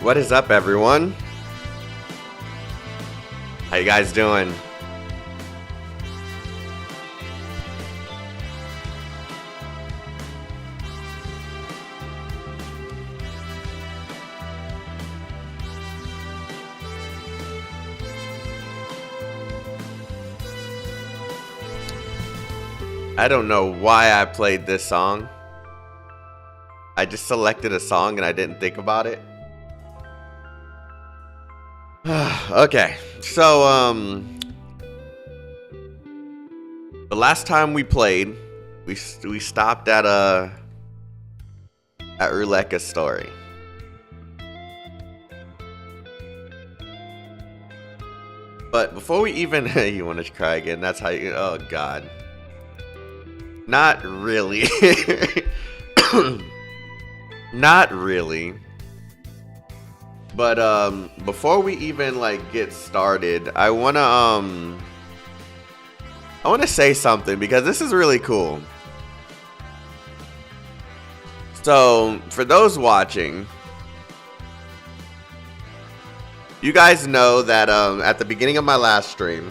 What is up, everyone? How you guys doing? I don't know why I played this song. I just selected a song and I didn't think about it. Okay, so the last time we played, we stopped at Ruleka's story. But before we even you want to cry again? That's how you. Oh God. Not really. Not really. But before we even like get started, I wanna say something because this is really cool. So for those watching, you guys know that at the beginning of my last stream,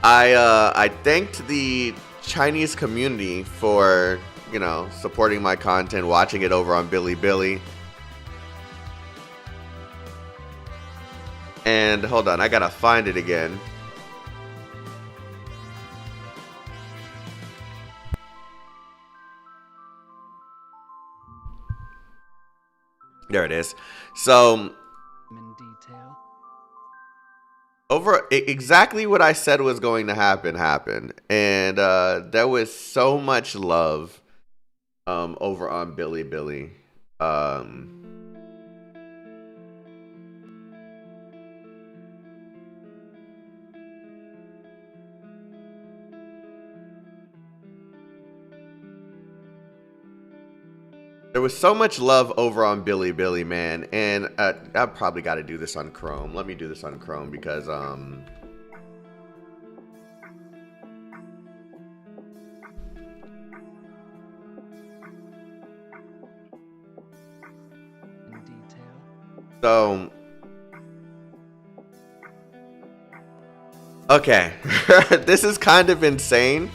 I thanked the Chinese community for, you know, supporting my content, watching it over on Bilibili. And hold on, I gotta find it again. There it is. So In detail. over exactly what I said was going to happen happened, and there was so much love over on Bilibili. There was so much love over on Bilibili, man, and I probably got to do this on Chrome. Let me do this on Chrome because In detail. so okay, this is kind of insane.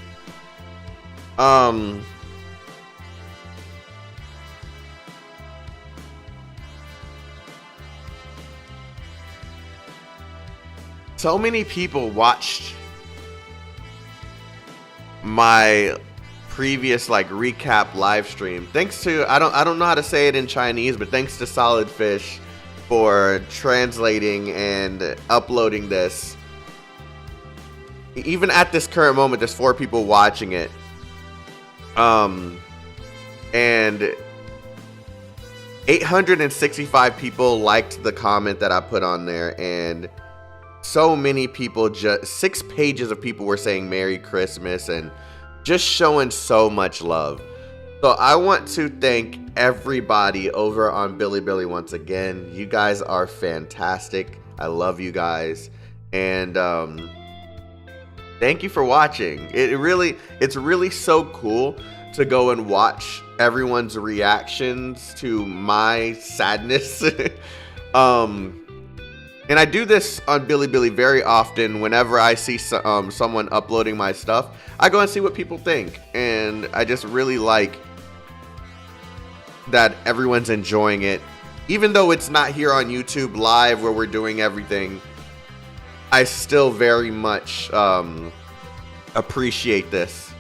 So many people watched my previous like recap live stream. Thanks to I don't know how to say it in Chinese, but thanks to Solid Fish for translating and uploading this. Even at this current moment, there's 4 people watching it. And 865 people liked the comment that I put on there, and so many people, just 6 pages of people were saying Merry Christmas and just showing so much love. So I want to thank everybody over on Bilibili once again. You guys are fantastic. I love you guys. And thank you for watching. It's really so cool to go and watch everyone's reactions to my sadness. And I do this on Bilibili very often. Whenever I see someone uploading my stuff, I go and see what people think. And I just really like that everyone's enjoying it. Even though it's not here on YouTube live where we're doing everything, I still very much appreciate this.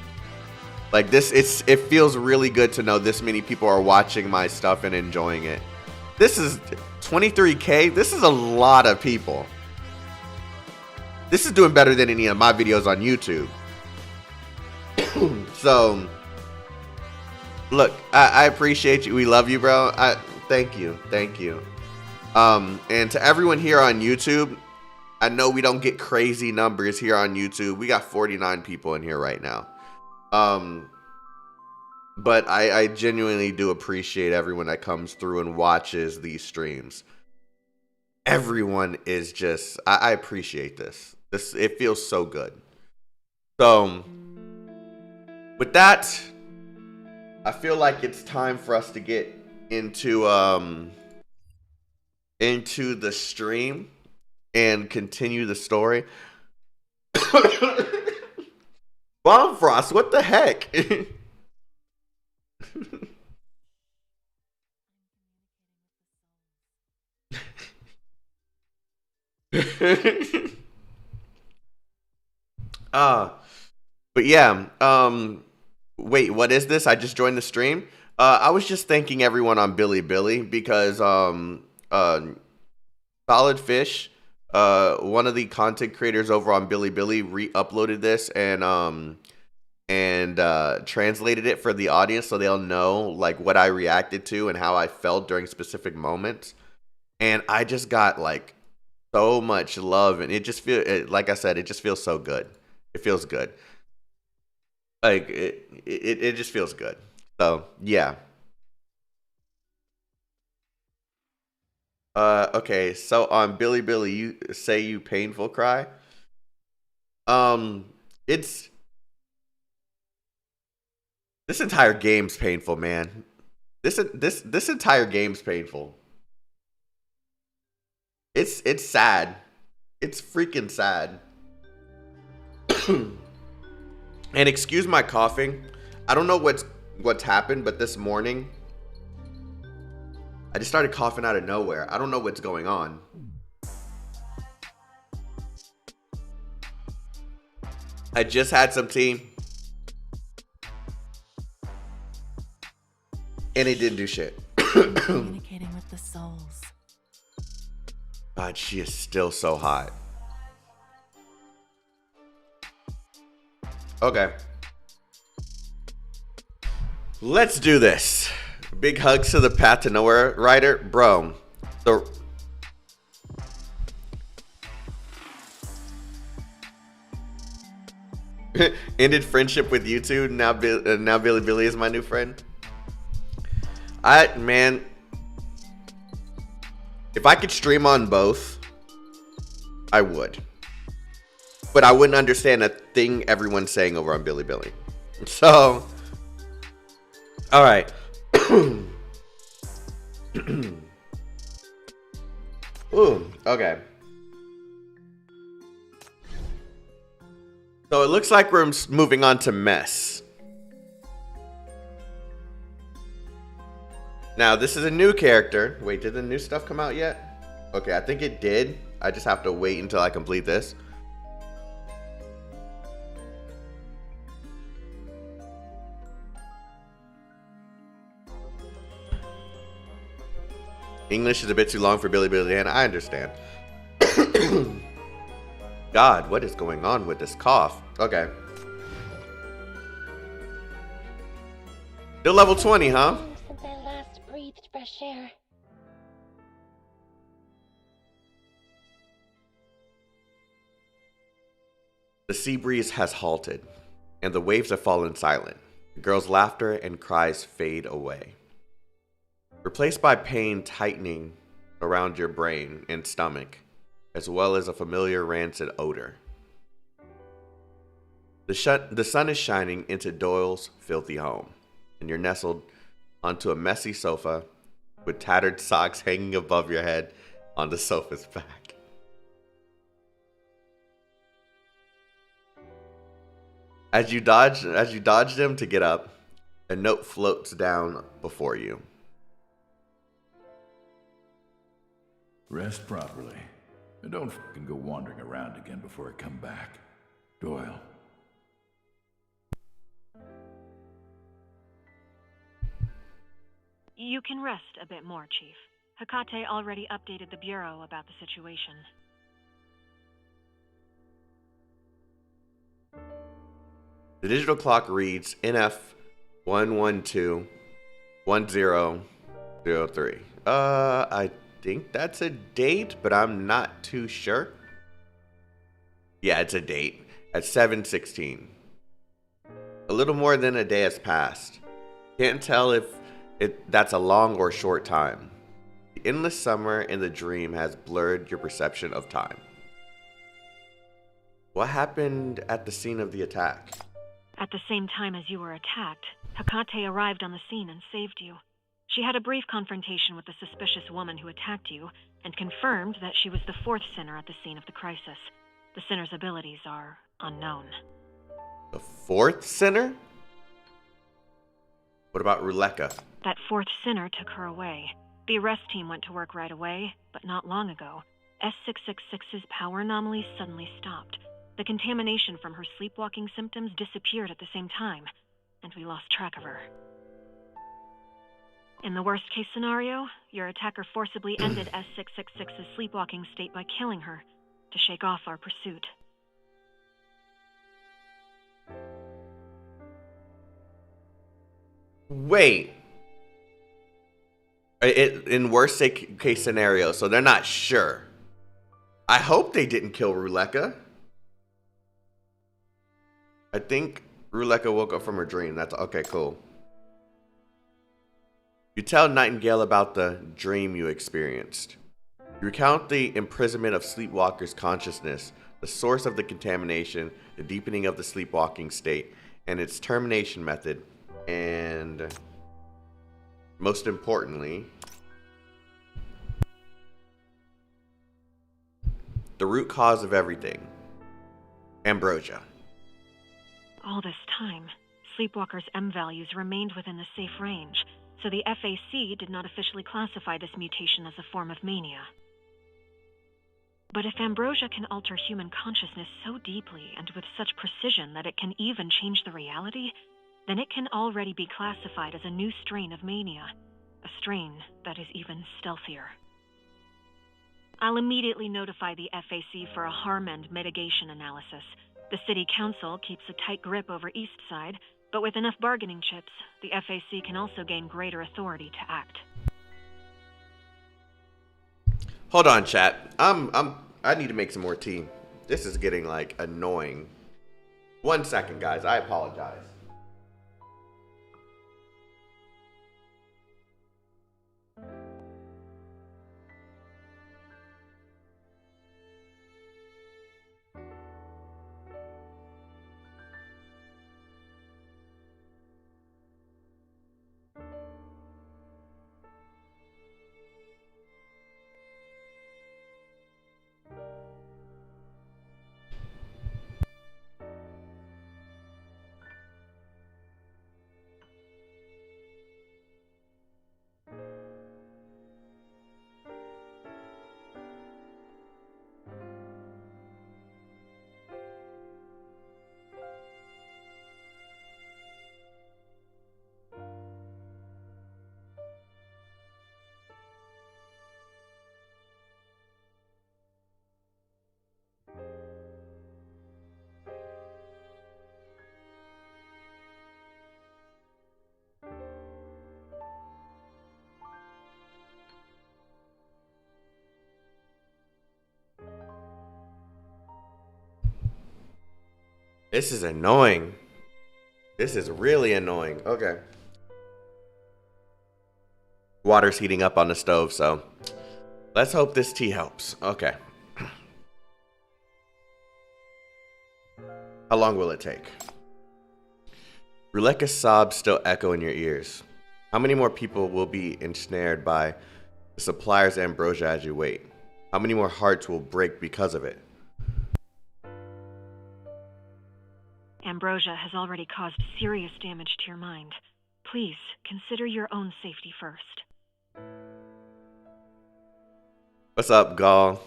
Like this, it feels really good to know this many people are watching my stuff and enjoying it. This is 23K. This is a lot of people. This is doing better than any of my videos on YouTube. So, look, I appreciate you. We love you, bro. Thank you. And to everyone here on YouTube, I know we don't get crazy numbers here on YouTube. We got 49 people in here right now. But I genuinely do appreciate everyone that comes through and watches these streams. Everyone is just, I appreciate this. It feels so good. So, with that, I feel like it's time for us to get into into the stream and continue the story. Bomb Frost, what the heck? But yeah, wait, what is this? I just joined the stream. I was just thanking everyone on Bilibili because Solid Fish, one of the content creators over on Bilibili, re-uploaded this and translated it for the audience so they'll know like what I reacted to and how I felt during specific moments. And I just got like so much love, and it just like I said, it just feels so good. It feels good. Like it just feels good. So yeah. Okay, so on Bilibili, you say you painful cry. It's this entire game's painful, man. This entire game's painful. It's sad. It's freaking sad. And excuse my coughing. I don't know what's happened, but this morning I just started coughing out of nowhere. I don't know what's going on. I just had some tea and it didn't do shit. Communicating with the souls. God, she is still so hot. Okay. Let's do this. Big hugs to the Path to Nowhere writer. Bro, ended friendship with you two. Now Billy is my new friend. Man, if I could stream on both, I would. But I wouldn't understand a thing everyone's saying over on Bilibili. So, all right. Ooh, okay. So it looks like we're moving on to mess. Now, this is a new character. Wait, did the new stuff come out yet? Okay, I think it did. I just have to wait until I complete this. English is a bit too long for Bilibili, and I understand. God, what is going on with this cough? Okay. Still level 20, huh? Since I last breathed fresh air. The sea breeze has halted, and the waves have fallen silent. The girl's laughter and cries fade away, replaced by pain tightening around your brain and stomach, as well as a familiar rancid odor. The sun is shining into Doyle's filthy home, and you're nestled onto a messy sofa with tattered socks hanging above your head on the sofa's back. As you dodge them to get up, a note floats down before you. Rest properly. And don't fucking go wandering around again before I come back. Doyle. You can rest a bit more, Chief. Hecate already updated the Bureau about the situation. The digital clock reads NF 112-1003. I think that's a date, but I'm not too sure. Yeah, it's a date at 7/16. A little more than a day has passed. Can't tell if that's a long or short time. The endless summer in the dream has blurred your perception of time. What happened at the scene of the attack? At the same time as you were attacked, Hecate arrived on the scene and saved you. She had a brief confrontation with the suspicious woman who attacked you, and confirmed that she was the fourth sinner at the scene of the crisis. The sinner's abilities are unknown. The fourth sinner? What about Ruleka? That fourth sinner took her away. The arrest team went to work right away, but not long ago, S666's power anomaly suddenly stopped. The contamination from her sleepwalking symptoms disappeared at the same time, and we lost track of her. In the worst-case scenario, your attacker forcibly ended S666's sleepwalking state by killing her to shake off our pursuit. Wait. In worst-case scenario, so they're not sure. I hope they didn't kill Ruleka. I think Ruleka woke up from her dream. That's okay, cool. You tell Nightingale about the dream you experienced. You recount the imprisonment of Sleepwalker's consciousness, the source of the contamination, the deepening of the sleepwalking state, and its termination method, and most importantly, the root cause of everything, ambrosia. All this time, Sleepwalker's M values remained within the safe range, so the FAC did not officially classify this mutation as a form of mania. But if ambrosia can alter human consciousness so deeply and with such precision that it can even change the reality, then it can already be classified as a new strain of mania, a strain that is even stealthier. I'll immediately notify the FAC for a harm and mitigation analysis. The City Council keeps a tight grip over Eastside, but with enough bargaining chips, the FAC can also gain greater authority to act. Hold on, chat. I need to make some more tea. This is getting like annoying. 1 second, guys. I apologize. This is annoying. This is really annoying. Okay. Water's heating up on the stove, so let's hope this tea helps. Okay. How long will it take? Ruleka's sobs still echo in your ears. How many more people will be ensnared by the supplier's ambrosia as you wait? How many more hearts will break because of it? Ambrosia has already caused serious damage to your mind. Please, consider your own safety first. What's up, Gall?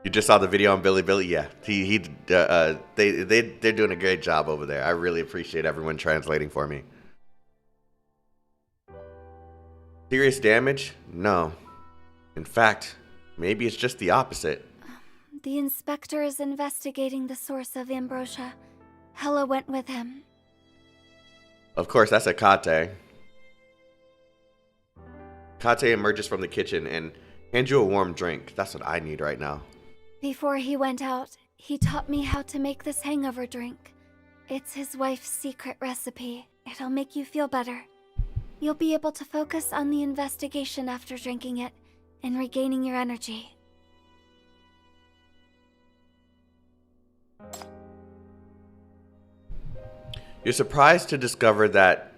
You just saw the video on Billy Billy? Yeah, they're doing a great job over there. I really appreciate everyone translating for me. Serious damage? No. In fact, maybe it's just the opposite. The inspector is investigating the source of ambrosia. Hella went with him. Of course, that's a Kate. Kate emerges from the kitchen and hands you a warm drink. That's what I need right now. Before he went out, he taught me how to make this hangover drink. It's his wife's secret recipe. It'll make you feel better. You'll be able to focus on the investigation after drinking it and regaining your energy. You're surprised to discover that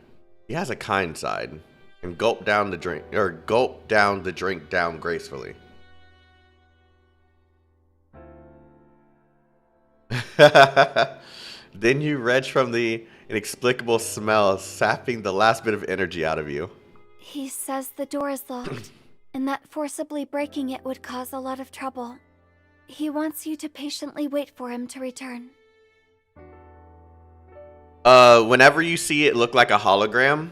he has a kind side. and gulp down the drink down gracefully. Then you retch from the inexplicable smell, sapping the last bit of energy out of you. He says the door is locked, and that forcibly breaking it would cause a lot of trouble. He wants you to patiently wait for him to return. Whenever you see it look like a hologram,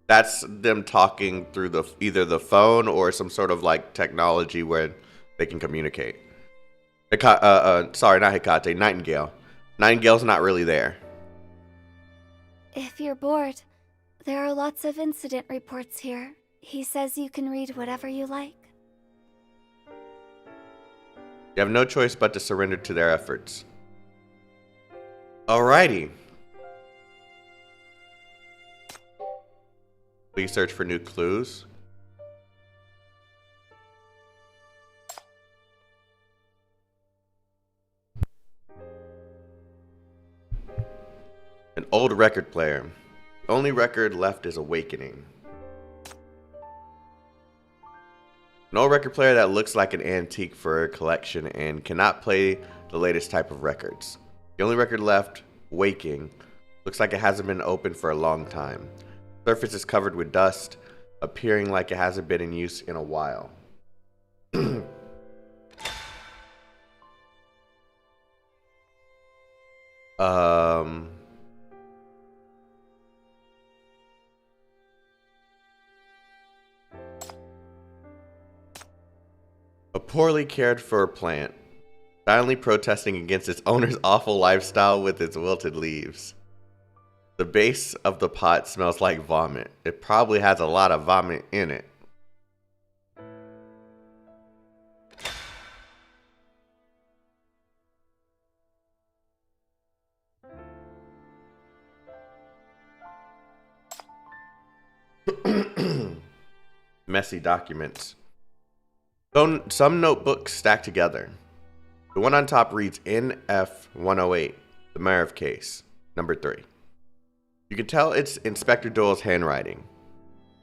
that's them talking through either the phone or some sort of like technology where they can communicate. Sorry, not Hecate, Nightingale. Nightingale's not really there. If you're bored, there are lots of incident reports here. He says you can read whatever you like. You have no choice but to surrender to their efforts. Alrighty. Please search for new clues. An old record player. The only record left is Awakening. An old record player that looks like an antique for a collection and cannot play the latest type of records. The only record left, Waking, looks like it hasn't been opened for a long time. The surface is covered with dust, appearing like it hasn't been in use in a while. A poorly cared for plant, silently protesting against its owner's awful lifestyle with its wilted leaves. The base of the pot smells like vomit. It probably has a lot of vomit in it. Messy documents. Some notebooks stacked together. The one on top reads NF-108, the Marev case, number 3. You can tell it's Inspector Doyle's handwriting.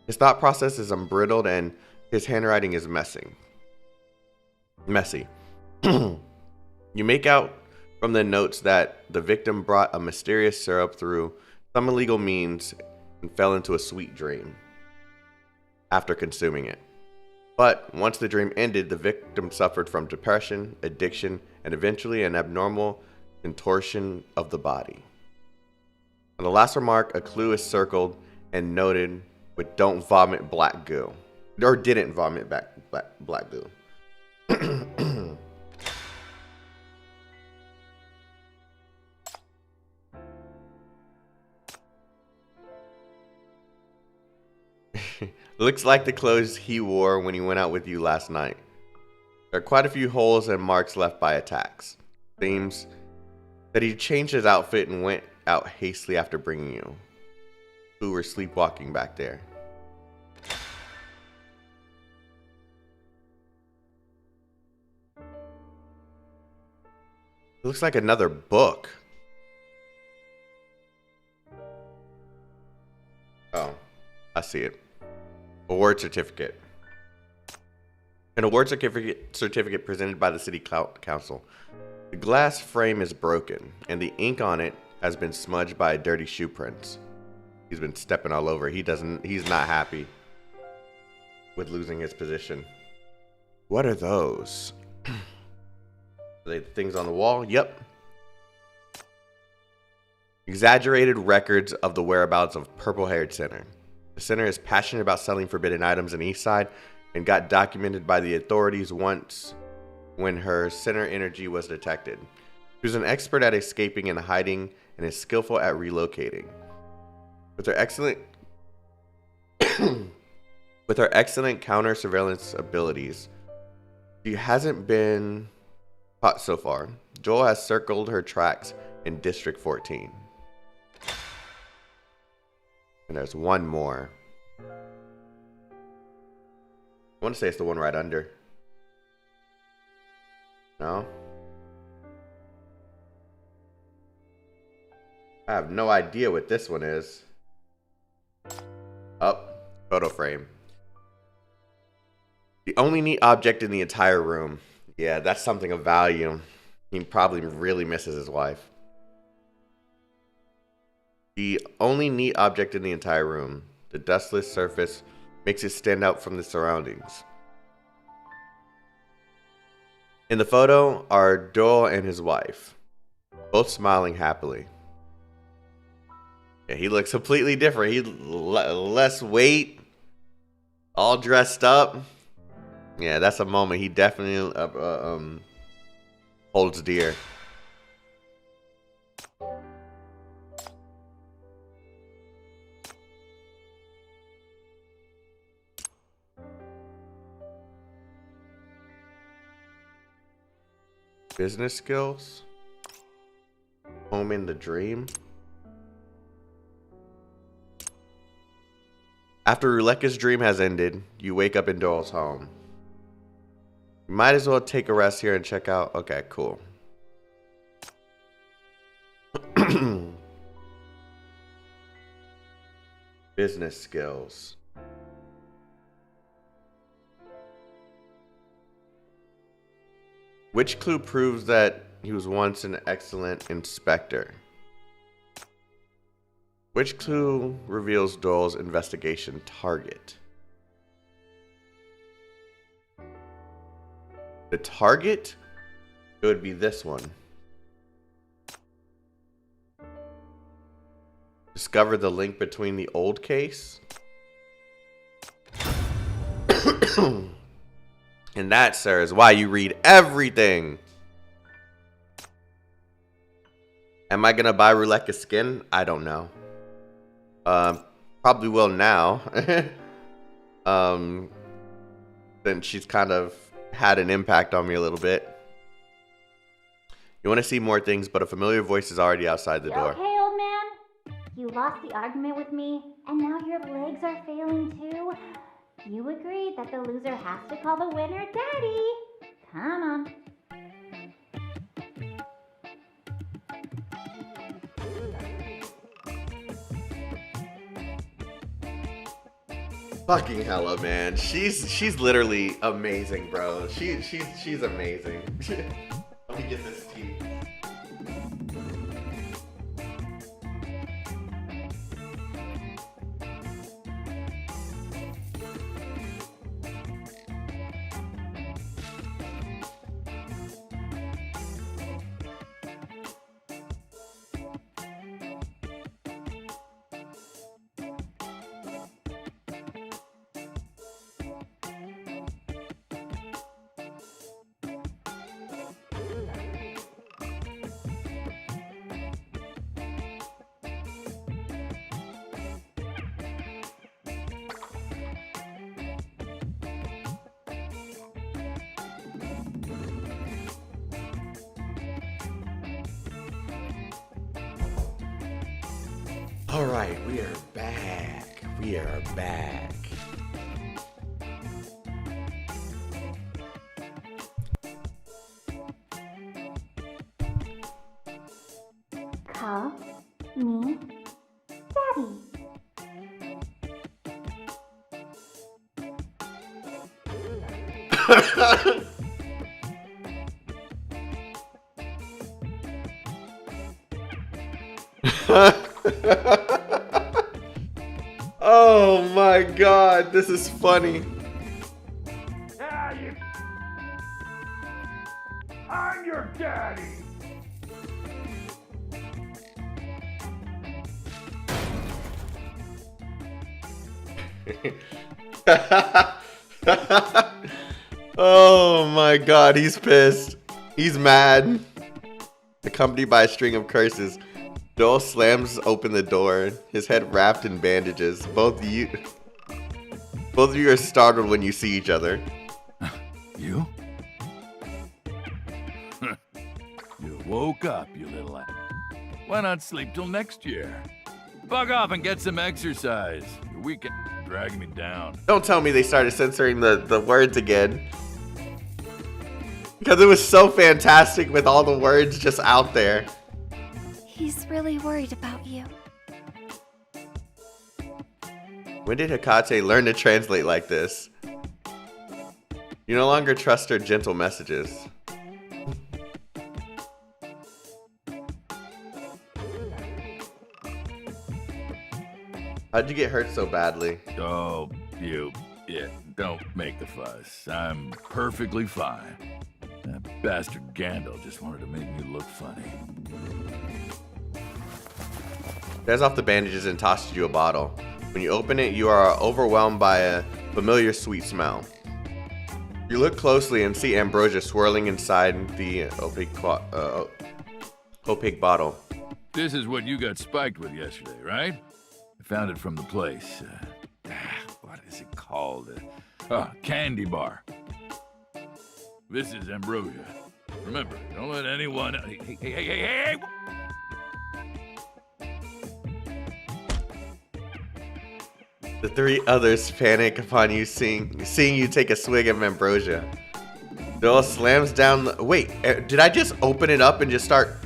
His thought process is unbridled and his handwriting is messy. You make out from the notes that the victim brought a mysterious syrup through some illegal means and fell into a sweet dream after consuming it. But once the dream ended, the victim suffered from depression, addiction, and eventually an abnormal contortion of the body. On the last remark, a clue is circled and noted with "don't vomit black goo," or didn't vomit black goo. Looks like the clothes he wore when he went out with you last night. There are quite a few holes and marks left by attacks. Seems that he changed his outfit and went out hastily after bringing you, who were sleepwalking back there. It looks like another book. Oh, I see it. Award certificate. An award certificate presented by the city council. The glass frame is broken, and the ink on it has been smudged by dirty shoe prints. He's been stepping all over. He's not happy with losing his position. What are those? Are they things on the wall? Yep. Exaggerated records of the whereabouts of purple-haired sinner. The sinner is passionate about selling forbidden items in Eastside and got documented by the authorities once when her sinner energy was detected. She was an expert at escaping and hiding and is skillful at relocating. With her excellent counter surveillance abilities, she hasn't been caught so far. Joel has circled her tracks in District 14. And there's one more. I want to say it's the one right under. No? I have no idea what this one is. Oh, Photo frame. The only neat object in the entire room. Yeah, that's something of value. He probably really misses his wife. The only neat object in the entire room. The dustless surface makes it stand out from the surroundings. In the photo are Doyle and his wife, both smiling happily. Yeah, he looks completely different. He less weight, all dressed up. Yeah, that's a moment he definitely holds dear. Business skills. Home in the dream. After Ruleka's dream has ended, you wake up in Doyle's home. You might as well take a rest here and check out. Okay, cool. Business skills. Which clue proves that he was once an excellent inspector? Which clue reveals Doyle's investigation target? The target? It would be this one. Discover the link between the old case. And that, sir, is why you read everything. Am I gonna buy Ruleka's skin? I don't know. Probably will now. Then she's kind of had an impact on me a little bit. You want to see more things, but a familiar voice is already outside the door. Okay, old man? You lost the argument with me, and now your legs are failing too? You agreed that the loser has to call the winner daddy. Come on. Fucking hella, man. She's literally amazing, bro. She's amazing. Let me get this tea. All right, we are back. We are back. Call me daddy. Oh my god, this is funny. I'm your daddy. Oh my god, he's pissed. He's mad. Accompanied by a string of curses, Doyle slams open the door, his head wrapped in bandages. Both of you are startled when you see each other. You? You woke up, you little ass. Why not sleep till next year? Bug off and get some exercise. Your weekend dragging me down. Don't tell me they started censoring the words again. Because it was so fantastic with all the words just out there. He's really worried about you. When did Hecate learn to translate like this? You no longer trust her gentle messages. How'd you get hurt so badly? Oh, yeah, don't make the fuss. I'm perfectly fine. That bastard Gandalf just wanted to make me look funny. Tears off the bandages and tosses you a bottle. When you open it, you are overwhelmed by a familiar sweet smell. You look closely and see ambrosia swirling inside the opaque bottle. This is what you got spiked with yesterday, right? I found it from the place. What is it called? Candy bar. This is ambrosia. Remember, don't let anyone... Hey! The three others panic upon you seeing you take a swig of ambrosia. Doyle slams down the... Wait, did I just open it up and just start...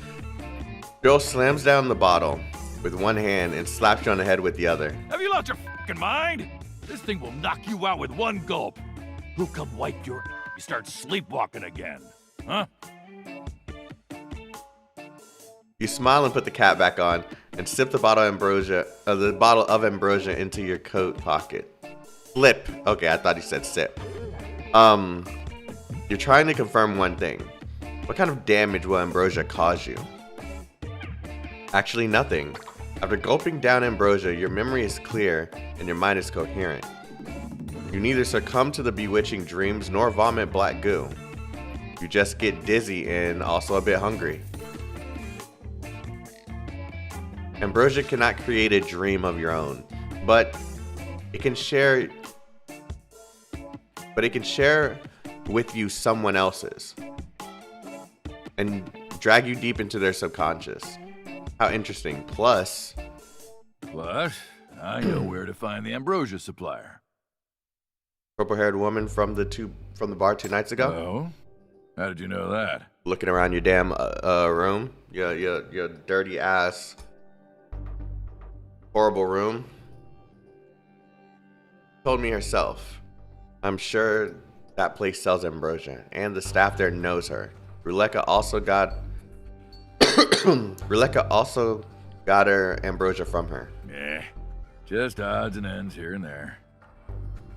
Doyle slams down the bottle with one hand and slaps you on the head with the other. Have you lost your fucking mind? This thing will knock you out with one gulp. Who'll come wipe your... You start sleepwalking again, huh? You smile and put the cap back on and sip the bottle of ambrosia into your coat pocket. Flip. Okay, I thought he said sip. You're trying to confirm one thing. What kind of damage will ambrosia cause you? Actually, nothing. After gulping down ambrosia, your memory is clear and your mind is coherent. You neither succumb to the bewitching dreams nor vomit black goo. You just get dizzy and also a bit hungry. Ambrosia cannot create a dream of your own, but it can share with you someone else's and drag you deep into their subconscious. How interesting. Plus, I know where to find the ambrosia supplier. Purple-haired woman from the bar 2 nights ago? Oh? How did you know that? Looking around your damn room. Your dirty ass horrible room. Told me herself. I'm sure that place sells ambrosia, and the staff there knows her. Ruleka also got her ambrosia from her. Just odds and ends here and there.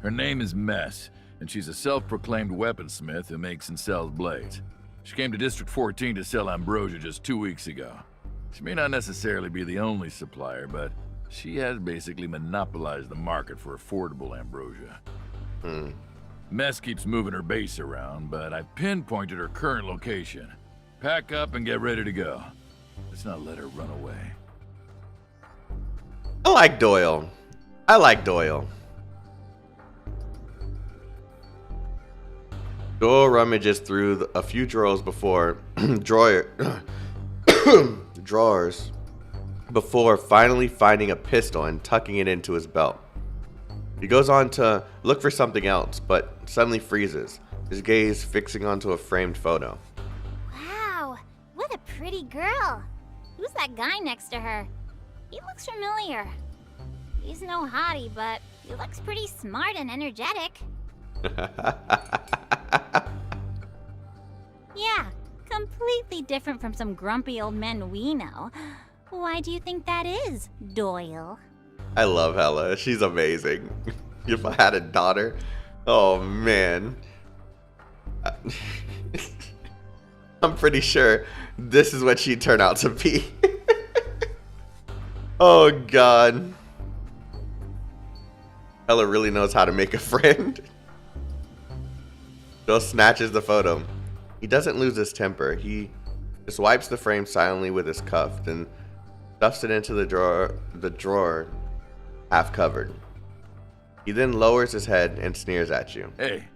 Her name is Mess, and she's a self-proclaimed weaponsmith who makes and sells blades. She came to District 14 to sell ambrosia just 2 weeks ago. She may not necessarily be the only supplier, but she has basically monopolized the market for affordable ambrosia. Mess keeps moving her base around, but I've pinpointed her current location. Pack up and get ready to go. Let's not let her run away. I like Doyle. Doyle rummages through a few drawers before finally finding a pistol and tucking it into his belt. He goes on to look for something else, but suddenly freezes, his gaze fixing onto a framed photo. Wow, what a pretty girl. Who's that guy next to her? He looks familiar. He's no hottie, but he looks pretty smart and energetic. Yeah, completely different from some grumpy old men we know. Why do you think that is, Doyle? I love Hella. She's amazing. If I had a daughter, oh man. I'm pretty sure this is what she'd turn out to be. Oh god. Hella really knows how to make a friend. Bill snatches the photo. He doesn't lose his temper. He just wipes the frame silently with his cuff, then stuffs it into the drawer half covered. He then lowers his head and sneers at you. Hey,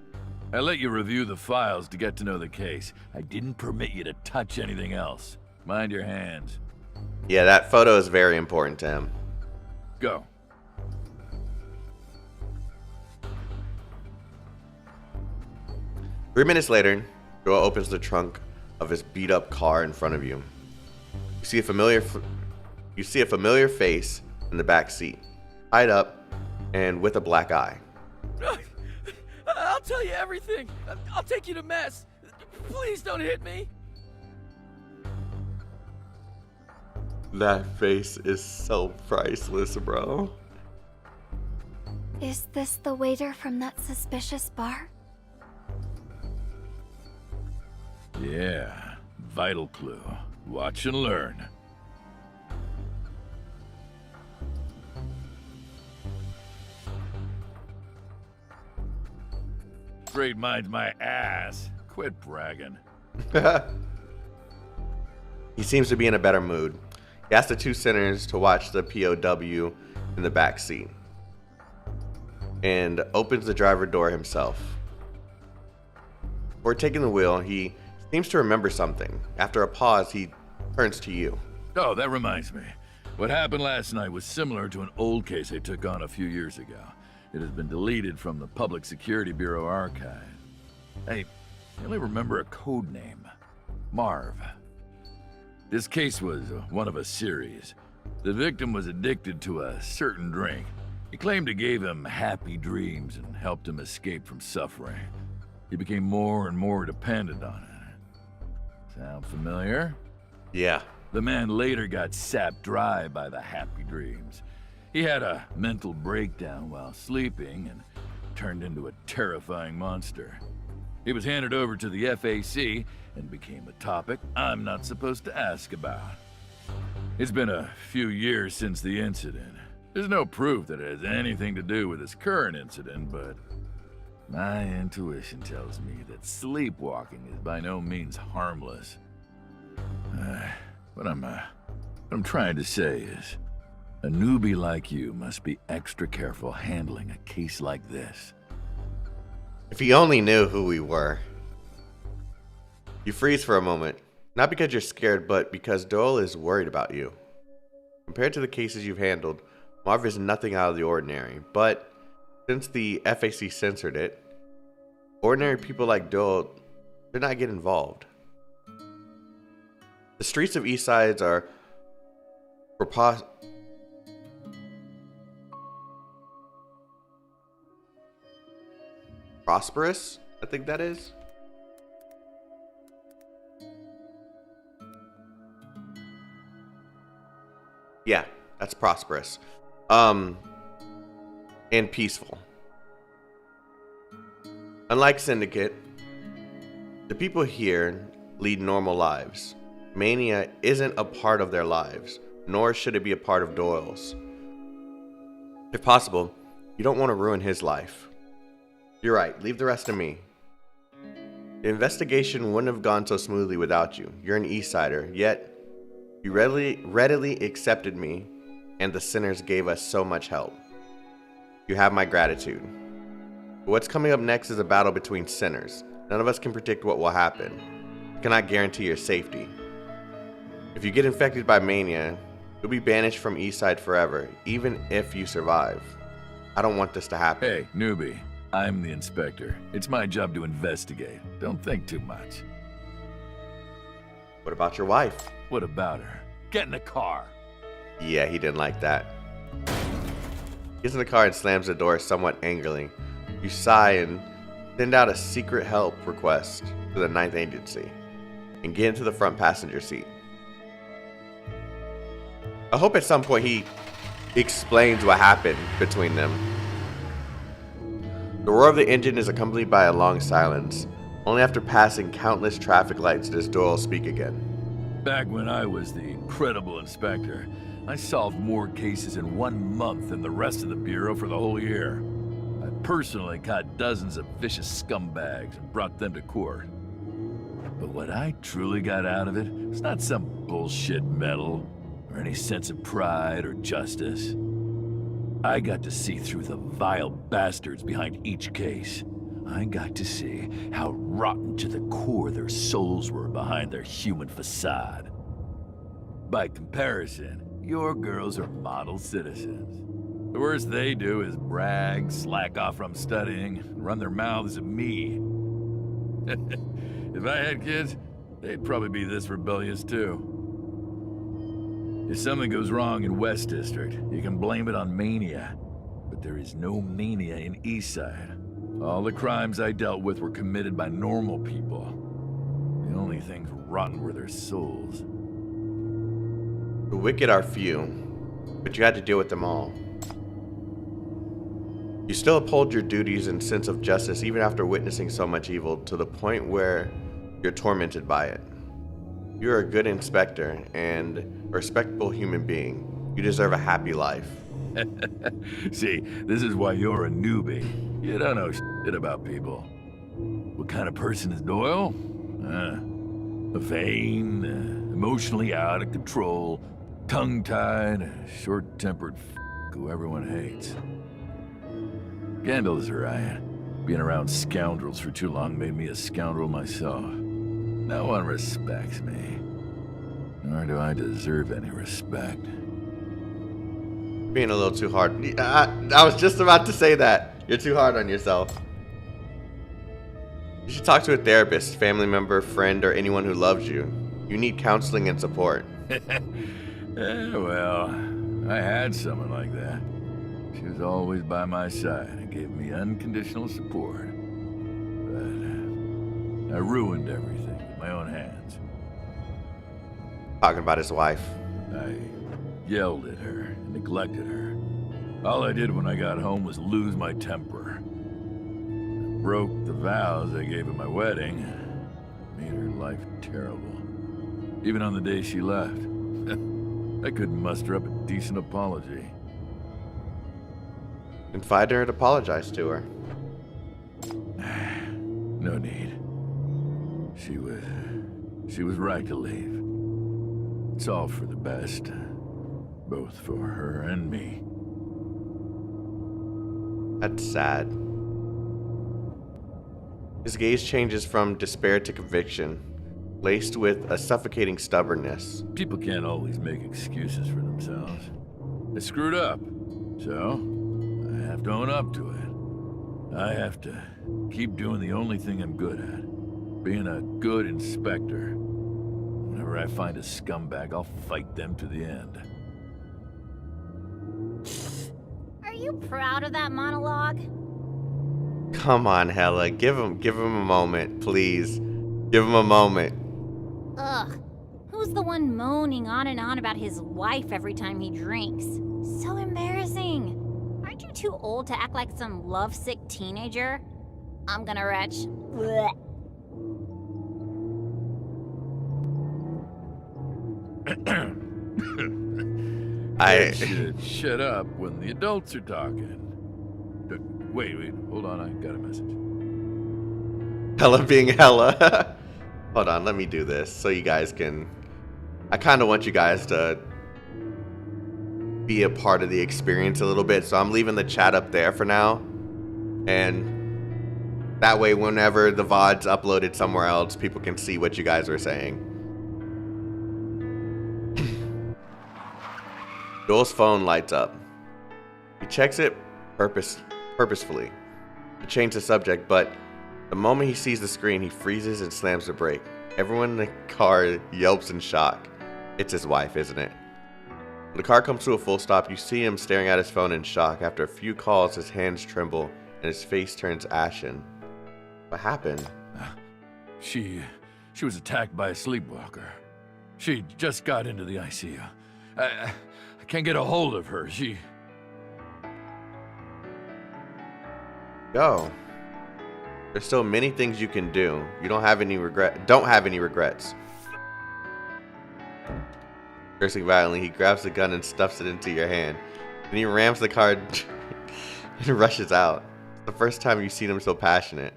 I let you review the files to get to know the case. I didn't permit you to touch anything else. Mind your hands. Yeah, that photo is very important to him. Go. Three minutes later, Doyle opens the trunk of his beat-up car in front of you. You see a familiar face in the back seat. Tied up, and with a black eye. I'll tell you everything. I'll take you to mess. Please don't hit me. That face is so priceless, bro. Is this the waiter from that suspicious bar? Yeah, vital clue. Watch and learn. Afraid mine's my ass. Quit bragging. He seems to be in a better mood. He asks the two sinners to watch the POW in the back seat and opens the driver door himself. Before taking the wheel, he seems to remember something. After a pause, he turns to you. Oh, that reminds me. What happened last night was similar to an old case I took on a few years ago. It has been deleted from the Public Security Bureau archive. Hey, I only remember a code name. Marv. This case was one of a series. The victim was addicted to a certain drink. He claimed it gave him happy dreams and helped him escape from suffering. He became more and more dependent on it. Sound familiar? Yeah. The man later got sapped dry by the happy dreams. He had a mental breakdown while sleeping and turned into a terrifying monster. He was handed over to the FAC and became a topic I'm not supposed to ask about. It's been a few years since the incident. There's no proof that it has anything to do with this current incident, but my intuition tells me that sleepwalking is by no means harmless. What I'm trying to say is, a newbie like you must be extra careful handling a case like this. If he only knew who we were. You freeze for a moment, not because you're scared, but because Doyle is worried about you. Compared to the cases you've handled, Marv is nothing out of the ordinary, but since the FAC censored it, ordinary people like Doyle did not get involved. The streets of Eastsides are prosperous, I think that is. Yeah, that's prosperous. And peaceful. Unlike Syndicate, the people here lead normal lives. Mania isn't a part of their lives, nor should it be a part of Doyle's. If possible, you don't want to ruin his life. You're right, leave the rest to me. The investigation wouldn't have gone so smoothly without you. You're an Eastsider, yet you readily accepted me, and the sinners gave us so much help. You have my gratitude. But what's coming up next is a battle between sinners. None of us can predict what will happen. I cannot guarantee your safety. If you get infected by mania, you'll be banished from Eastside forever, even if you survive. I don't want this to happen. Hey, newbie. I'm the inspector. It's my job to investigate. Don't think too much. What about your wife? What about her? Get in the car. Yeah, he didn't like that. He gets in the car and slams the door somewhat angrily. You sigh and send out a secret help request to the 9th Agency and get into the front passenger seat. I hope at some point he explains what happened between them. The roar of the engine is accompanied by a long silence. Only after passing countless traffic lights does Doyle speak again. Back when I was the incredible inspector, I solved more cases in 1 month than the rest of the Bureau for the whole year. I personally caught dozens of vicious scumbags and brought them to court. But what I truly got out of it was not some bullshit medal or any sense of pride or justice. I got to see through the vile bastards behind each case. I got to see how rotten to the core their souls were behind their human facade. By comparison, your girls are model citizens. The worst they do is brag, slack off from studying, and run their mouths at me. If I had kids, they'd probably be this rebellious too. If something goes wrong in West District, you can blame it on mania. but there is no mania in Eastside. All the crimes I dealt with were committed by normal people. The only things rotten were their souls. The wicked are few, but you had to deal with them all. You still uphold your duties and sense of justice even after witnessing so much evil, to the point where you're tormented by it. You're a good inspector and a respectable human being. You deserve a happy life. See, this is why you're a newbie. You don't know shit about people. What kind of person is Doyle? Vain, emotionally out of control, tongue-tied, short-tempered who everyone hates. Gandalf's alright. Being around scoundrels for too long made me a scoundrel myself. No one respects me. Nor do I deserve any respect. Being a little too hard. I was just about to say that. You're too hard on yourself. You should talk to a therapist, family member, friend, or anyone who loves you. You need counseling and support. Well, I had someone like that. She was always by my side and gave me unconditional support. But I ruined everything with my own hands. Talking about his wife. I yelled at her and neglected her. All I did when I got home was lose my temper. I broke the vows I gave at my wedding. Made her life terrible. Even on the day she left. I couldn't muster up a decent apology. Confide her and apologize to her. No need. She was right to leave. It's all for the best. Both for her and me. That's sad. His gaze changes from despair to conviction, laced with a suffocating stubbornness. People can't always make excuses for themselves. I screwed up, so I have to own up to it. I have to keep doing the only thing I'm good at, being a good inspector. Whenever I find a scumbag, I'll fight them to the end. Are you proud of that monologue? Come on, Hella. Give him a moment, please. Give him a moment. Ugh. Who's the one moaning on and on about his wife every time he drinks? So embarrassing. Aren't you too old to act like some lovesick teenager? I'm gonna retch. Blech. I should shut up when the adults are talking. Wait, hold on, I got a message. Hella being Hella. Hold on, let me do this so you guys can... I kind of want you guys to be a part of the experience a little bit, so I'm leaving the chat up there for now. And that way, whenever the VOD's uploaded somewhere else, people can see what you guys are saying. Doyle's phone lights up. He checks it purposefully to change the subject, but the moment he sees the screen, he freezes and slams the brake. Everyone in the car yelps in shock. It's his wife, isn't it? When the car comes to a full stop, you see him staring at his phone in shock. After a few calls, his hands tremble and his face turns ashen. What happened? She was attacked by a sleepwalker. She just got into the ICU. I can't get a hold of her. Go. There's still many things you can do. You don't have any regrets. Cursing violently, he grabs the gun and stuffs it into your hand. Then he rams the car and rushes out. It's the first time you've seen him so passionate.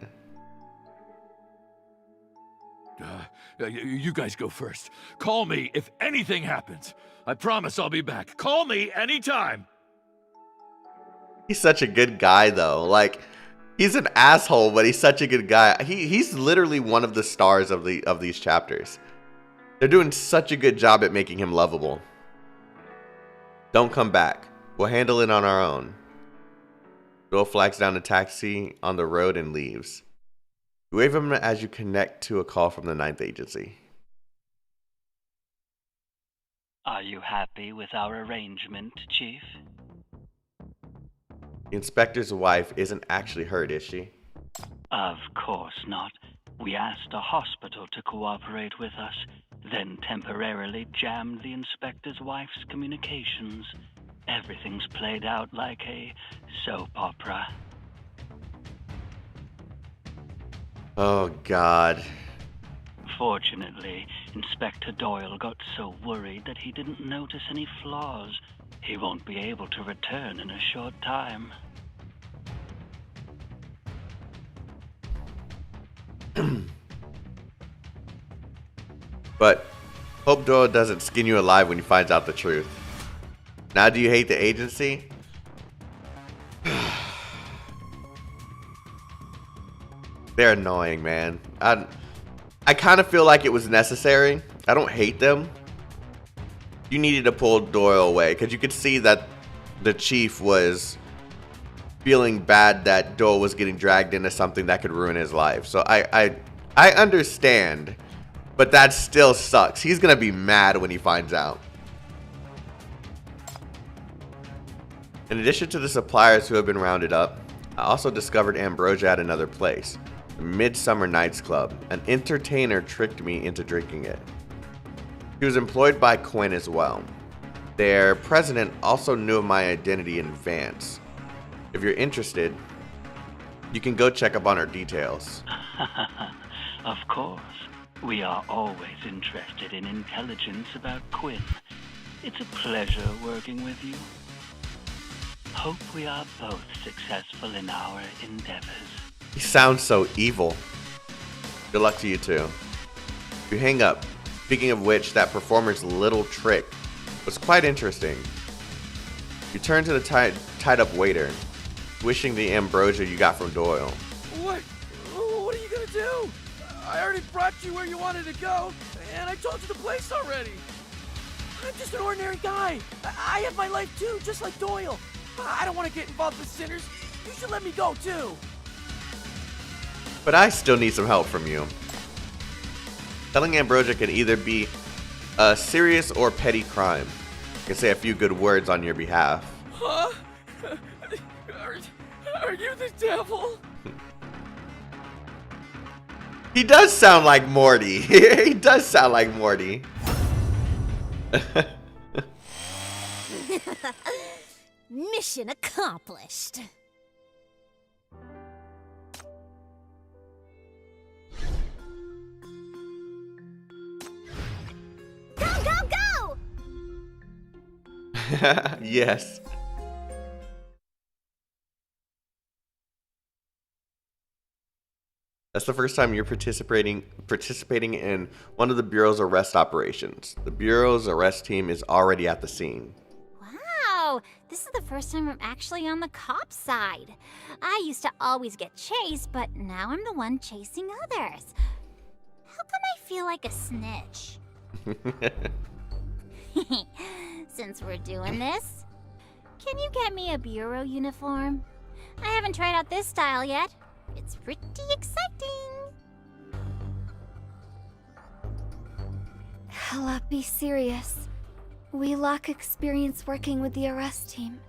You guys go first. Call me if anything happens. I promise I'll be back. Call me anytime. He's such a good guy, though. Like, he's an asshole, but he's such a good guy. He's literally one of the stars of these chapters. They're doing such a good job at making him lovable. Don't come back. We'll handle it on our own. Doyle flags down a taxi on the road and leaves. You wave him as you connect to a call from the 9th Agency. Are you happy with our arrangement, Chief? The inspector's wife isn't actually hurt, is she? Of course not. We asked a hospital to cooperate with us, then temporarily jammed the inspector's wife's communications. Everything's played out like a soap opera. Oh, God. Fortunately, Inspector Doyle got so worried that he didn't notice any flaws. He won't be able to return in a short time. But hope Doyle doesn't skin you alive when he finds out the truth. Now do you hate the agency? They're annoying, man. I kind of feel like it was necessary. I don't hate them. You needed to pull Doyle away because you could see that the chief was feeling bad that Doyle was getting dragged into something that could ruin his life. So I understand, but that still sucks. He's gonna be mad when he finds out. In addition to the suppliers who have been rounded up, I also discovered ambrosia at another place, the Midsummer Nights Club. An entertainer tricked me into drinking it. He was employed by Quinn as well. Their president also knew of my identity in advance. If you're interested, you can go check up on our details. Of course. We are always interested in intelligence about Quinn. It's a pleasure working with you. Hope we are both successful in our endeavors. He sounds so evil. Good luck to you too. You hang up. Speaking of which, that performer's little trick was quite interesting. You turn to the tied up waiter, wishing the ambrosia you got from Doyle. What? What are you gonna do? I already brought you where you wanted to go, and I told you the place already. I'm just an ordinary guy. I have my life too, just like Doyle. I don't want to get involved with sinners. You should let me go too. But I still need some help from you. Selling ambrosia can either be a serious or petty crime. I can say a few good words on your behalf. Huh? Are you the devil? He does sound like Morty. He does sound like Morty. Mission accomplished. Go, go, go! Yes. That's the first time you're participating in one of the Bureau's arrest operations. The Bureau's arrest team is already at the scene. Wow, this is the first time I'm actually on the cop side. I used to always get chased, but now I'm the one chasing others. How come I feel like a snitch? Since we're doing this, can you get me a Bureau uniform? I haven't tried out this style yet. It's pretty exciting. Hella, be serious. We lack experience working with the arrest team.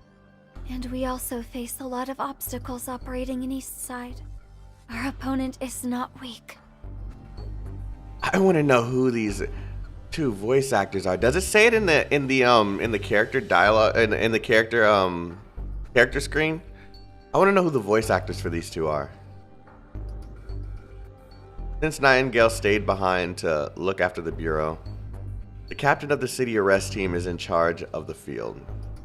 And we also face a lot of obstacles operating in East Side. Our opponent is not weak. I want to know who these two voice actors are. Does it say it in the character dialogue in the character screen? I want to know who the voice actors for these two are. Since Nightingale stayed behind to look after the Bureau, the captain of the city arrest team is in charge of the field.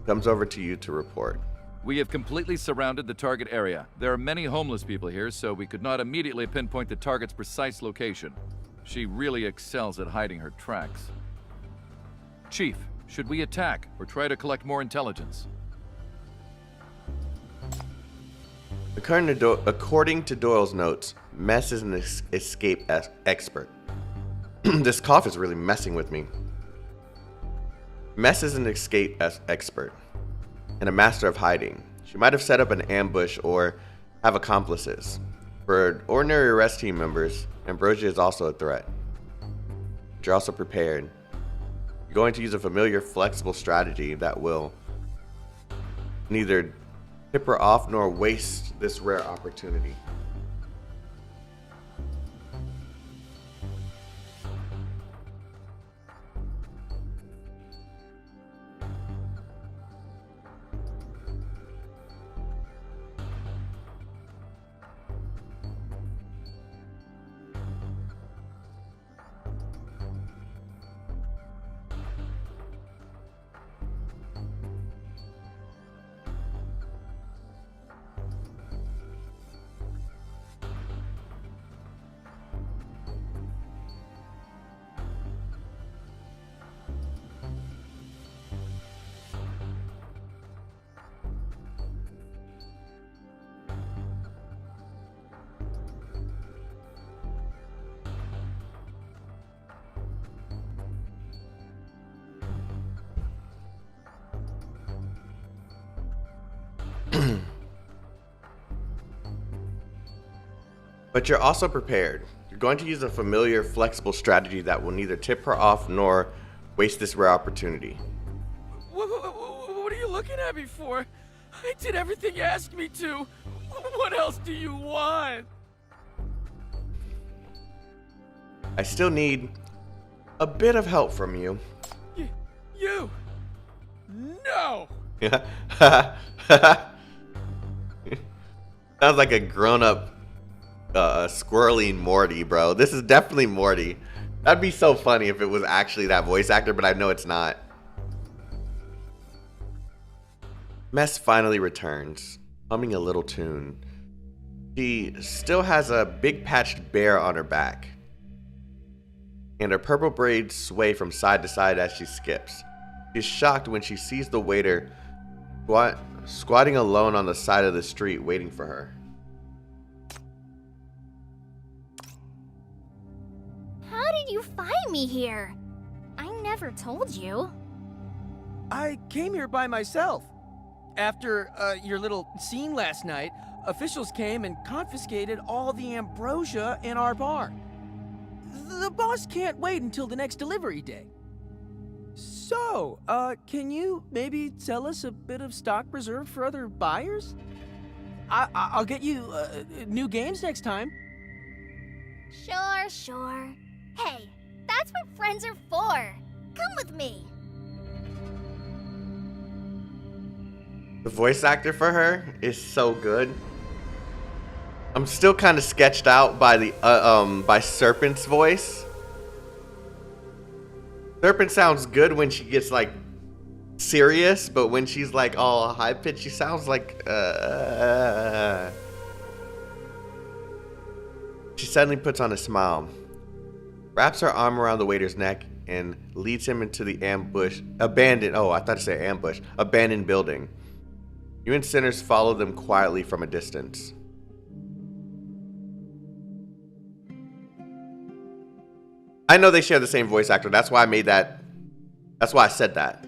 Comes over to you to report. We have completely surrounded the target area. There are many homeless people here, so we could not immediately pinpoint the target's precise location. She really excels at hiding her tracks. Chief, should we attack or try to collect more intelligence? According to Doyle's notes, Mess is an escape expert. This cough is really messing with me. Mess is an escape expert and a master of hiding. She might have set up an ambush or have accomplices. For ordinary arrest team members, ambrosia is also a threat. But you're also prepared. You're going to use a familiar, flexible strategy that will neither tip her off nor waste this rare opportunity. But you're also prepared. You're going to use a familiar, flexible strategy that will neither tip her off nor waste this rare opportunity. What are you looking at me for? I did everything you asked me to. What else do you want? I still need a bit of help from you. You? No! Sounds like a grown-up squirrely Morty, bro. This is definitely Morty. That'd be so funny if it was actually that voice actor, but I know it's not. Mess finally returns, humming a little tune. She still has a big patched bear on her back, and her purple braids sway from side to side as she skips. She's shocked when she sees the waiter squatting alone on the side of the street waiting for her. How did you find me here? I never told you. I came here by myself. After your little scene last night, officials came and confiscated all the ambrosia in our bar. The boss can't wait until the next delivery day. So, can you maybe sell us a bit of stock reserved for other buyers? I'll get you new games next time. Sure. Hey, that's what friends are for. Come with me. The voice actor for her is so good. I'm still kind of sketched out by the by Serpent's voice. Serpent sounds good when she gets like serious, but when she's like all high pitched, she sounds like She suddenly puts on a smile, wraps her arm around the waiter's neck, and leads him into the abandoned building. You and Sinners follow them quietly from a distance. I know they share the same voice actor. That's why I said that.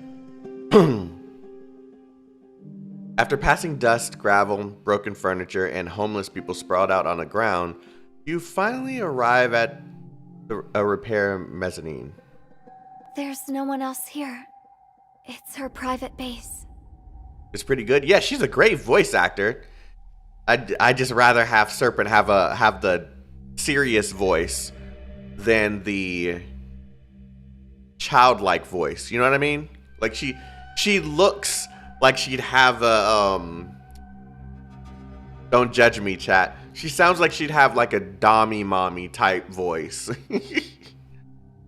After passing dust, gravel, broken furniture, and homeless people sprawled out on the ground, you finally arrive at a repair mezzanine. There's no one else here. It's her private base. It's pretty good. Yeah, she's a great voice actor. I just rather have Serpent have the serious voice than the childlike voice. You know what I mean? Like she looks like she'd have a don't judge me, chat. She sounds like she'd have like a Dommy Mommy type voice.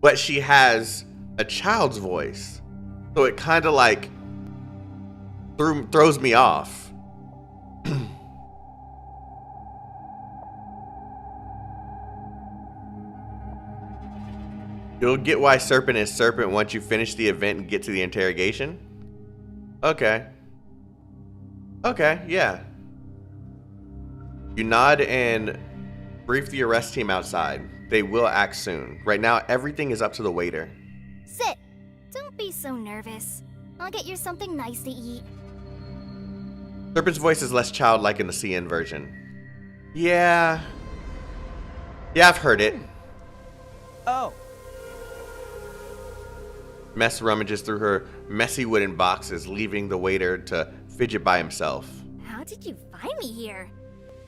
But she has a child's voice. So it kind of like throws me off. You'll get why Serpent is Serpent once you finish the event and get to the interrogation? Okay, yeah. You nod and brief the arrest team outside. They will act soon. Right now, everything is up to the waiter. Sit. Don't be so nervous. I'll get you something nice to eat. Serpent's voice is less childlike in the CN version. Yeah, I've heard it. Oh. Mess rummages through her messy wooden boxes, leaving the waiter to fidget by himself. How'd did you find me here?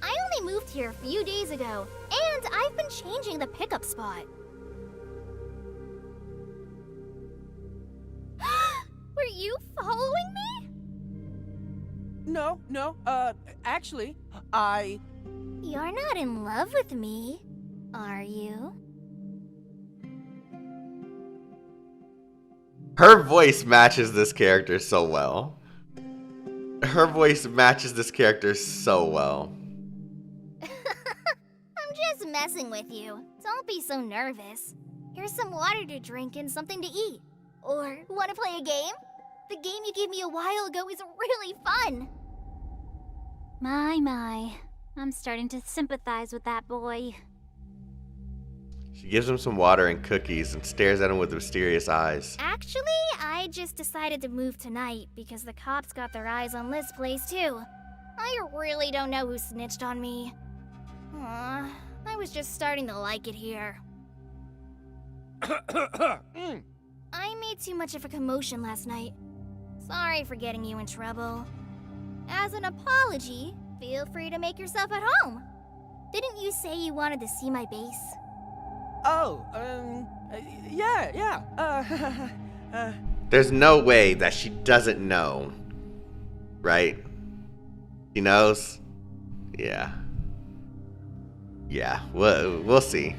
I only moved here a few days ago, and I've been changing the pickup spot. Were you following me? No, actually, You're not in love with me, are you? Her voice matches this character so well. Her voice matches this character so well. I'm just messing with you. Don't be so nervous. Here's some water to drink and something to eat. Or, wanna play a game? The game you gave me a while ago is really fun. My. I'm starting to sympathize with that boy. She gives him some water and cookies and stares at him with mysterious eyes. Actually, I just decided to move tonight because the cops got their eyes on this place too. I really don't know who snitched on me. Aw, I was just starting to like it here. I made too much of a commotion last night. Sorry for getting you in trouble. As an apology, feel free to make yourself at home. Didn't you say you wanted to see my base? yeah. There's no way that she doesn't know. Right? She knows? Yeah. Yeah, we'll see.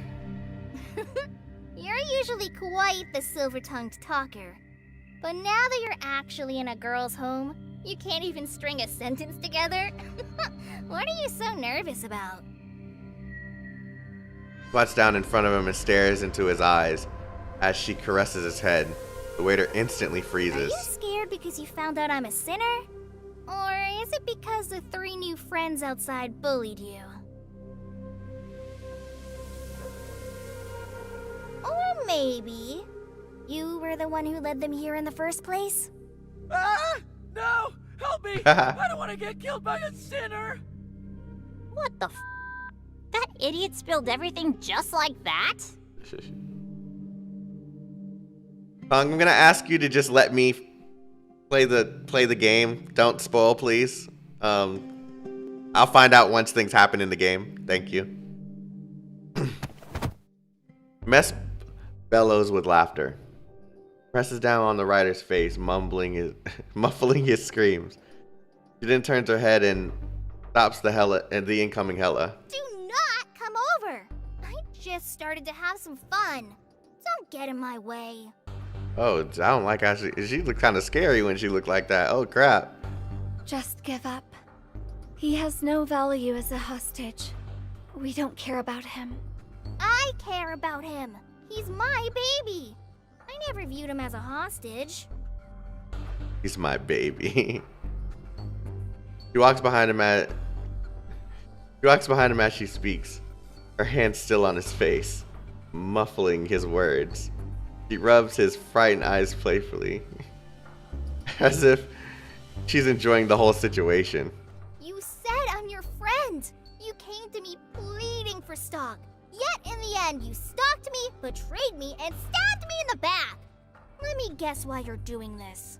You're usually quite the silver-tongued talker. But now that you're actually in a girl's home, you can't even string a sentence together? What are you so nervous about? Squats down in front of him and stares into his eyes as she caresses his head. The waiter instantly freezes. Are you scared because you found out I'm a sinner? Or is it because the 3 new friends outside bullied you? Or maybe you were the one who led them here in the first place? No! Help me! I don't want to get killed by a sinner! What the f? That idiot spilled everything just like that? I'm gonna ask you to just let me play the game. Don't spoil, please. I'll find out once things happen in the game. Thank you. Mess bellows with laughter. Presses down on the rider's face, muffling his screams. She then turns her head and stops the incoming Hella. Do not come over! I just started to have some fun. Don't get in my way. Oh, I don't like how she looked kind of scary when she looked like that. Oh, crap. Just give up. He has no value as a hostage. We don't care about him. I care about him. He's my baby. I never viewed him as a hostage. He's my baby. She walks behind him as she speaks, her hand still on his face, muffling his words. She rubs his frightened eyes playfully, as if she's enjoying the whole situation. You said I'm your friend. You came to me pleading for stock. Yet in the end, you stalked me, betrayed me, and stabbed me in the back. Let me guess why you're doing this.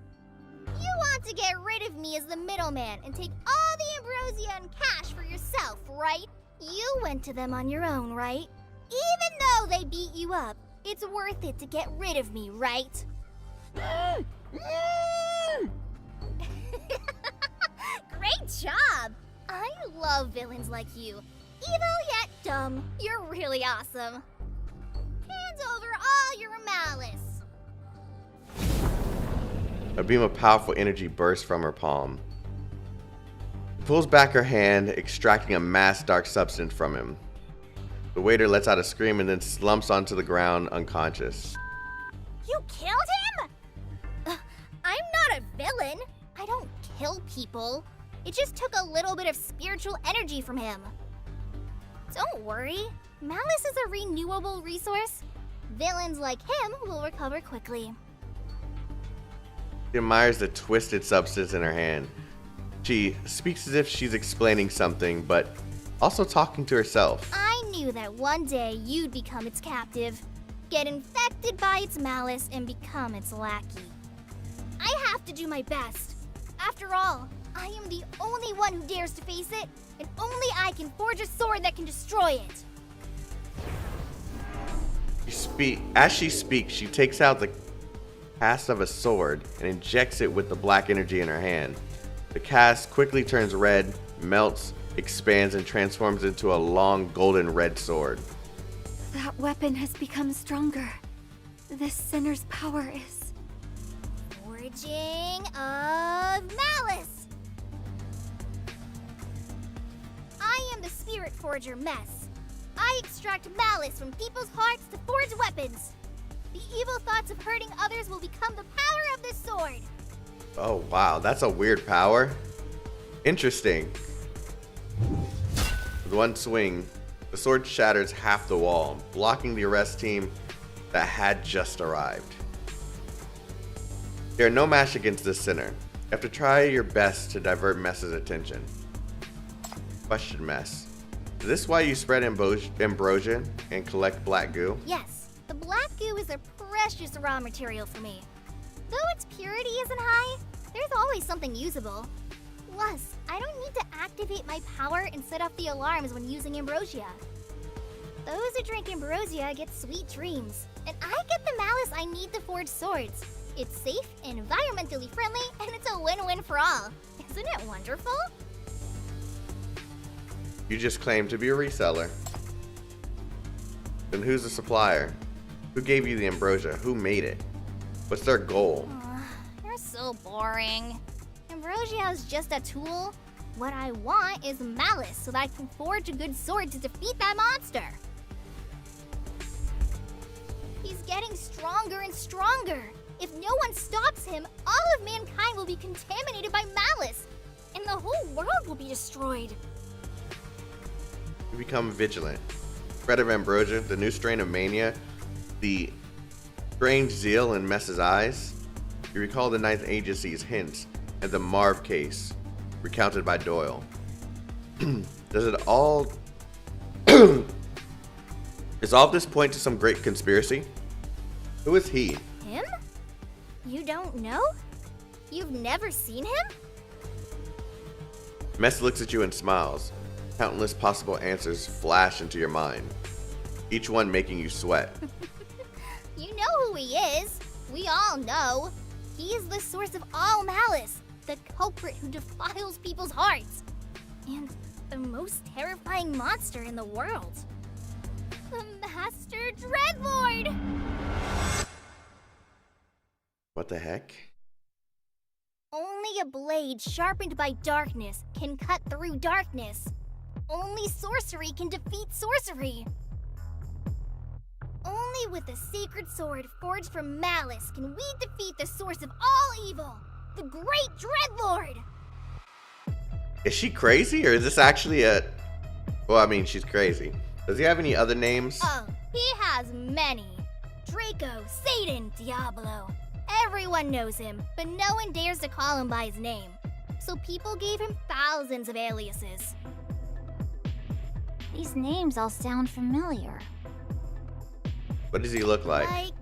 You want to get rid of me as the middleman and take all the ambrosia and cash for yourself, right? You went to them on your own, right? Even though they beat you up, it's worth it to get rid of me, right? Great job! I love villains like you. Evil yet dumb. You're really awesome. Hand over all your malice. A beam of powerful energy bursts from her palm. She pulls back her hand, extracting a mass dark substance from him. The waiter lets out a scream and then slumps onto the ground unconscious. You killed him? I'm not a villain. I don't kill people. It just took a little bit of spiritual energy from him. Don't worry. Malice is a renewable resource. Villains like him will recover quickly. She admires the twisted substance in her hand. She speaks as if she's explaining something, but also talking to herself. I knew that one day you'd become its captive, get infected by its malice, and become its lackey. I have to do my best. After all, I am the only one who dares to face it, and only I can forge a sword that can destroy it. As she speaks, she takes out the cast of a sword and injects it with the black energy in her hand. The cast quickly turns red, melts, expands, and transforms into a long golden red sword. That weapon has become stronger. This sinner's power is... Forging of malice. I am the spirit forger Mess. I extract malice from people's hearts to forge weapons. The evil thoughts of hurting others will become the power of this sword. Oh wow, that's a weird power. Interesting. With one swing, the sword shatters half the wall, blocking the arrest team that had just arrived. They are no match against this sinner. You have to try your best to divert Mess's attention. Question, Mess. Is this why you spread ambrosia and collect black goo? Yes, the black goo is a precious raw material for me. Though its purity isn't high, there's always something usable. Plus, I don't need to activate my power and set off the alarms when using ambrosia. Those who drink ambrosia get sweet dreams, and I get the malice I need to forge swords. It's safe, environmentally friendly, and it's a win-win for all. Isn't it wonderful? You just claim to be a reseller. Then who's the supplier? Who gave you the ambrosia? Who made it? What's their goal? You're so boring. Ambrosia is just a tool. What I want is malice so that I can forge a good sword to defeat that monster. He's getting stronger and stronger. If no one stops him, all of mankind will be contaminated by malice, and the whole world will be destroyed. You become vigilant. Spread of ambrosia, the new strain of mania, the strange zeal in Mess's eyes. You recall the Ninth Agency's hints and the Marv case recounted by Doyle. Does it all Does all this point to some great conspiracy? Who is he? Him? You don't know? You've never seen him? Mess looks at you and smiles. Countless possible answers flash into your mind, each one making you sweat. You know who he is. We all know. He is the source of all malice, the culprit who defiles people's hearts, and the most terrifying monster in the world. The Master Dreadlord! What the heck? Only a blade sharpened by darkness can cut through darkness. Only sorcery can defeat sorcery. Only with a sacred sword forged from malice can we defeat the source of all evil, the great Dreadlord! Is she crazy, or is this actually a... Well, I mean, she's crazy. Does he have any other names? Oh, he has many. Draco, Satan, Diablo. Everyone knows him, but no one dares to call him by his name. So people gave him thousands of aliases. These names all sound familiar. What does he look like? Like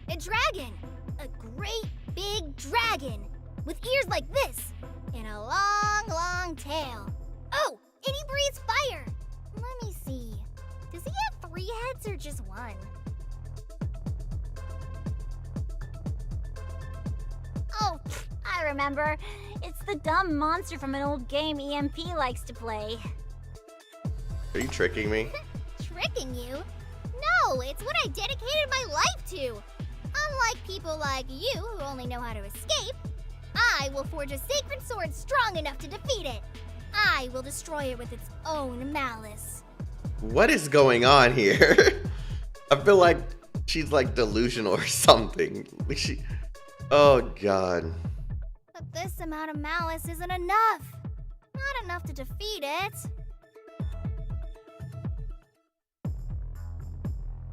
a dragon. A great big dragon. With ears like this. And a long, long tail. Oh, and he breathes fire. Let me see. Does he have 3 heads or just 1? Oh, I remember. It's the dumb monster from an old game EMP likes to play. Are you tricking me? Tricking you? No, it's what I dedicated my life to. Unlike people like you who only know how to escape, I will forge a sacred sword strong enough to defeat it. I will destroy it with its own malice. What is going on here? I feel like she's like delusional or something. Oh god. But this amount of malice isn't enough. Not enough to defeat it.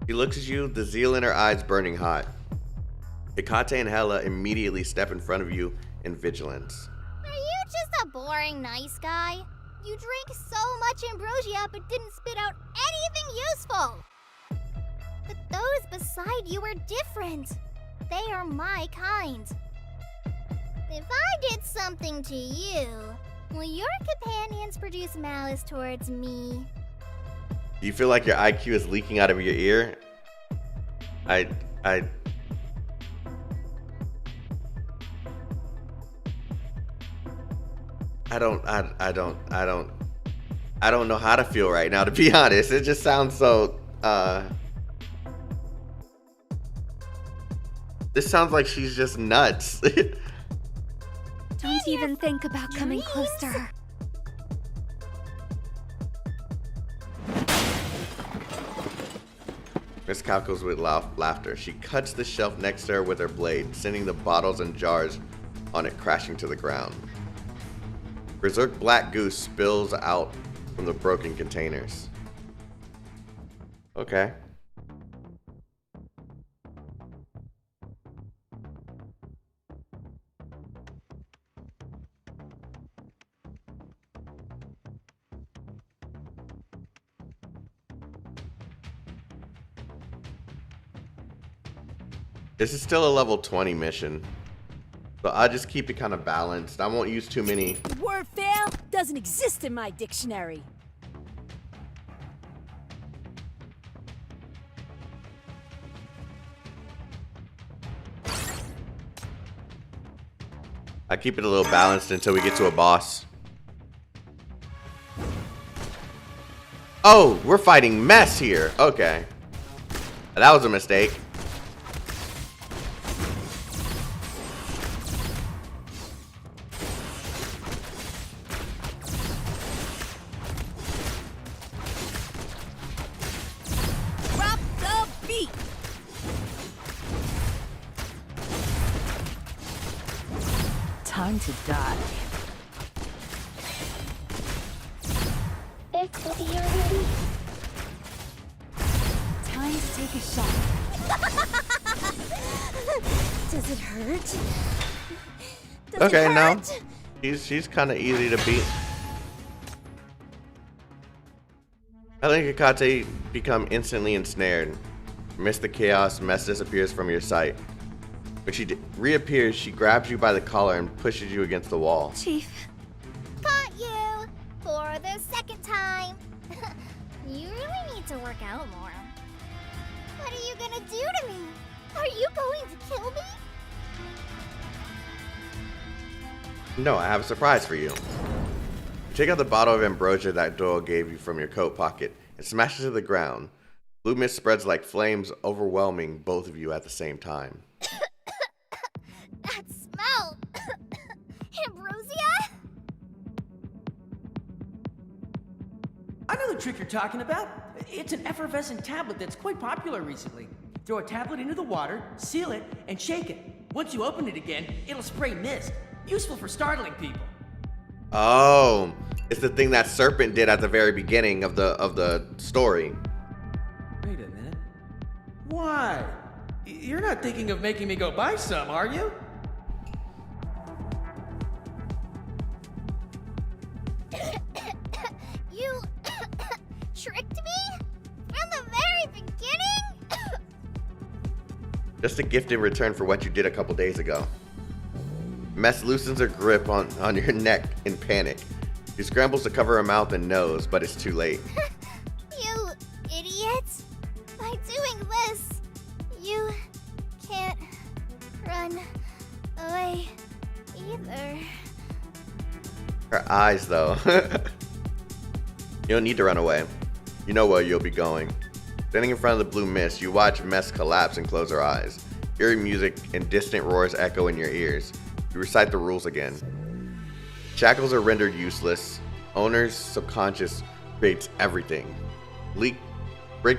She looks at you, the zeal in her eyes burning hot. Confronting and Hella immediately step in front of you in vigilance. Are you just a boring nice guy? You drank so much ambrosia but didn't spit out anything useful. But those beside you are different. They are my kind. If I did something to you, will your companions produce malice towards me? Do you feel like your IQ is leaking out of your ear? I don't know how to feel right now, to be honest. It just sounds so this sounds like she's just nuts. Don't even think about coming close to her. Miss cackles with laughter. She cuts the shelf next to her with her blade, sending the bottles and jars on it crashing to the ground. Berserk black goo spills out from the broken containers. Okay. This is still a level 20 mission, so I'll just keep it kind of balanced. I won't use too many. The word fail doesn't exist in my dictionary. I keep it a little balanced until we get to a boss. Oh, we're fighting mess here. Okay. That was a mistake. Drop the beat. Time to die. Time to take a shot. Does it hurt? Does Okay, it now hurt? she's kind of easy to beat. Helen and Kakate become instantly ensnared. Amidst the chaos, Mess disappears from your sight. When she reappears, she grabs you by the collar and pushes you against the wall. Chief, Caught you! For the second time! You really need to work out more. What are you gonna do to me? Are you going to kill me? No, I have a surprise for you. Take out the bottle of ambrosia that Doyle gave you from your coat pocket and smash it to the ground. Blue mist spreads like flames, overwhelming both of you at the same time. That smell! Ambrosia? I know the trick you're talking about. It's an effervescent tablet that's quite popular recently. Throw a tablet into the water, seal it, and shake it. Once you open it again, it'll spray mist. Useful for startling people. Oh, it's the thing that Serpent did at the very beginning of the story. Wait a minute. Why? You're not thinking of making me go buy some, are you? You tricked me? From the very beginning? Just a gift in return for what you did a couple days ago. Mess loosens her grip on your neck in panic. She scrambles to cover her mouth and nose, but it's too late. You idiot! By doing this, you can't run away either. Her eyes, though. You don't need to run away. You know where you'll be going. Standing in front of the blue mist, you watch Mess collapse and close her eyes. Eerie music and distant roars echo in your ears. You recite the rules again. Shackles are rendered useless. Owner's subconscious creates everything. Break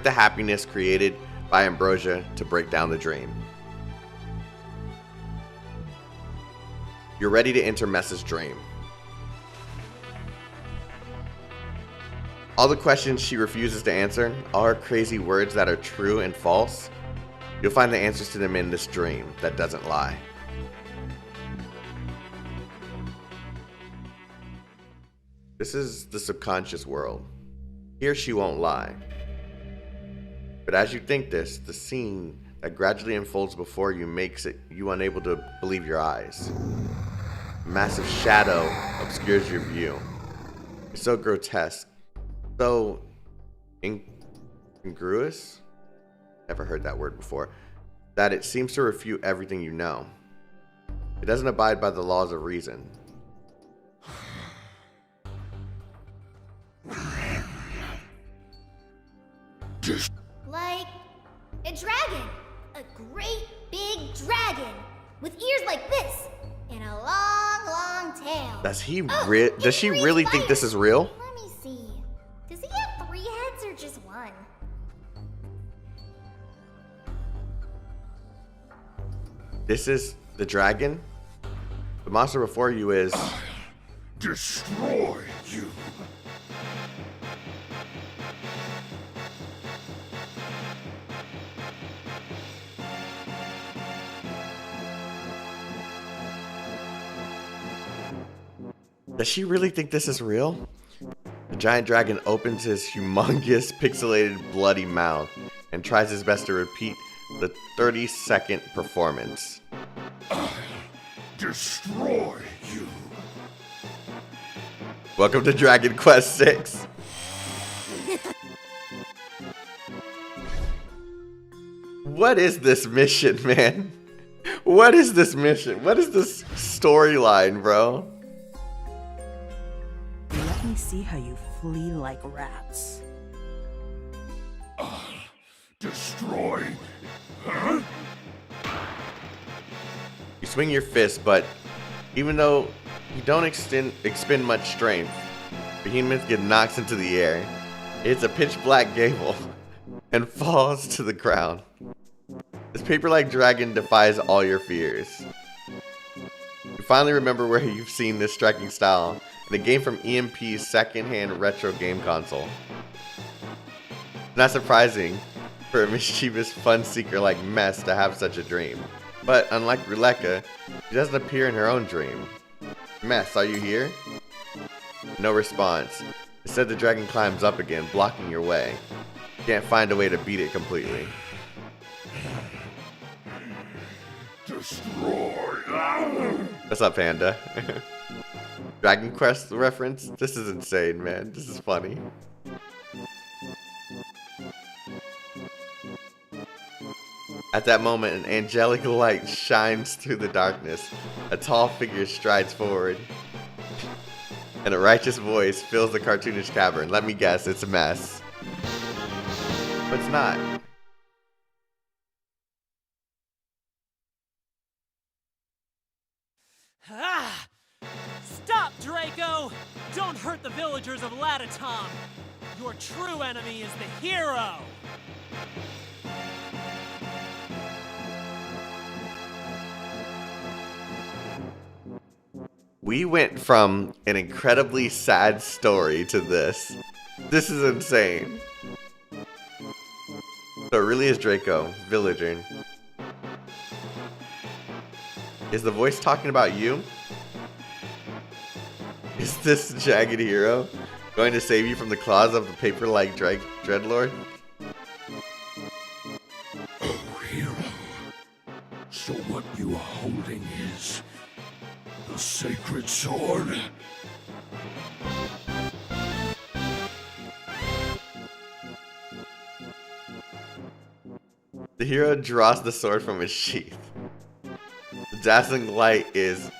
the happiness created by ambrosia to break down the dream. You're ready to enter Mess's dream. All the questions she refuses to answer, all her crazy words that are true and false, you'll find the answers to them in this dream that doesn't lie. This is the subconscious world. Here she won't lie. But as you think this, the scene that gradually unfolds before you makes you unable to believe your eyes. massive shadow obscures your view. It's so grotesque, so incongruous, never heard that word before, that it seems to refute everything you know. It doesn't abide by the laws of reason. Like a dragon. A great big dragon. With ears like this. And a long, long tail. Does she really think this is real? Let me see. Does he have 3 heads or just 1? This is the dragon? The monster before you is... Destroy you. Does she really think this is real? The giant dragon opens his humongous, pixelated, bloody mouth and tries his best to repeat the 30-second performance. Destroy you. Welcome to Dragon Quest VI. What is this mission, man? What is this mission? What is this storyline, bro? Let me see how you flee like rats. Destroy. Huh? You swing your fist, but even though you don't expend much strength, Behemoth gets knocked into the air. It's a pitch black gable and falls to the ground. This paper-like dragon defies all your fears. You finally remember where you've seen this striking style in a game from EMP's second-hand retro game console. Not surprising for a mischievous fun seeker like Mess to have such a dream. But unlike Ruleka, she doesn't appear in her own dream. Mess, are you here? No response. Instead, the dragon climbs up again, blocking your way. You can't find a way to beat it completely. Destroy. What's up, Panda? Dragon Quest reference? This is insane, man. This is funny. At that moment, an angelic light shines through the darkness. A tall figure strides forward. And a righteous voice fills the cartoonish cavern. Let me guess, it's a mess. But it's not. Ah! Stop, Draco! Don't hurt the villagers of Latitom! Your true enemy is the hero! We went from an incredibly sad story to this. This is insane. So it really is Draco, villager. Is the voice talking about you? Is this jagged hero going to save you from the claws of the paper-like dreadlord? Oh, hero. So what you are holding is the sacred sword? The hero draws the sword from his sheath. The dazzling light is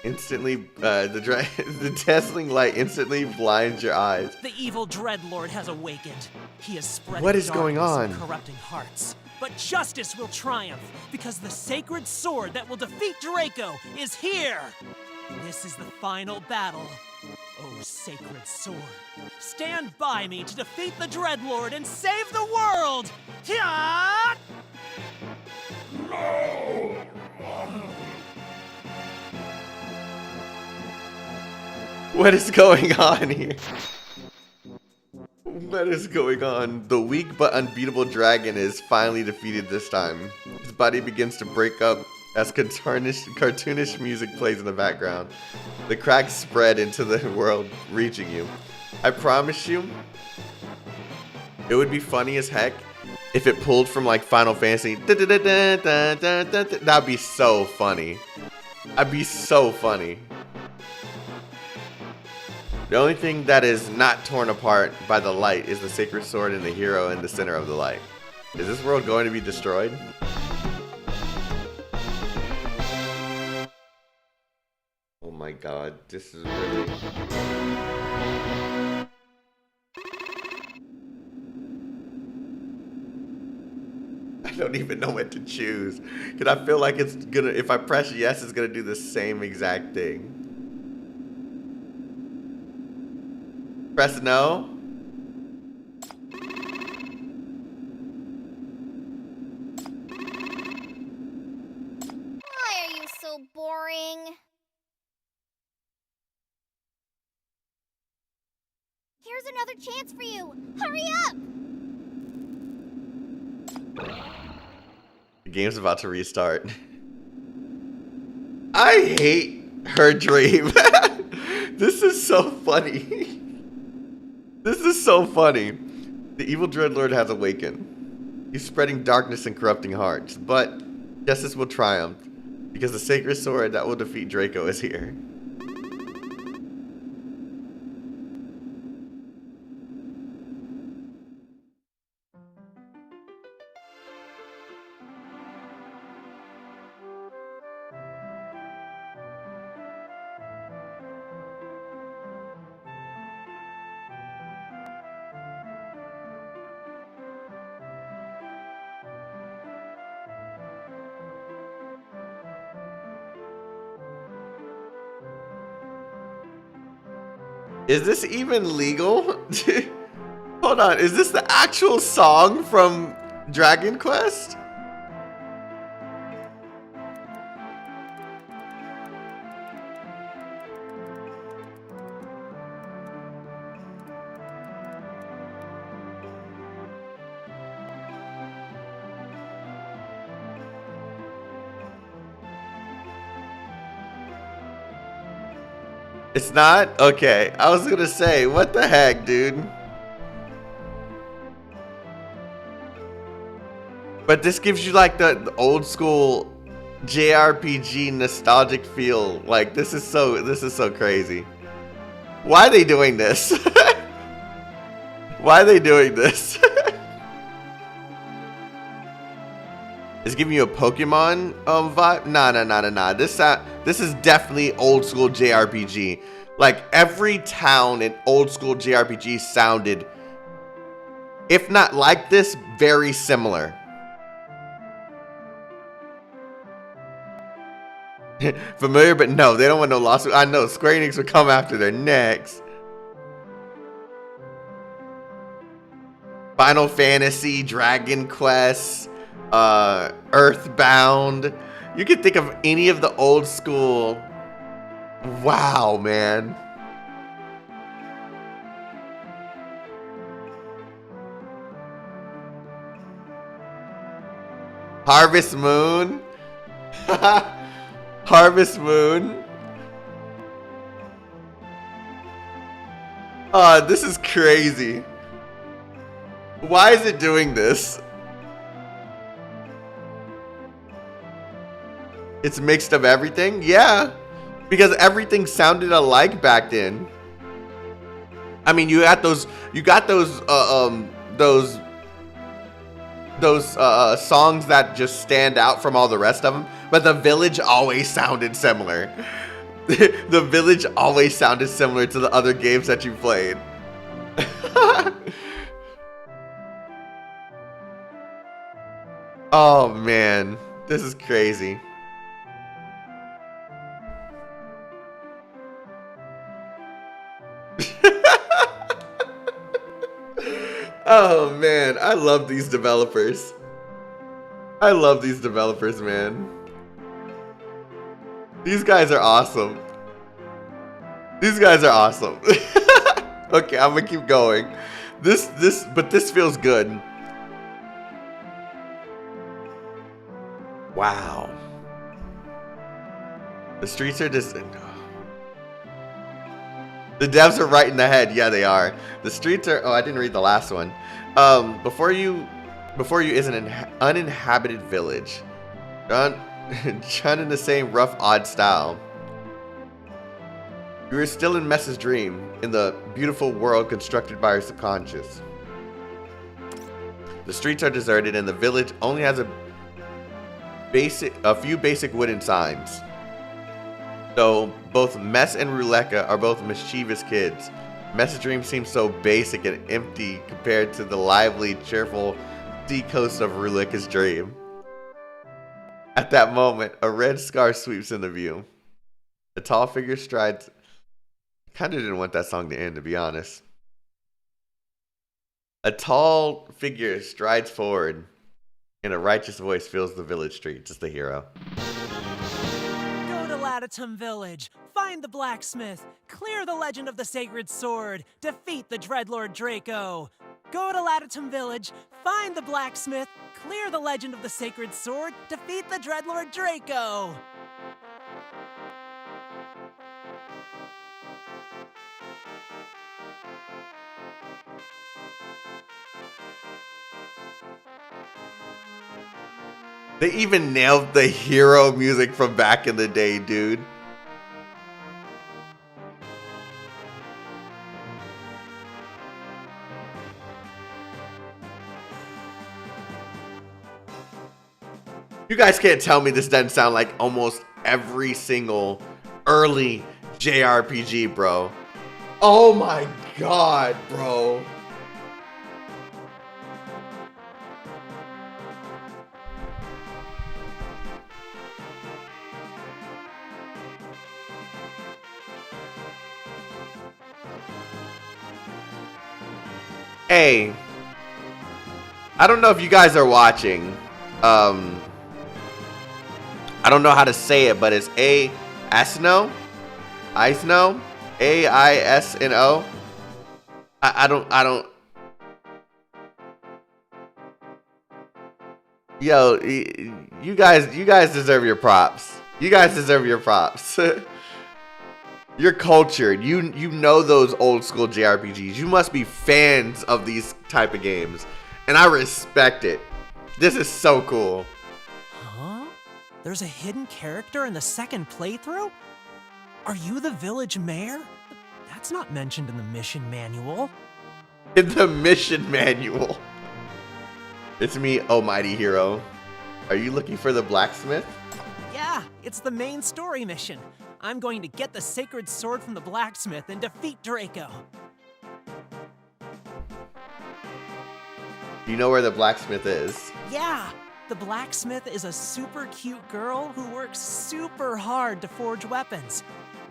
instantly the dazzling light instantly blinds your eyes. The evil dreadlord has awakened. He has spread What is going on? Corrupting hearts. But justice will triumph because the sacred sword that will defeat Draco is here. This is the final battle. Oh, sacred sword, stand by me to defeat the dreadlord and save the world. Hiya! No! What is going on here? What is going on? The weak but unbeatable dragon is finally defeated this time. His body begins to break up as cartoonish music plays in the background. The cracks spread into the world, reaching you. I promise you, it would be funny as heck if it pulled from like Final Fantasy. That'd be so funny. I'd be so funny. The only thing that is not torn apart by the light is the sacred sword and the hero in the center of the light. Is this world going to be destroyed? Oh my god, this is really... I don't even know what to choose. Because I feel like it's gonna, if I press yes, it's gonna do the same exact thing. Press no. Why are you so boring? Here's another chance for you. Hurry up! The game's about to restart. I hate her dream. This is so funny. This is so funny. The evil dreadlord has awakened. He's spreading darkness and corrupting hearts, but justice will triumph because the sacred sword that will defeat Draco is here. Is this even legal? Hold on, is this the actual song from Dragon Quest? It's not? Okay. I was gonna say, what the heck, dude? But this gives you like the old school JRPG nostalgic feel. Like this is so crazy. Why are they doing this? Why are they doing this? It's giving you a Pokemon vibe? Nah. This is definitely old school JRPG. Like every town in old school JRPG sounded, if not like this, very similar. Familiar, but no, they don't want no lawsuit. I know Square Enix would come after their necks. Final Fantasy, Dragon Quest, Earthbound. You can think of any of the old school. Wow, man. Harvest Moon. Harvest Moon. This is crazy. Why is it doing this? It's mixed up everything? Yeah. Because everything sounded alike back then. I mean, you got those songs that just stand out from all the rest of them, but the village always sounded similar. The village always sounded similar to the other games that you played. Oh man, this is crazy. Oh man, I love these developers. I love these developers, man. These guys are awesome. These guys are awesome. Okay, I'm gonna keep going. But this feels good. Wow. The streets are just... The devs are right in the head. Yeah, they are. The streets are... Oh, I didn't read the last one. Before you is an uninhabited village. Done in the same rough, odd style. You are still in Mess's dream, in the beautiful world constructed by her subconscious. The streets are deserted and the village only has a few basic wooden signs. So both Mess and Ruleka are both mischievous kids. Mess's dream seems so basic and empty compared to the lively, cheerful seacoast of Ruleka's dream. At that moment, a red scar sweeps into view. A tall figure strides. Kinda didn't want that song to end, to be honest. A tall figure strides forward, and a righteous voice fills the village streets. It's the hero. Go to Latitum Village, find the blacksmith, clear the legend of the sacred sword, defeat the dreadlord Draco. Go to Latitum Village, find the blacksmith, clear the legend of the sacred sword, defeat the dreadlord Draco. They even nailed the hero music from back in the day, dude. You guys can't tell me this doesn't sound like almost every single early JRPG, bro. Oh my god, bro. Hey, I don't know if you guys are watching. I don't know how to say it, but it's Aisno, Aisno. I don't. Yo, you guys deserve your props. You guys deserve your props. You're cultured. You know those old school JRPGs. You must be fans of these type of games. And I respect it. This is so cool. Huh? There's a hidden character in the second playthrough? Are you the village mayor? That's not mentioned in the mission manual. In the mission manual. It's me, Almighty Hero. Are you looking for the blacksmith? Yeah, it's the main story mission. I'm going to get the sacred sword from the blacksmith and defeat Draco. You know where the blacksmith is? Yeah, the blacksmith is a super cute girl who works super hard to forge weapons.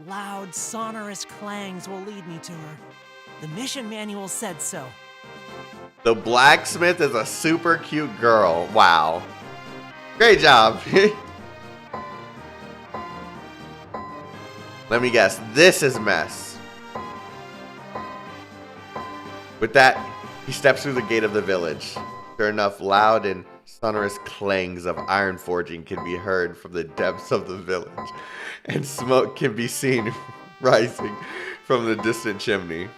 Loud, sonorous clangs will lead me to her. The mission manual said so. The blacksmith is a super cute girl. Wow. Great job. Let me guess. This is Mess. With that, he steps through the gate of the village. Sure enough, loud and sonorous clangs of iron forging can be heard from the depths of the village, and smoke can be seen rising from the distant chimney.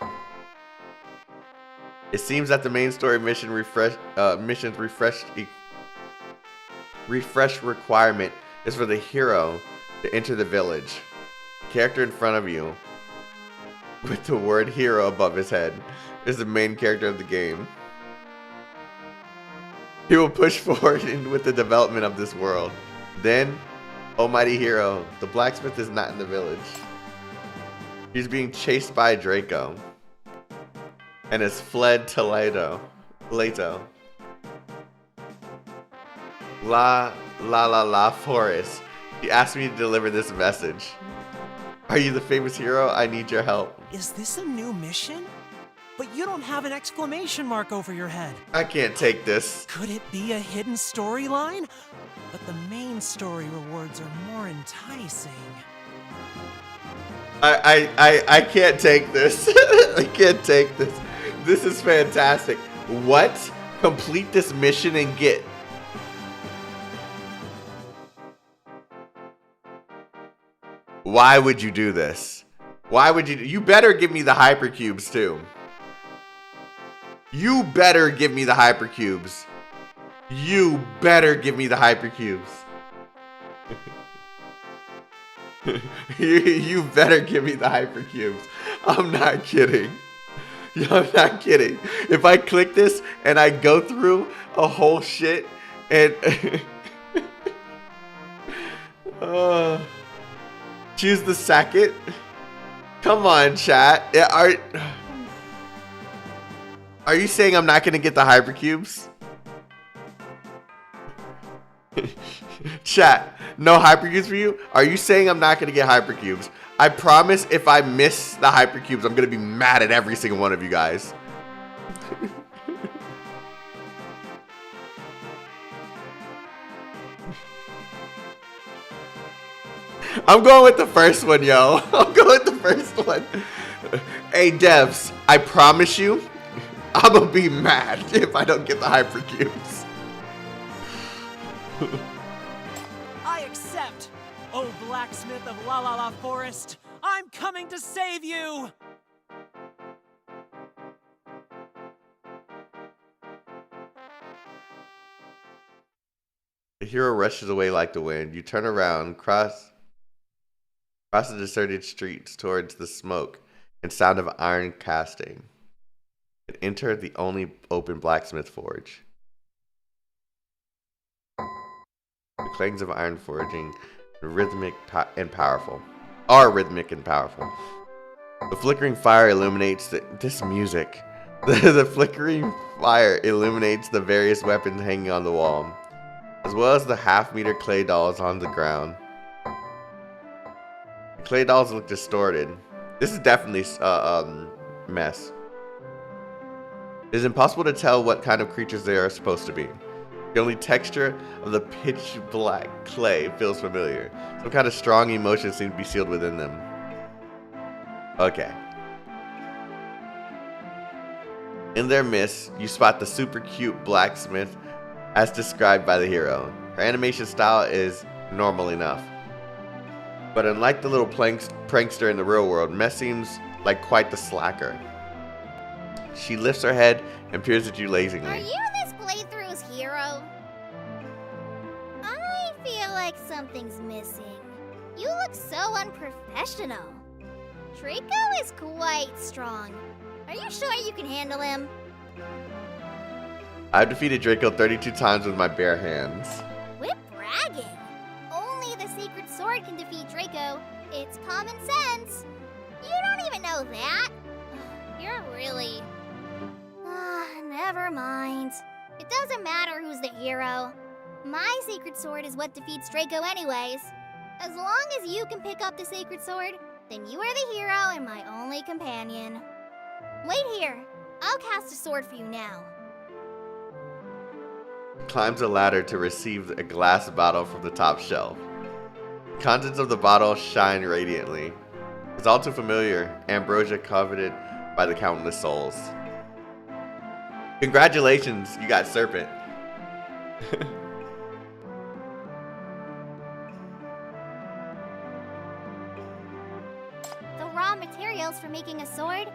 It seems that the main story mission's refresh requirement is for the hero to enter the village. The character in front of you, with the word hero above his head, is the main character of the game. He will push forward with the development of this world. Then, Almighty Hero, the blacksmith is not in the village. He's being chased by Draco and has fled to Leto. La Forest. He asked me to deliver this message. Are you the famous hero? I need your help. Is this a new mission? But you don't have an exclamation mark over your head. I can't take this. Could it be a hidden storyline? But the main story rewards are more enticing. I can't take this. I can't take this. This is fantastic. What? Complete this mission and get... Why would you do this? Why would you... You better give me the hypercubes too. You better give me the hypercubes. You better give me the hypercubes. You better give me the hypercubes. I'm not kidding. I'm not kidding. If I click this and I go through a whole shit and choose the second. Come on, chat. Are you saying I'm not gonna get the hypercubes? Chat, no hypercubes for you? Are you saying I'm not gonna get hypercubes? I promise if I miss the hypercubes, I'm gonna be mad at every single one of you guys. I'm going with the first one, yo. I'm going with the first one. Hey, devs, I promise you, I'm gonna be mad if I don't get the hypercubes. I accept. Oh, blacksmith of La La La Forest, I'm coming to save you! The hero rushes away like the wind. You turn around, cross the deserted streets towards the smoke and sound of iron casting, and enter the only open blacksmith forge. The clangs of iron forging are rhythmic and powerful. The flickering fire illuminates this music. The flickering fire illuminates the various weapons hanging on the wall, as well as the half-meter clay dolls on the ground. The clay dolls look distorted. This is definitely mess. It is impossible to tell what kind of creatures they are supposed to be. The only texture of the pitch black clay feels familiar. Some kind of strong emotion seems to be sealed within them. Okay. In their midst, you spot the super cute blacksmith as described by the hero. Her animation style is normal enough. But unlike the little prankster in the real world, Mess seems like quite the slacker. She lifts her head and peers at you lazily. Are you this playthrough's hero? I feel like something's missing. You look so unprofessional. Draco is quite strong. Are you sure you can handle him? I've defeated Draco 32 times with my bare hands. Quit bragging. Only the Sacred Sword can defeat Draco. It's common sense. You don't even know that. You're really... never mind. It doesn't matter who's the hero. My Sacred Sword is what defeats Draco anyways. As long as you can pick up the Sacred Sword, then you are the hero and my only companion. Wait here. I'll cast a sword for you now. Climbs a ladder to receive a glass bottle from the top shelf. The contents of the bottle shine radiantly. It's all too familiar, ambrosia coveted by the countless souls. Congratulations, you got Serpent. The raw materials for making a sword,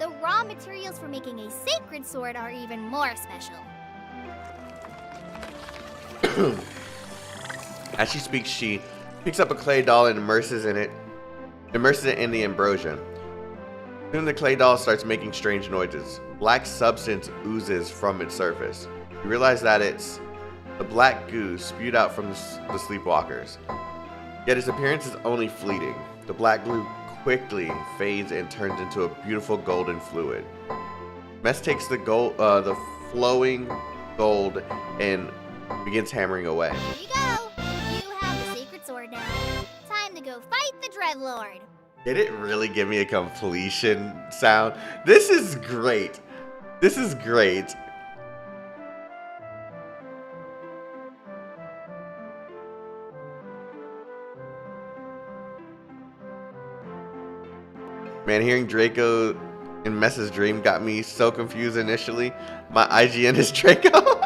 the raw materials for making a sacred sword are even more special. As she speaks, she picks up a clay doll and immerses it in the ambrosia. Soon the clay doll starts making strange noises. Black substance oozes from its surface. You realize that it's the black goo spewed out from the sleepwalkers. Yet its appearance is only fleeting. The black glue quickly fades and turns into a beautiful golden fluid. Mess takes the flowing gold and begins hammering away. Here you go. You have the sacred sword now. Time to go fight the dreadlord. Did it really give me a completion sound? This is great. This is great. Man, hearing Draco in Mess's dream got me so confused initially. My IGN is Draco.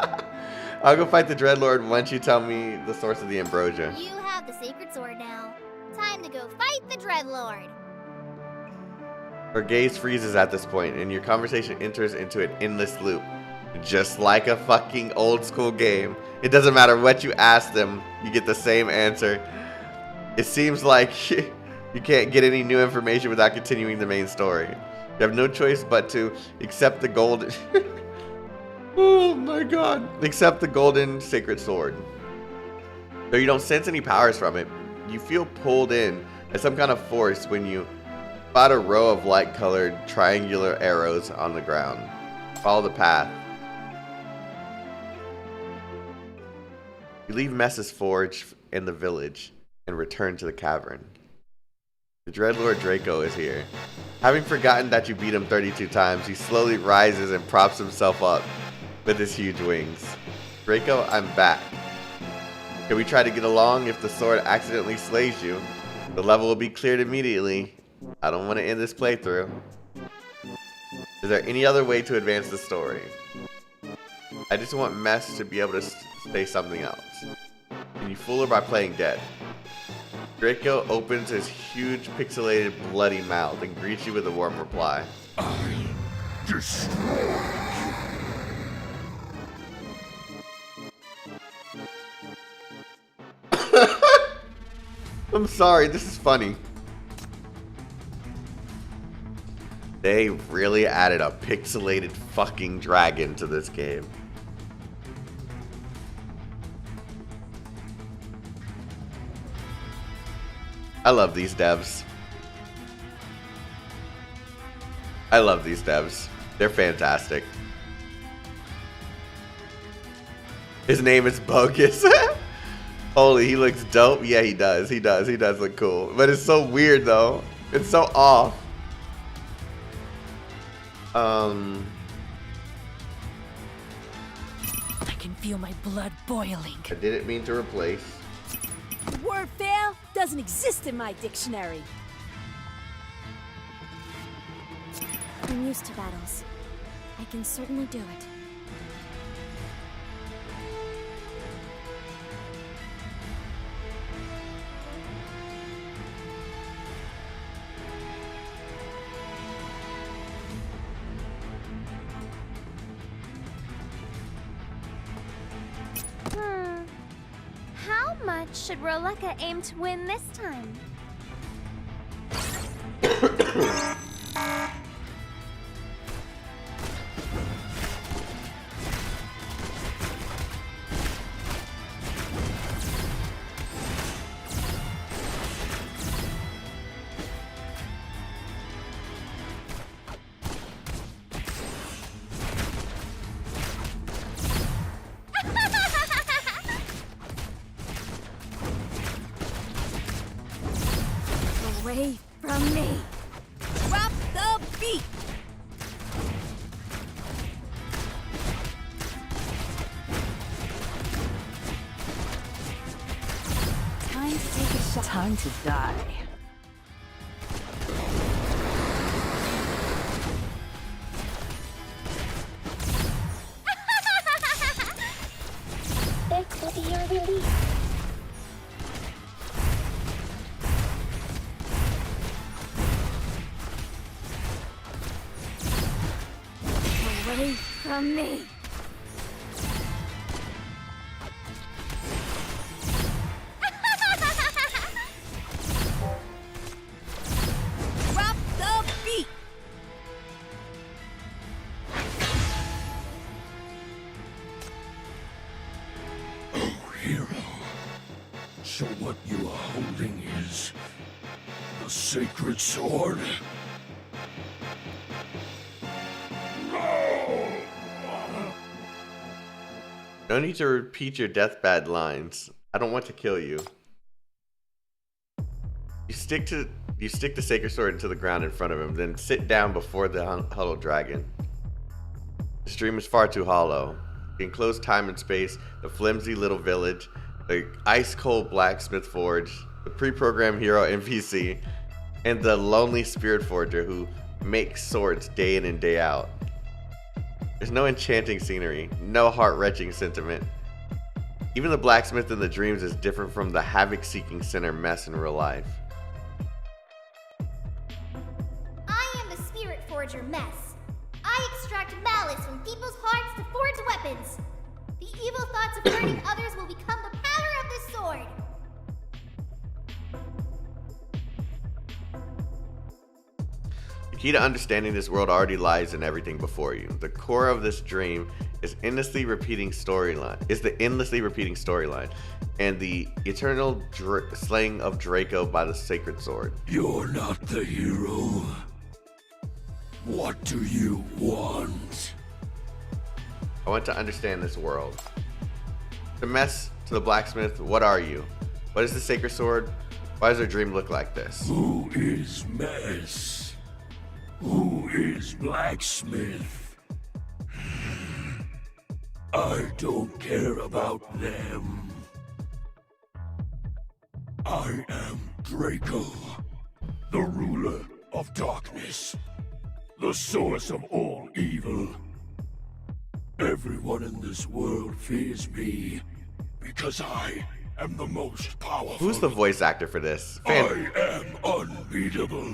I'll go fight the dreadlord once you tell me the source of the ambrosia. You have the sacred sword now. Time to go fight the dreadlord. Her gaze freezes at this point, and your conversation enters into an endless loop. Just like a fucking old school game. It doesn't matter what you ask them, you get the same answer. It seems like you can't get any new information without continuing the main story. You have no choice but to accept the golden... Oh my god. Accept the golden sacred sword. Though you don't sense any powers from it, you feel pulled in as some kind of force when you spot a row of light-colored triangular arrows on the ground. Follow the path. You leave Mess's forge in the village and return to the cavern. The dreadlord Draco is here. Having forgotten that you beat him 32 times, he slowly rises and props himself up with his huge wings. Draco, I'm back. Can we try to get along? If the sword accidentally slays you, the level will be cleared immediately. I don't want to end this playthrough. Is there any other way to advance the story? I just want Mess to be able to say something else. Can you fool her by playing dead? Draco opens his huge pixelated bloody mouth and greets you with a warm reply. I destroy. I'm sorry, this is funny. They really added a pixelated fucking dragon to this game. I love these devs. I love these devs. They're fantastic. His name is Bogus. Holy, he looks dope. Yeah, he does. He does. He does look cool. But it's so weird, though. It's so off. I can feel my blood boiling. I didn't mean to replace. The word fail doesn't exist in my dictionary. I'm used to battles. I can certainly do it. How much should Roleka aim to win this time? Away from me. Drop the beat. Time to take a shot. Time to die. This will be your release. Away from me. Drop the beat. Oh, hero. So what you are holding is a sacred sword? No need to repeat your deathbed lines. I don't want to kill you. You stick the sacred sword into the ground in front of him, then sit down before the huddled dragon. The stream is far too hollow. The enclosed time and space, the flimsy little village, the ice-cold blacksmith forge, the pre-programmed hero NPC, and the lonely spirit forger who makes swords day in and day out. There's no enchanting scenery, no heart-wrenching sentiment. Even the blacksmith in the dreams is different from the havoc-seeking sinner Mess in real life. I am the spirit forger Mess. I extract malice from people's hearts to forge weapons. The evil thoughts of hurting others will become the power of this sword. key to understanding this world already lies in everything before you. The core of this dream is the endlessly repeating storyline, and the eternal slaying of Draco by the sacred sword. You're not the hero. What do you want? I want to understand this world. To Mess, to the blacksmith, what are you? What is the sacred sword? Why does their dream look like this? Who is Mess? Who is blacksmith? I don't care about them. I am Draco, the ruler of darkness, the source of all evil. Everyone in this world fears me because I am the most powerful. Who's the voice actor for this? I am unbeatable.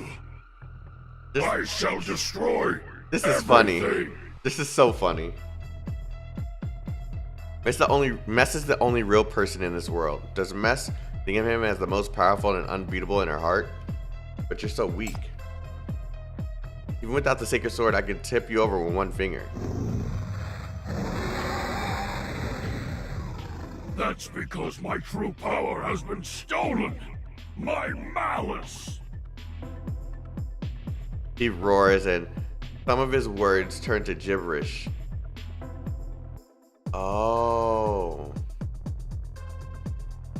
I shall destroy This is everything. funny. This is so funny. Mess is the only real person in this world. Does Mess think of him as the most powerful and unbeatable in her heart? But you're so weak. Even without the sacred sword, I could tip you over with one finger. That's because my true power has been stolen. My malice. He roars and some of his words turn to gibberish. Oh.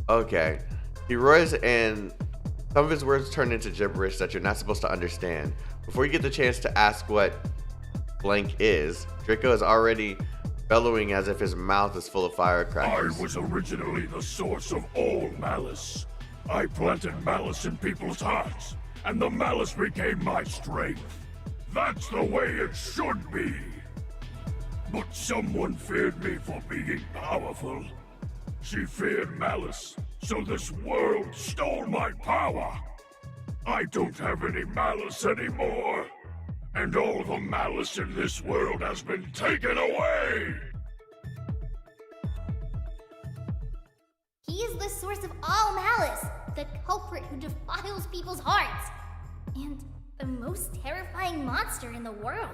Okay. He roars and some of his words turn into gibberish that you're not supposed to understand. Before you get the chance to ask what blank is, Draco is already bellowing as if his mouth is full of firecrackers. I was originally the source of all malice. I planted malice in people's hearts, and the malice became my strength. That's the way it should be. But someone feared me for being powerful. She feared malice, so this world stole my power. I don't have any malice anymore. And all the malice in this world has been taken away! He is the source of all malice, the culprit who defiles people's hearts, and the most terrifying monster in the world.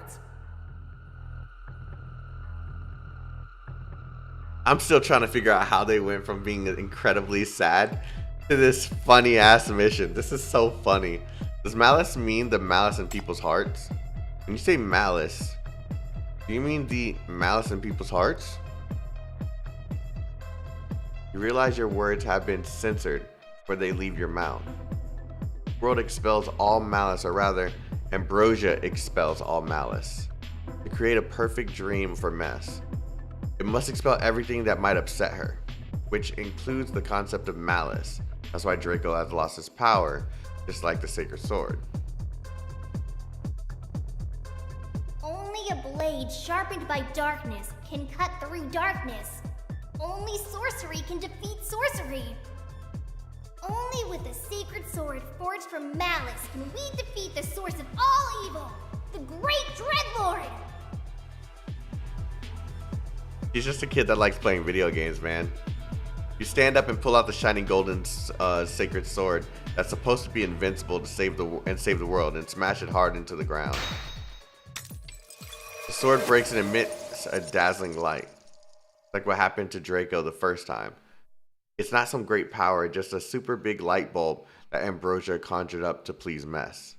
I'm still trying to figure out how they went from being incredibly sad to this funny ass mission. This is so funny. Does malice mean the malice in people's hearts? When you say malice, do you mean the malice in people's hearts? You realize your words have been censored before they leave your mouth. The world expels all malice, or rather, Ambrosia expels all malice. To create a perfect dream for Mess, it must expel everything that might upset her, which includes the concept of malice. That's why Draco has lost his power, just like the sacred sword. Only a blade sharpened by darkness can cut through darkness. Only sorcery can defeat sorcery. Only with a sacred sword forged from malice can we defeat the source of all evil, the great Dreadlord! He's just a kid that likes playing video games, man. You stand up and pull out the shining golden sacred sword that's supposed to be invincible to save the world, and smash it hard into the ground. The sword breaks and emits a dazzling light, like what happened to Draco the first time. It's not some great power, just a super big light bulb that Ambrosia conjured up to please Mess.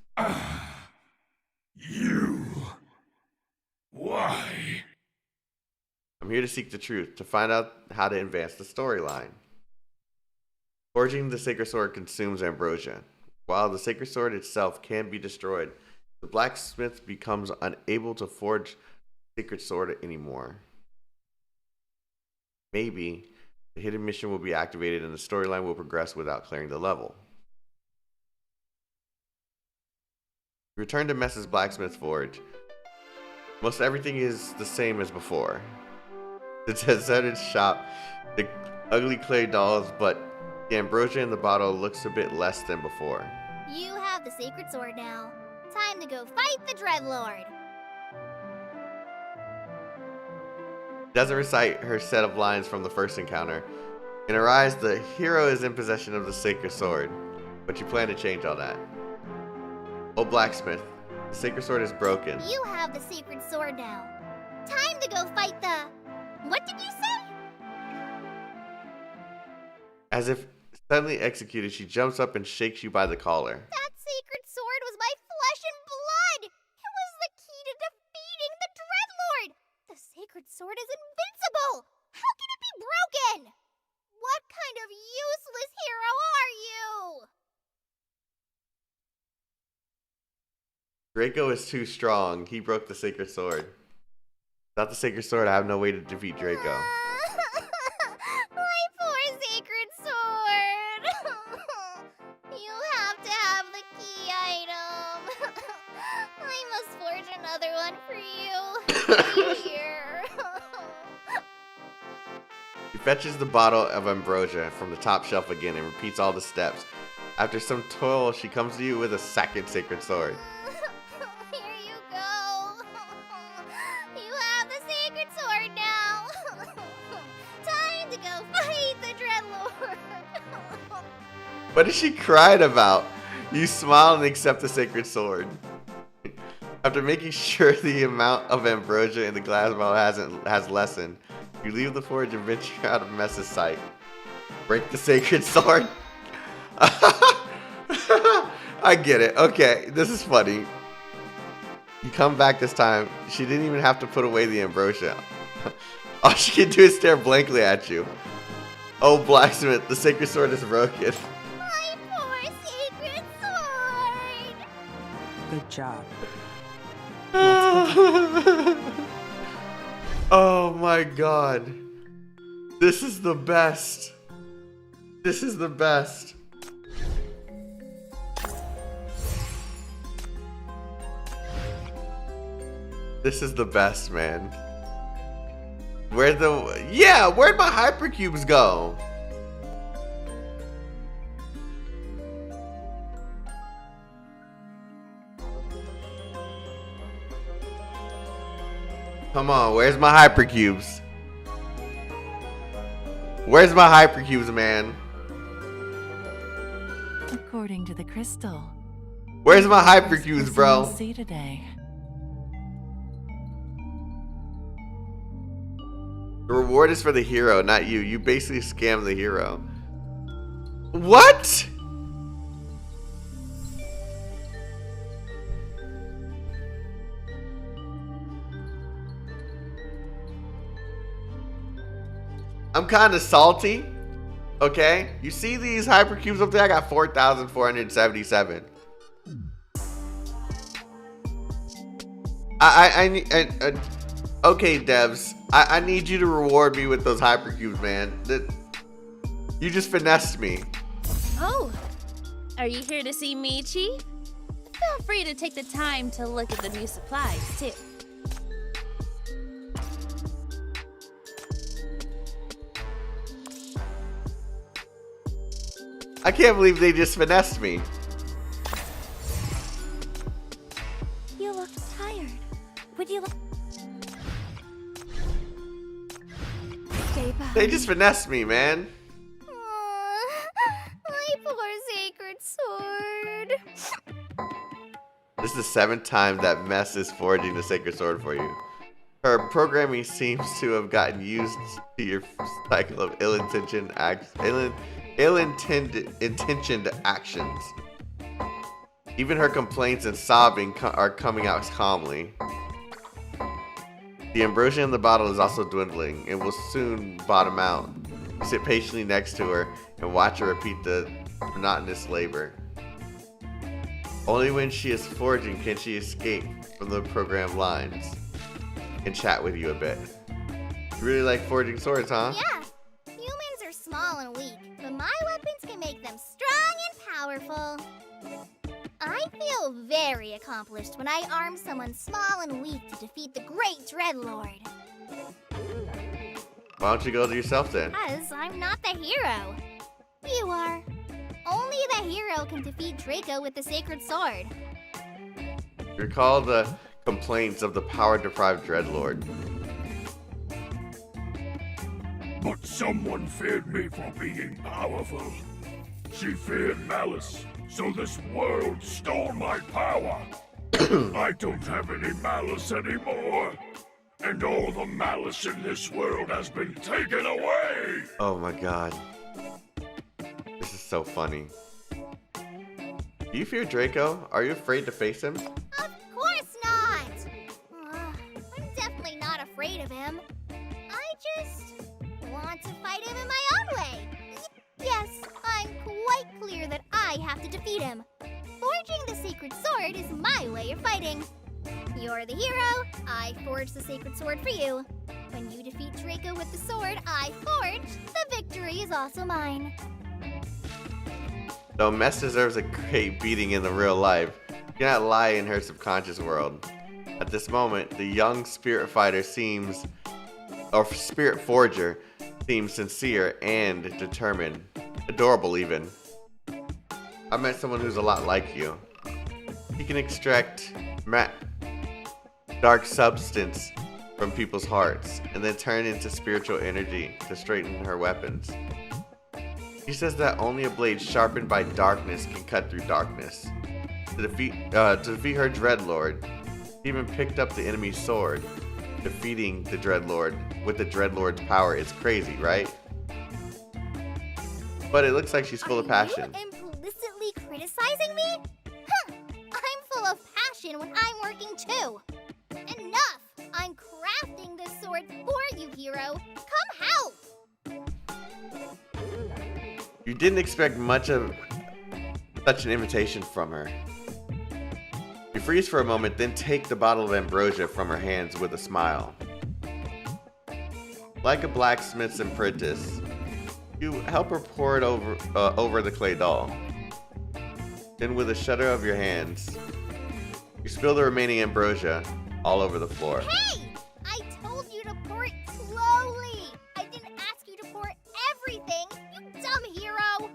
You. Why? I'm here to seek the truth, to find out how to advance the storyline. Forging the sacred sword consumes Ambrosia. While the sacred sword itself can be destroyed, the blacksmith becomes unable to forge the sacred sword anymore. Maybe the hidden mission will be activated and the storyline will progress without clearing the level. Return to Mess's blacksmith forge. Most everything is the same as before. The deserted shop, the ugly clay dolls, but the ambrosia in the bottle looks a bit less than before. You have the sacred sword now. Time to go fight the Dreadlord. Doesn't recite her set of lines from the first encounter. In her eyes, the hero is in possession of the sacred sword, but you plan to change all that. Oh blacksmith, The sacred sword is broken. You have the sacred sword now. Time to go fight the... What did you say? As if suddenly executed, she jumps up and shakes you by the collar. That sacred sword was my flesh and blood! It was the key to defeating the Dreadlord! The sacred sword is invincible! How can it be broken? What kind of useless hero are you? Draco is too strong. He broke the sacred sword. Without the sacred sword, I have no way to defeat Draco. My poor sacred sword! You have to have the key item. I must forge another one for you. Here. He fetches the bottle of ambrosia from the top shelf again and repeats all the steps. After some toil, she comes to you with a second sacred sword. Here you go. You have the sacred sword now. Time to go fight the Dreadlord. What is she crying about? You smile and accept the sacred sword. After making sure the amount of ambrosia in the glass bottle has lessened, you leave the forge and venture out of Mess's sight. Break the sacred sword. I get it. Okay, this is funny. You come back this time. She didn't even have to put away the ambrosia. All she can do is stare blankly at you. Oh, blacksmith, the sacred sword is broken. My poor sacred sword. Good job. Oh my god. This is the best. This is the best. This is the best, man. Where'd my hypercubes go? Come on, where's my hypercubes? Where's my hypercubes, man? According to the crystal. Where's my hypercubes, bro? We'll see today. The reward is for the hero, not you. You basically scammed the hero. What? I'm kind of salty. Okay? You see these hypercubes up there? I got 4,477. Okay, devs. I need you to reward me with those hypercubes, man. You just finessed me. Oh, are you here to see me, Chief? Feel free to take the time to look at the new supplies, too. I can't believe they just finessed me. You look tired. Would you like... They just finessed me, man. My poor sacred sword. This is the 7th time that Mess is forging the sacred sword for you. Her programming seems to have gotten used to your cycle of ill-intentioned actions. Even her complaints and sobbing are coming out calmly. The ambrosia in the bottle is also dwindling and will soon bottom out. You sit patiently next to her and watch her repeat the monotonous labor. Only when she is forging can she escape from the program lines and chat with you a bit. You really like forging swords, huh? Yeah. Humans are small and weak, but my weapons can make them strong and powerful. I feel very accomplished when I arm someone small and weak to defeat the great Dreadlord. Why don't you go to yourself then? Because I'm not the hero. You are. Only the hero can defeat Draco with the sacred sword. Recall the complaints of the power-deprived Dreadlord. But someone feared me for being powerful. She feared malice, so this world stole my power. I don't have any malice anymore. And all the malice in this world has been taken away! Oh my god. This is so funny. Do you fear Draco? Are you afraid to face him? Of course not! I'm definitely not afraid of him. I just want to fight him in my own way. Yes, I'm quite clear that I have to defeat him. Forging the sacred sword is my way of fighting. You're the hero, I forged the sacred sword for you. When you defeat Draco with the sword I forged, the victory is also mine. Though Mess deserves a great beating in the real life, you cannot lie in her subconscious world. At this moment, the young spirit fighter seems, or spirit forger, seems sincere and determined. Adorable even. I met someone who's a lot like you. He can extract dark substance from people's hearts and then turn into spiritual energy to straighten her weapons. She says that only a blade sharpened by darkness can cut through darkness. To defeat her dreadlord, she even picked up the enemy's sword. Defeating the dreadlord with the dreadlord's power is crazy, right? But it looks like she's full of passion. Are you implicitly criticizing me? Huh! I'm full of passion when I'm working too. Enough! I'm crafting this sword for you, hero. Come help! You didn't expect much of such an invitation from her. You freeze for a moment, then take the bottle of ambrosia from her hands with a smile. Like a blacksmith's apprentice, you help her pour it over the clay doll. Then with a shudder of your hands, you spill the remaining ambrosia all over the floor. Hey! I told you to pour it slowly! I didn't ask you to pour everything, you dumb hero!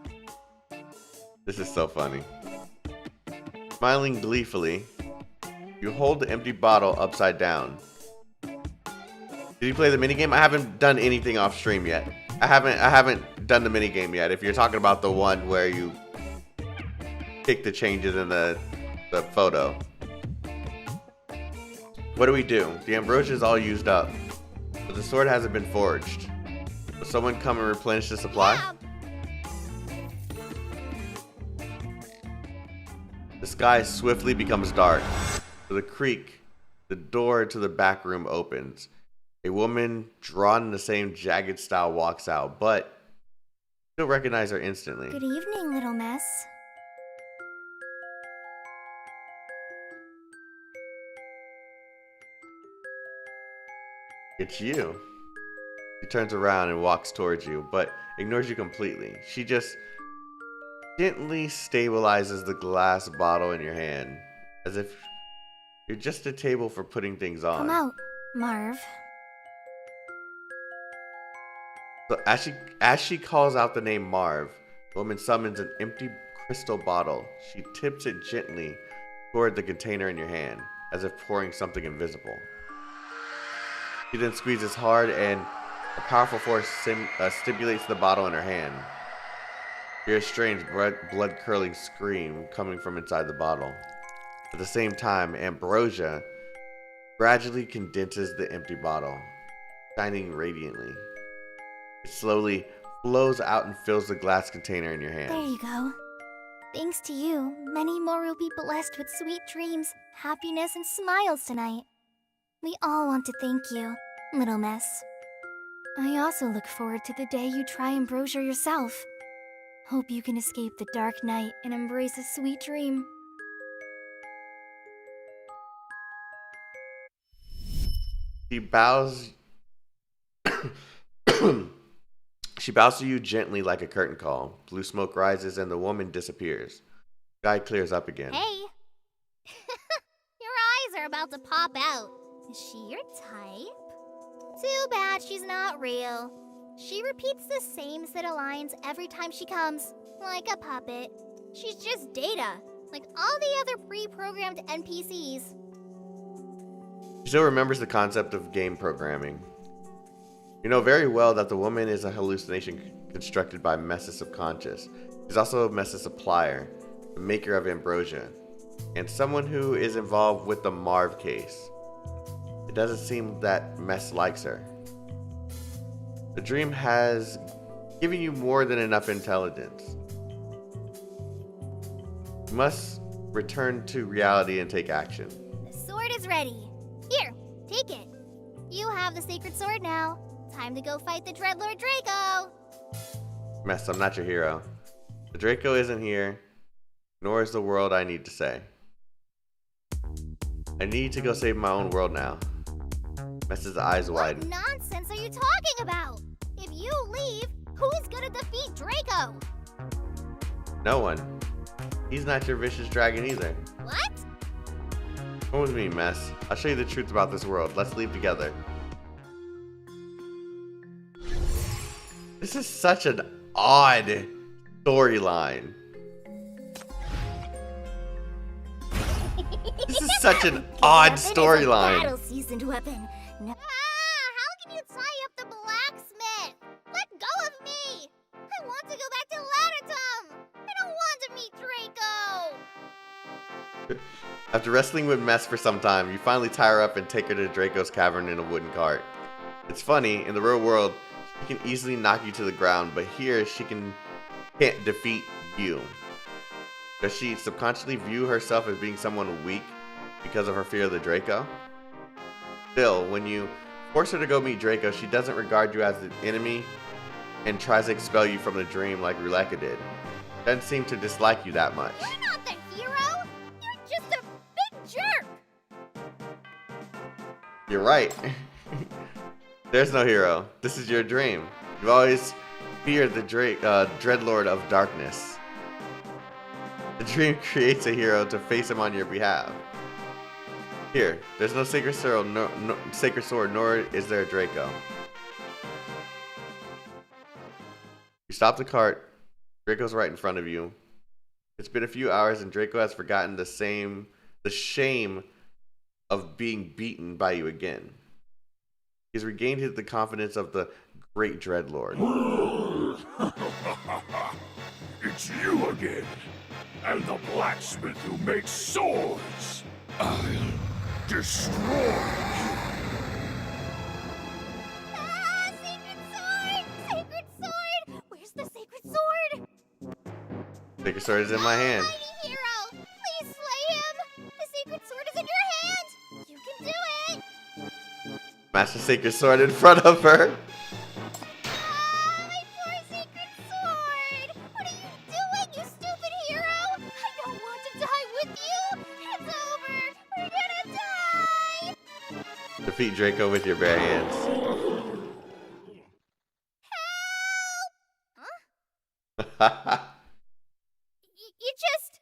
This is so funny. Smiling gleefully, you hold the empty bottle upside down. Did you play the minigame? I haven't done anything off stream yet. I haven't done the minigame yet. If you're talking about the one where you pick the changes in the photo. What do we do? The ambrosia is all used up, but the sword hasn't been forged. Will someone come and replenish the supply? Yeah. The sky swiftly becomes dark. With a creak, the door to the back room opens. A woman drawn in the same jagged style walks out, but you'll recognize her instantly. Good evening, little mess. It's you. She turns around and walks towards you, but ignores you completely. She just gently stabilizes the glass bottle in your hand, as if you're just a table for putting things on. Come out, Marv. So as she calls out the name Marv, the woman summons an empty crystal bottle. She tips it gently toward the container in your hand, as if pouring something invisible. She then squeezes hard, and a powerful force stimulates the bottle in her hand. You hear a strange blood-curdling scream coming from inside the bottle. At the same time, ambrosia gradually condenses the empty bottle, shining radiantly. It slowly flows out and fills the glass container in your hand. There you go. Thanks to you, many more will be blessed with sweet dreams, happiness, and smiles tonight. We all want to thank you, little mess. I also look forward to the day you try ambrosia yourself. Hope you can escape the dark night and embrace a sweet dream. She bows. She bows to you gently like a curtain call. Blue smoke rises and the woman disappears. Sky clears up again. Hey! Your eyes are about to pop out. Is she your type? Too bad she's not real. She repeats the same set of lines every time she comes, like a puppet. She's just data, like all the other pre-programmed NPCs. She still remembers the concept of game programming. You know very well that the woman is a hallucination constructed by Mess's subconscious. She's also a Mess's supplier, the maker of ambrosia. and someone who is involved with the Marv case. It doesn't seem that Mess likes her. The dream has given you more than enough intelligence. You must return to reality and take action. The sword is ready. Here, take it. You have the sacred sword now. Time to go fight the Dreadlord Draco. Mess, I'm not your hero. The Draco isn't here, nor is the world I need to say. I need to go save my own world now. Mess's eyes widen. What nonsense are you talking about? If you leave, who's gonna defeat Draco? No one. He's not your vicious dragon either. What? Come with me, Mess. I'll show you the truth about this world. Let's leave together. This is such an odd storyline. This is such an odd storyline. Battle-seasoned weapon. No. How can you tie up the blacksmith? Let go of me! I want to go back to Lattertum! I don't want to meet Draco! After wrestling with Mess for some time, you finally tie her up and take her to Draco's cavern in a wooden cart. It's funny, in the real world, she can easily knock you to the ground, but here she can't defeat you. Does she subconsciously view herself as being someone weak because of her fear of the Draco? Still, when you force her to go meet Draco, she doesn't regard you as an enemy and tries to expel you from the dream like Ruleka did. Doesn't seem to dislike you that much. You're not the hero! You're just a big jerk! You're right. There's no hero. This is your dream. You've always feared the Dreadlord of Darkness. The dream creates a hero to face him on your behalf. Here, there's no sacred sword, nor is there a Draco. You stop the cart. Draco's right in front of you. It's been a few hours and Draco has forgotten the shame of being beaten by you again. He's regained the confidence of the great Dreadlord. It's you again, and the blacksmith who makes swords. I'll destroy you. Sacred sword! Sacred sword! Where's the sacred sword? Sacred sword is in my hand. Mighty hero! Please slay him! The sacred sword is in your hand! You can do it! Smash the sacred sword in front of her. My poor sacred sword! What are you doing, you stupid hero? I don't want to die with you! It's over! We're gonna die! Defeat Draco with your bare hands. Huh? You just...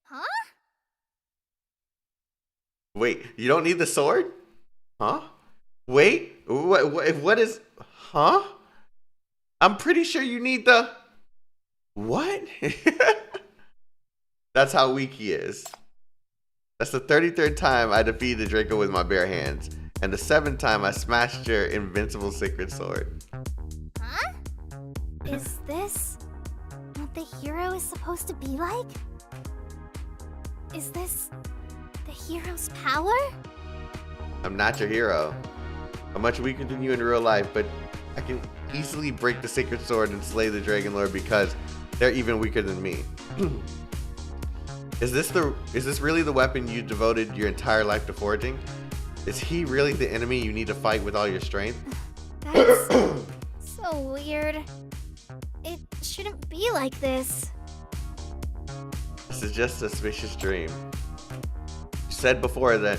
Huh? Wait, you don't need the sword? Huh? Wait, what is... Huh? I'm pretty sure you need the... What? That's how weak he is. That's the 33rd time I defeated Draco with my bare hands. And the 7th time I smashed your invincible sacred sword. Huh? Is this what the hero is supposed to be like? Is this the hero's power? I'm not your hero. I'm much weaker than you in real life, but I can easily break the sacred sword and slay the Dragon Lord because they're even weaker than me. Is this really the weapon you devoted your entire life to forging? Is he really the enemy you need to fight with all your strength? That's so weird. It shouldn't be like this. This is just a suspicious dream. You said before that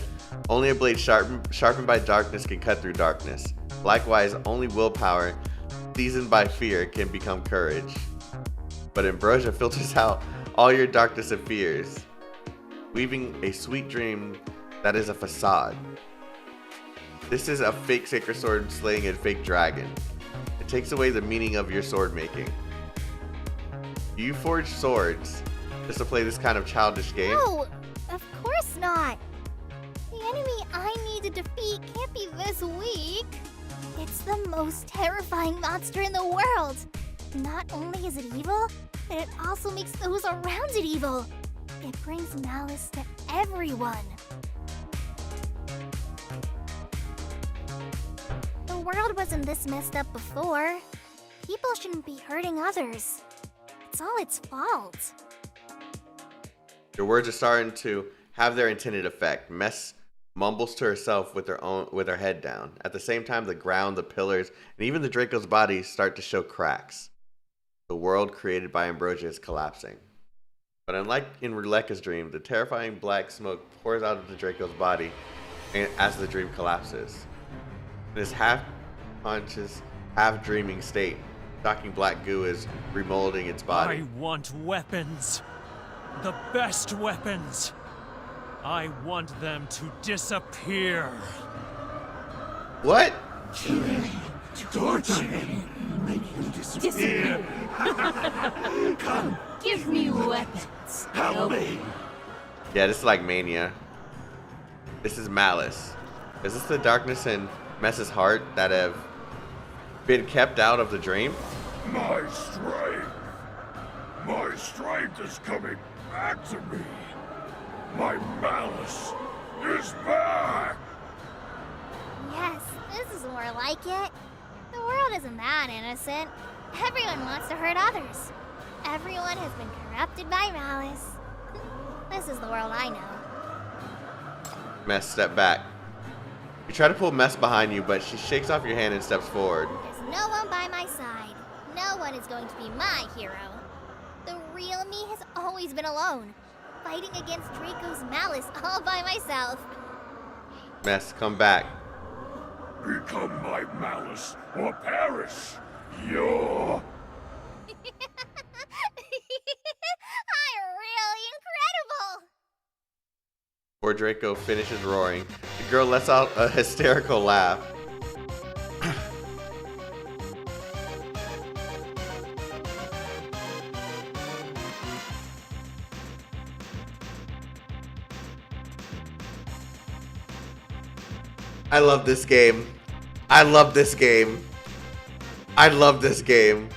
only a blade sharpened by darkness can cut through darkness. Likewise, only willpower seasoned by fear can become courage. But Ambrosia filters out all your darkness and fears, weaving a sweet dream that is a facade. This is a fake sacred sword slaying a fake dragon. It takes away the meaning of your sword making. Do you forge swords just to play this kind of childish game? No, of course not. The enemy I need to defeat can't be this weak. It's the most terrifying monster in the world. Not only is it evil, but it also makes those around it evil. It brings malice to everyone. The world wasn't this messed up before. People shouldn't be hurting others. It's all its fault. Your words are starting to have their intended effect. Mess mumbles to herself with her head down. At the same time, the ground, the pillars, and even the Draco's body start to show cracks. The world created by Ambrosia is collapsing. But unlike in Rebecca's dream, the terrifying black smoke pours out of the Draco's body as the dream collapses. In this half-conscious, half-dreaming state, shocking black goo is remolding its body. I want weapons. The best weapons. I want them to disappear. What? Torture me. Make you disappear. Come, give me weapons. Help me. Yeah, this is like mania. This is malice. Is this the darkness in Mess's heart that have been kept out of the dream? My strength is coming back to me. My malice is back. Yes, this is more like it. The world isn't that innocent. Everyone wants to hurt others. Everyone has been corrupted by malice. This is the world I know. Mess, step back. You try to pull Mess behind you, but she shakes off your hand and steps forward. There's no one by my side. No one is going to be my hero. The real me has always been alone, fighting against Draco's malice all by myself. Mess, come back. Become my malice or perish. You're... I'm really incredible! Before Draco finishes roaring, the girl lets out a hysterical laugh. I love this game. I love this game. I love this game.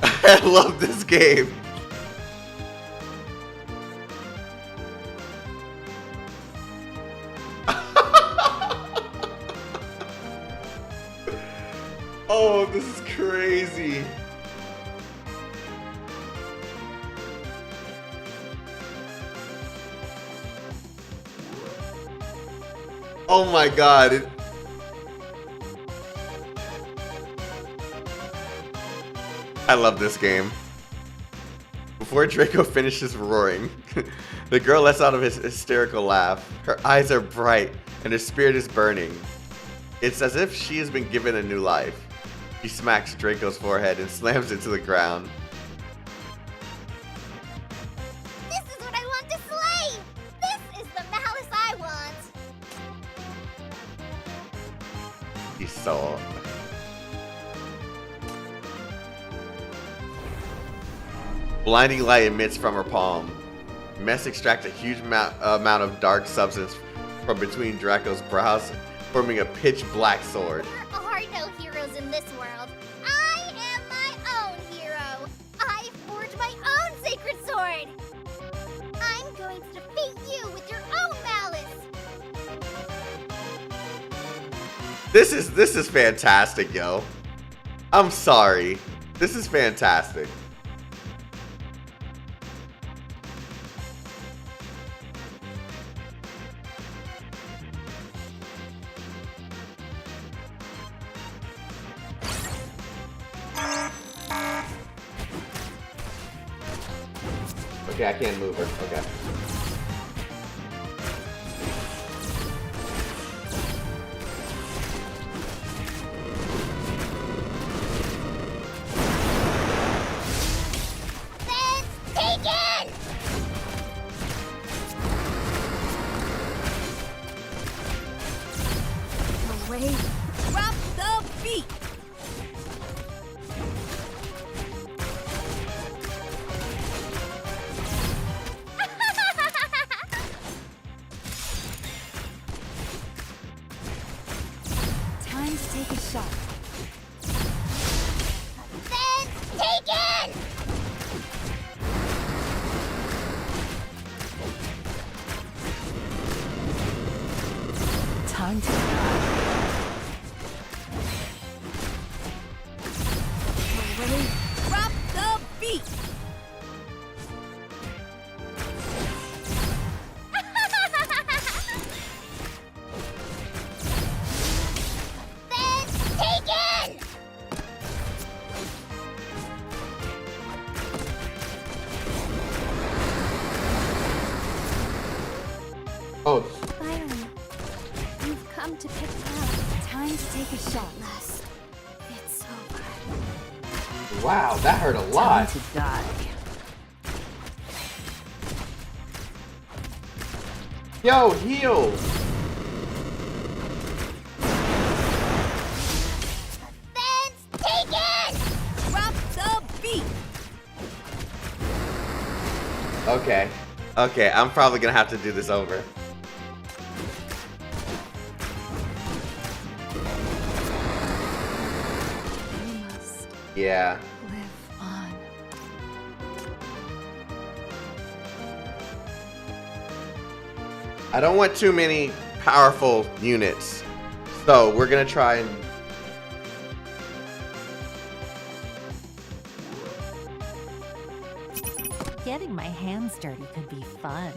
I love this game. Oh, this is crazy. Oh my god. I love this game. Before Draco finishes roaring, the girl lets out of his hysterical laugh. Her eyes are bright and her spirit is burning. It's as if she has been given a new life. He smacks Draco's forehead and slams it to the ground. This is what I want to slay! This is the malice I want! He's so... Blinding light emits from her palm. Mess extracts a huge amount of dark substance from between Draco's brows, forming a pitch black sword. There are no heroes in this world. I am my own hero. I forged my own sacred sword. I'm going to defeat you with your own malice. This is fantastic, yo. I'm sorry. This is fantastic. Okay, I can't move her. Okay. Taken! Away. Drop the beat. Time to die. Ready? Drop the beat! Fence taken! Oh, Byron, you've come to pick me up. Time to take a shot, Les. It's over. wow, that hurt a lot. Time to die. Yo, heal. Fence taken! Drop the beat! Okay. Okay, I'm probably gonna have to do this over. We must Yeah. live on. I don't want too many powerful units. So we're gonna try and Getting my hands dirty could be fun.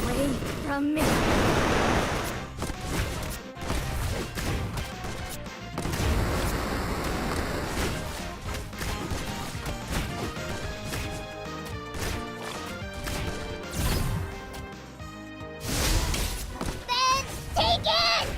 Away from me. Fence taken!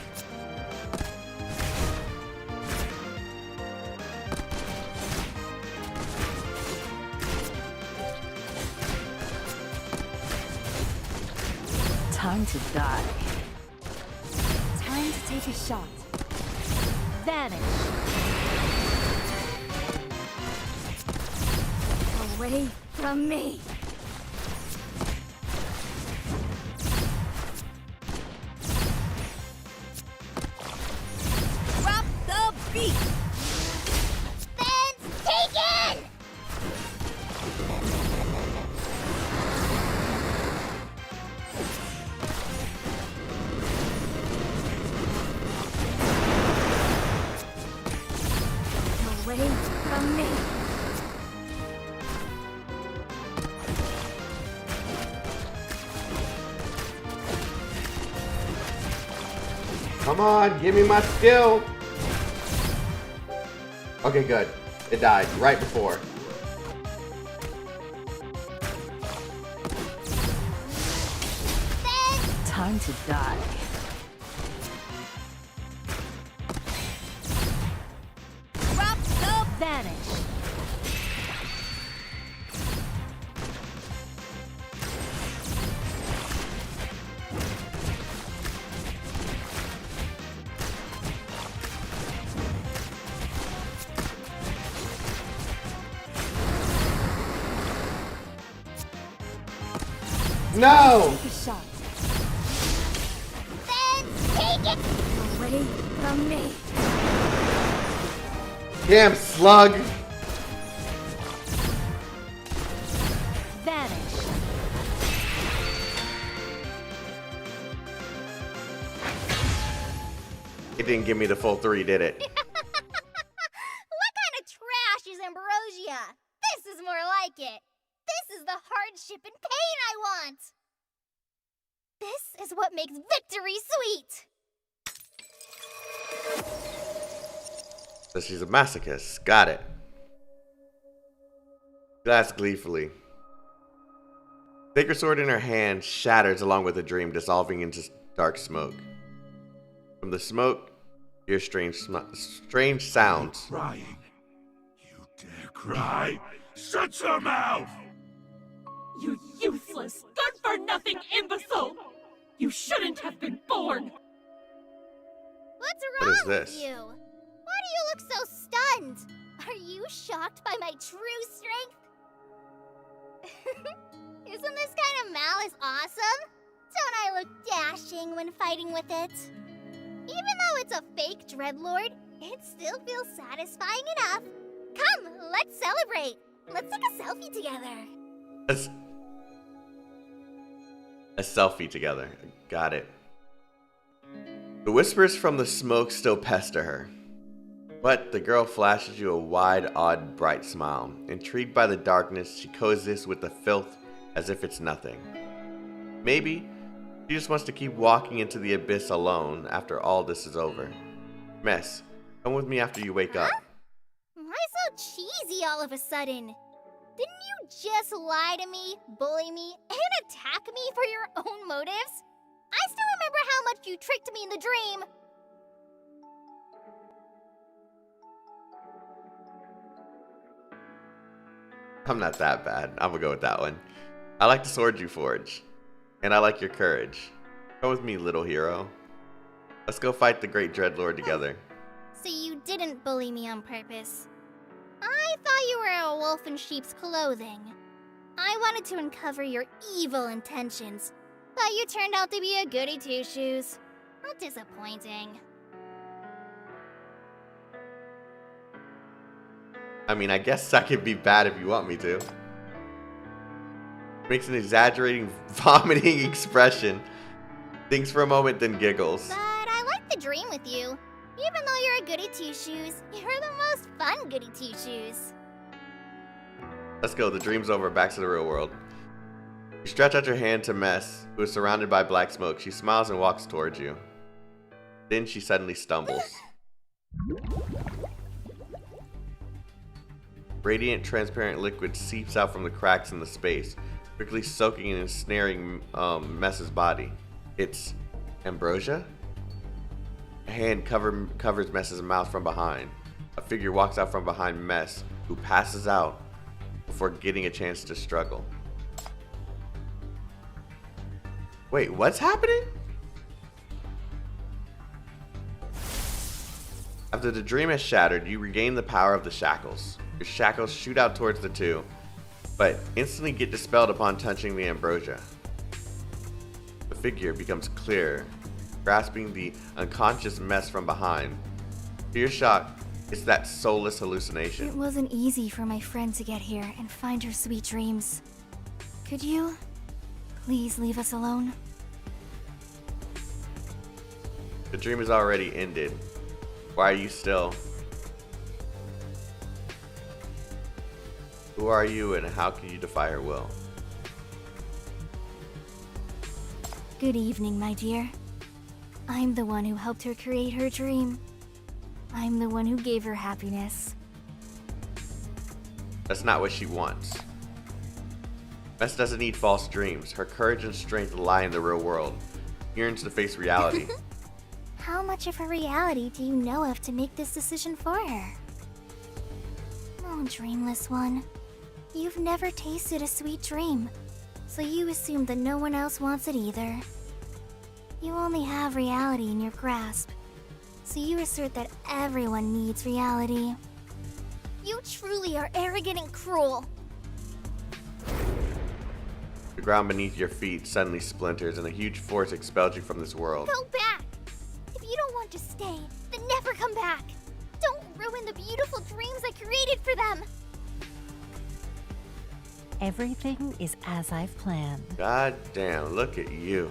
Time to die. Time to take a shot. Vanish. Away from me. Drop the beat! Fence taken! Away from me. come on, give me my skill. Okay, good. It died right before. Time to die. Drop the Vanish. No! Take a shot. Fence taken! Away from me. Damn slug! Vanish. It didn't give me the full 3, did it? What kind of trash is ambrosia? This is more like it. This is the hardship and pain I want. This is what makes victory sweet. So she's a masochist. Got it. Glass gleefully. Sacred sword in her hand shatters along with the dream, dissolving into dark smoke. From the smoke, hear strange sounds. Crying. You dare cry? Shut your mouth! You useless, good-for-nothing imbecile! You shouldn't have been born! What's What wrong is this? with you? Why do you look so stunned? Are you shocked by my true strength? Isn't this kind of malice awesome? Don't I look dashing when fighting with it? Even though it's a fake dreadlord, it still feels satisfying enough. Come, let's celebrate. Let's take a selfie together. A selfie together. Got it. The whispers from the smoke still pester her. But the girl flashes you a wide, odd, bright smile. Intrigued by the darkness, she coexists with the filth as if it's nothing. Maybe she just wants to keep walking into the abyss alone after all this is over. Mess, come with me after you wake up. Why so cheesy all of a sudden? Didn't you just lie to me, bully me, and attack me for your own motives? I still remember how much you tricked me in the dream. I'm not that bad. I'm gonna go with that one. I like the sword you forge. And I like your courage. Come with me, little hero. Let's go fight the great dreadlord together. So you didn't bully me on purpose. I thought you were a wolf in sheep's clothing. I wanted to uncover your evil intentions, but you turned out to be a goody two-shoes. How disappointing. I mean, I guess I could be bad if you want me to. Makes an exaggerating, vomiting expression. Thinks for a moment, then giggles. But I like the dream with you. Even though you're a goody two-shoes, you're the most fun goody two-shoes. Let's go, the dream's over, back to the real world. You stretch out your hand to Mess, who is surrounded by black smoke. She smiles and walks towards you. Then she suddenly stumbles. Radiant, transparent liquid seeps out from the cracks in the space, quickly soaking and ensnaring Mess's body. It's ambrosia? A hand covers Mess's mouth from behind. A figure walks out from behind Mess, who passes out before getting a chance to struggle. Wait, what's happening? After the dream has shattered, you regain the power of the shackles. Your shackles shoot out towards the two, but instantly get dispelled upon touching the ambrosia. The figure becomes clearer, grasping the unconscious Mess from behind. To your shock, it's that soulless hallucination. It wasn't easy for my friend to get here and find her sweet dreams. Could you please leave us alone? The dream is already ended. Why are you still? Who are you and how can you defy her will? Good evening, my dear. I'm the one who helped her create her dream. I'm the one who gave her happiness. That's not what she wants. Mess doesn't need false dreams. Her courage and strength lie in the real world. She yearns to face reality. How much of her reality do you know of to make this decision for her? Oh, dreamless one. You've never tasted a sweet dream, so you assume that no one else wants it either. You only have reality in your grasp, so you assert that everyone needs reality. You truly are arrogant and cruel. The ground beneath your feet suddenly splinters and a huge force expels you from this world. Go back! If you don't want to stay, then never come back! Don't ruin the beautiful dreams I created for them! Everything is as I've planned. God damn, look at you.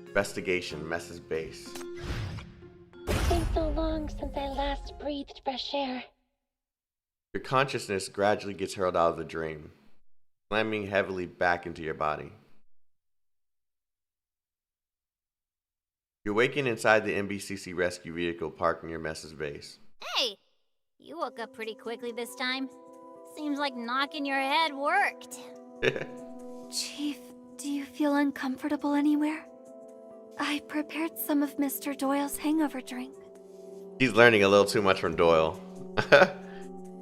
Investigation, Mess's base. It's been so long since I last breathed fresh air. Your consciousness gradually gets hurled out of the dream, slamming heavily back into your body. You awaken inside the MBCC rescue vehicle parked near Mess's base. Hey, you woke up pretty quickly this time. Seems like knocking your head worked. Chief, do you feel uncomfortable anywhere? I prepared some of Mr. Doyle's hangover drink. He's learning a little too much from Doyle.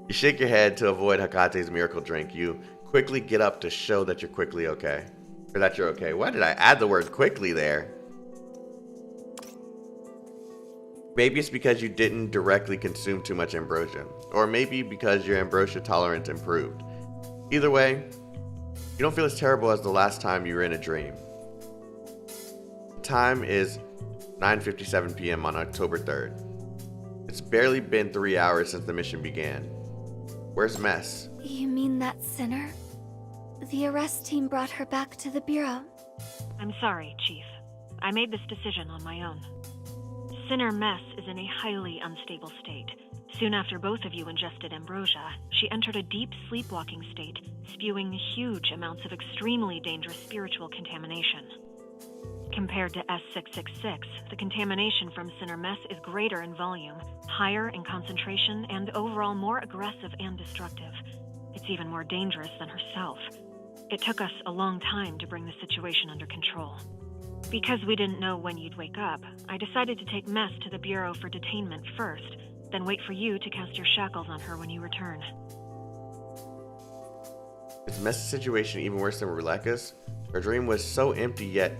You shake your head to avoid Hakate's miracle drink. You quickly get up to show that you're quickly okay. Or that you're okay. Why did I add the word quickly there? Maybe it's because you didn't directly consume too much ambrosia, or maybe because your ambrosia tolerance improved. Either way, you don't feel as terrible as the last time you were in a dream. The time is 9:57 p.m. on October 3rd. It's barely been 3 hours since the mission began. Where's Mess? You mean that sinner? The arrest team brought her back to the Bureau. I'm sorry, Chief. I made this decision on my own. Sinner Mess is in a highly unstable state. Soon after both of you ingested ambrosia, she entered a deep sleepwalking state, spewing huge amounts of extremely dangerous spiritual contamination. Compared to S666, the contamination from Sinner Mess is greater in volume, higher in concentration, and overall more aggressive and destructive. It's even more dangerous than herself. It took us a long time to bring the situation under control. Because we didn't know when you'd wake up, I decided to take Mess to the Bureau for detainment first, then wait for you to cast your shackles on her when you return. Is Mess's situation even worse than Rebecca's? Her dream was so empty, yet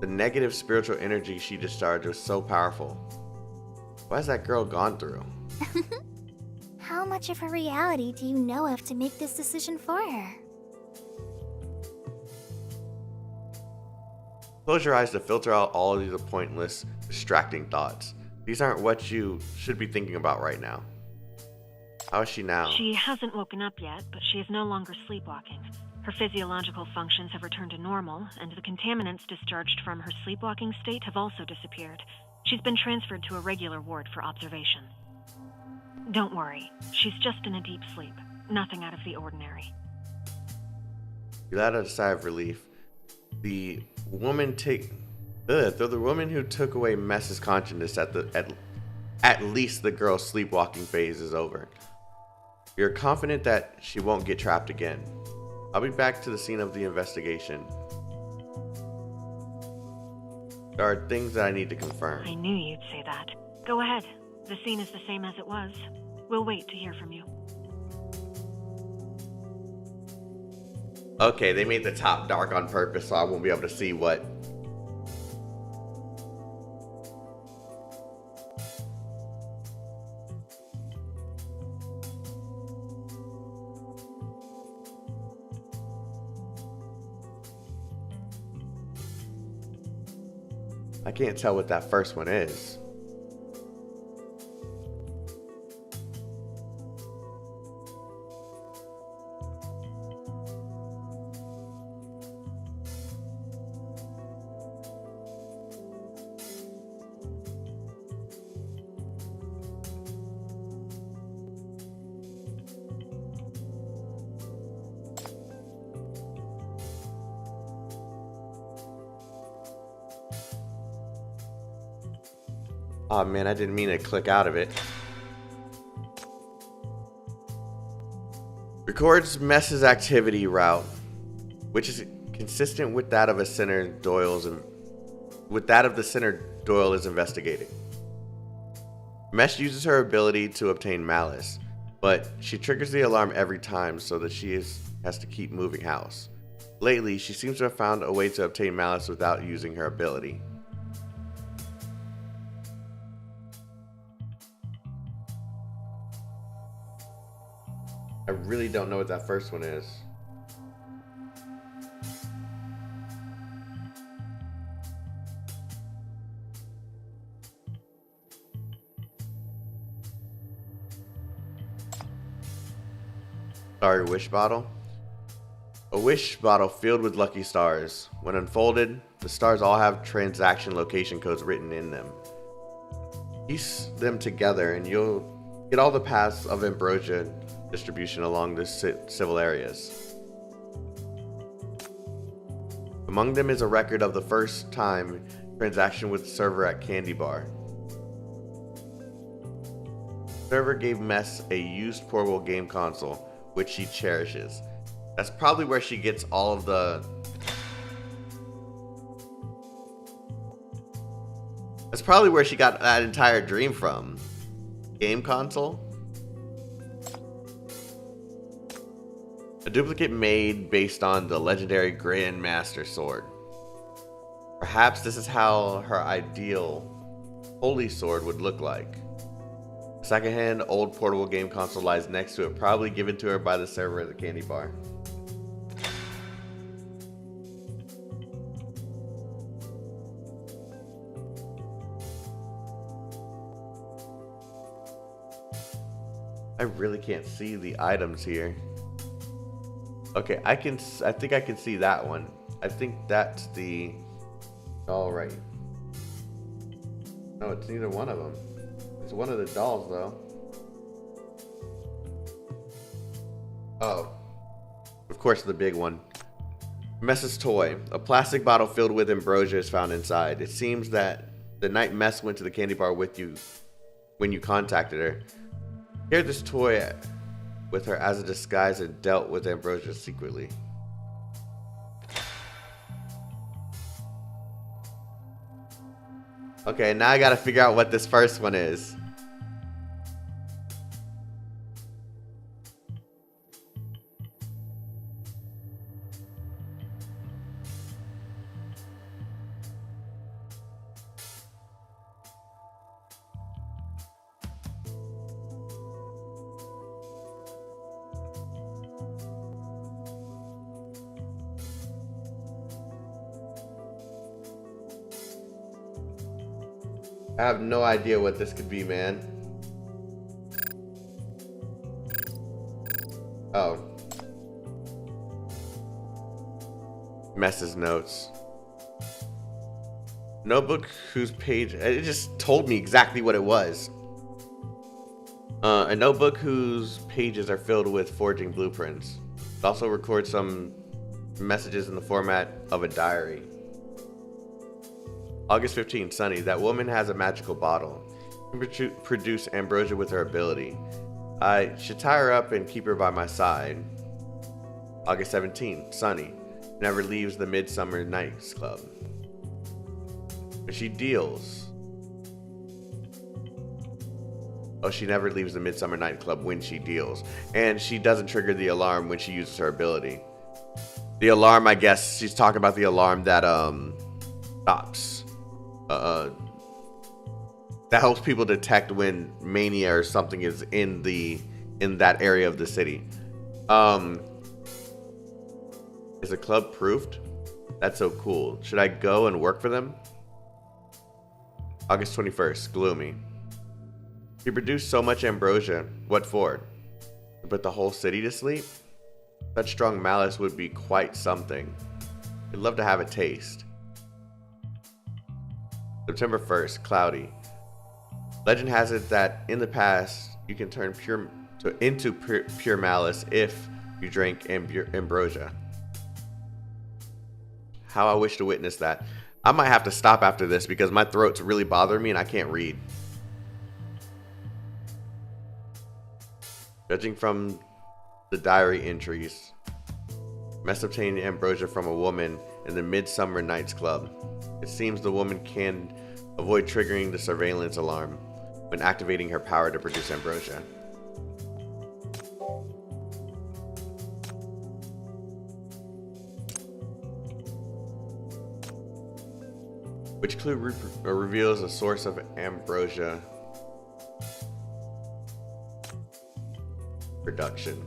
the negative spiritual energy she discharged was so powerful. What has that girl gone through? How much of her reality do you know of to make this decision for her? Close your eyes to filter out all of the pointless, distracting thoughts. These aren't what you should be thinking about right now. How is she now? She hasn't woken up yet, but she is no longer sleepwalking. Her physiological functions have returned to normal, and the contaminants discharged from her sleepwalking state have also disappeared. She's been transferred to a regular ward for observation. Don't worry, she's just in a deep sleep. Nothing out of the ordinary. You let out a sigh of relief. The woman who took away Mess's consciousness at least the girl's sleepwalking phase is over. You're confident that she won't get trapped again. I'll be back to the scene of the investigation. There are things that I need to confirm. I knew you'd say that. Go ahead. The scene is the same as it was. We'll wait to hear from you. Okay, they made the top dark on purpose so I won't be able to see what. I can't tell what that first one is. Oh man, I didn't mean to click out of it. Records Mess's activity route, which is consistent with that of the sinner Doyle is investigating. Mess uses her ability to obtain malice, but she triggers the alarm every time so that she has to keep moving house. Lately, she seems to have found a way to obtain malice without using her ability. I really don't know what that first one is. Sorry, wish bottle. A wish bottle filled with lucky stars. When unfolded, the stars all have transaction location codes written in them. Piece them together and you'll get all the paths of ambrosia distribution along the civil areas. Among them is a record of the first time transaction with the server at Candy Bar. The server gave Mess a used portable game console, which she cherishes. That's probably where she gets all of the... That's probably where she got that entire dream from. Game console? A duplicate made based on the legendary Grandmaster sword. Perhaps this is how her ideal holy sword would look like. A secondhand old portable game console lies next to it, probably given to her by the server at the candy bar. I really can't see the items here. Okay, I think I can see that one. I think that's the... All right. No, it's neither one of them. It's one of the dolls, though. Oh. Of course, the big one. Mess's toy. A plastic bottle filled with ambrosia is found inside. It seems that the night Mess went to the candy bar with you when you contacted her. Shared this toy with her as a disguise and dealt with ambrosia secretly. Okay, now I gotta figure out what this first one is. I have no idea what this could be, man. Oh. Mess's notes. Notebook whose page... It just told me exactly what it was. A notebook whose pages are filled with forging blueprints. It also records some messages in the format of a diary. August 15, Sunny. That woman has a magical bottle. She can produce ambrosia with her ability. I should tie her up and keep her by my side. August 17, Sunny. Never leaves the Midsummer Nights Club. But she deals. Oh, she never leaves the Midsummer Night Club when she deals. And she doesn't trigger the alarm when she uses her ability. The alarm, I guess, she's talking about the alarm that, stops. That helps people detect when mania or something is in that area of the city. Is the club proofed? That's so cool. Should I go and work for them? August 21st, Gloomy. You produced so much ambrosia. What for? To put the whole city to sleep? Such strong malice would be quite something. I'd love to have a taste. September 1st, Cloudy. Legend has it that in the past, you can turn into pure malice if you drink ambrosia. How I wish to witness that. I might have to stop after this because my throat's really bothering me and I can't read. Judging from the diary entries, Mess obtained ambrosia from a woman in the Midsummer Nights Club. It seems the woman can avoid triggering the surveillance alarm when activating her power to produce ambrosia. Which clue reveals the source of ambrosia production?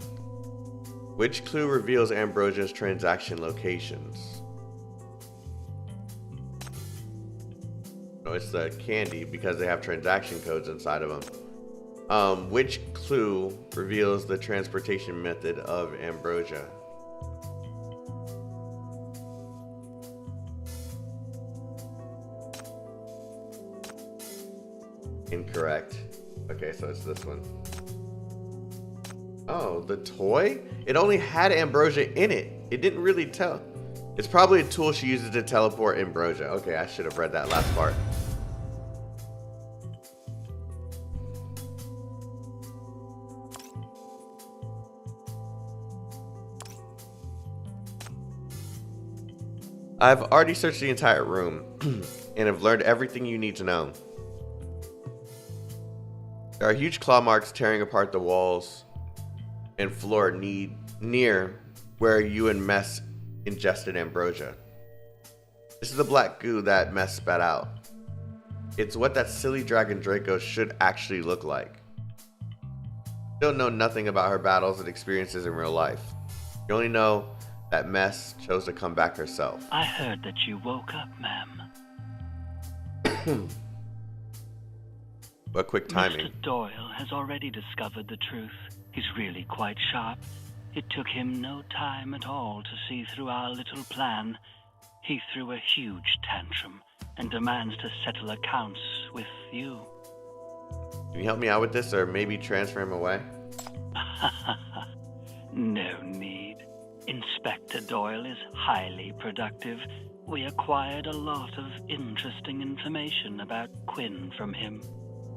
Which clue reveals ambrosia's transaction locations? No, it's the candy because they have transaction codes inside of them. Which clue reveals the transportation method of ambrosia? Incorrect. Okay, so it's this one. Oh, the toy? It only had ambrosia in it. It didn't really tell. It's probably a tool she uses to teleport ambrosia. Okay, I should have read that last part. I've already searched the entire room and have learned everything you need to know. There are huge claw marks tearing apart the walls and floor near where you and Mess ingested ambrosia. This is the black goo that Mess spat out. It's what that silly dragon Draco should actually look like. Still know nothing about her battles and experiences in real life. You only know that Mess chose to come back herself. I heard that you woke up, ma'am. What quick timing. Mr. Doyle has already discovered the truth. He's really quite sharp. It took him no time at all to see through our little plan. He threw a huge tantrum and demands to settle accounts with you. Can you help me out with this, or maybe transfer him away? No need. Inspector Doyle is highly productive. We acquired a lot of interesting information about Quinn from him.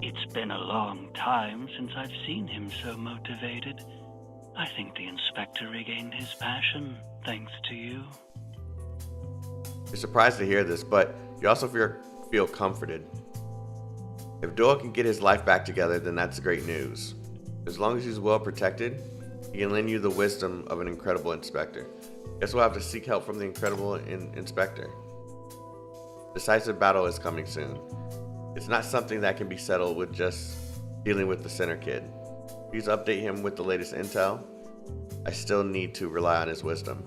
It's been a long time since I've seen him so motivated. I think the inspector regained his passion, thanks to you. You're surprised to hear this, but you also feel comforted. If Doyle can get his life back together, then that's great news. As long as he's well protected, he can lend you the wisdom of an incredible inspector. Guess we'll have to seek help from the incredible inspector. Decisive battle is coming soon. It's not something that can be settled with just dealing with the center kid. Please update him with the latest intel. I still need to rely on his wisdom.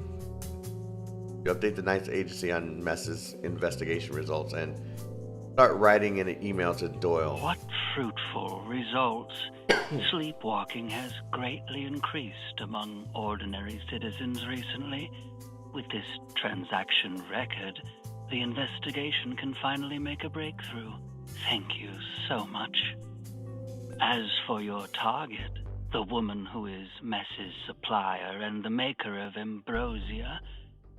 You update the Ninth Agency on Mess's investigation results and start writing an email to Doyle. What fruitful results. Sleepwalking has greatly increased among ordinary citizens recently. With this transaction record, the investigation can finally make a breakthrough. Thank you so much. As for your target, the woman who is Mess's supplier and the maker of ambrosia,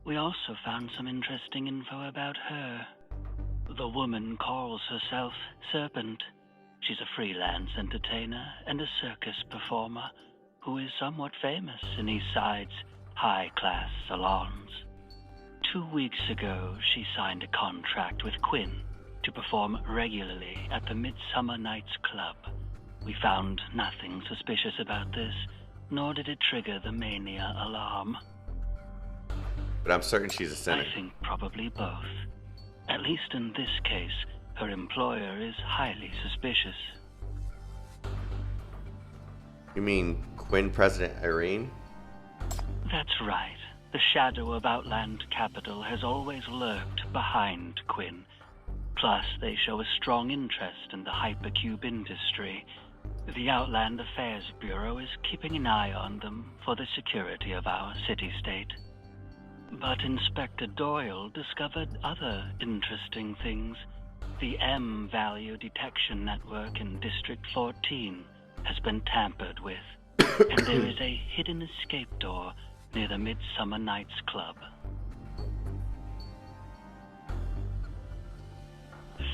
we also found some interesting info about her. The woman calls herself Serpent. She's a freelance entertainer and a circus performer who is somewhat famous in Eastside's high-class salons. 2 weeks ago, she signed a contract with Quinn to perform regularly at the Midsummer Nights Club. We found nothing suspicious about this, nor did it trigger the mania alarm. But I'm certain she's a sinner. I think probably both. At least in this case, her employer is highly suspicious. You mean Quinn President Irene? That's right. The shadow of Outland Capital has always lurked behind Quinn. Plus, they show a strong interest in the hypercube industry. The Outland Affairs Bureau is keeping an eye on them for the security of our city-state. But Inspector Doyle discovered other interesting things. The M-value detection network in District 14 has been tampered with, and there is a hidden escape door near the Midsummer Nights Club.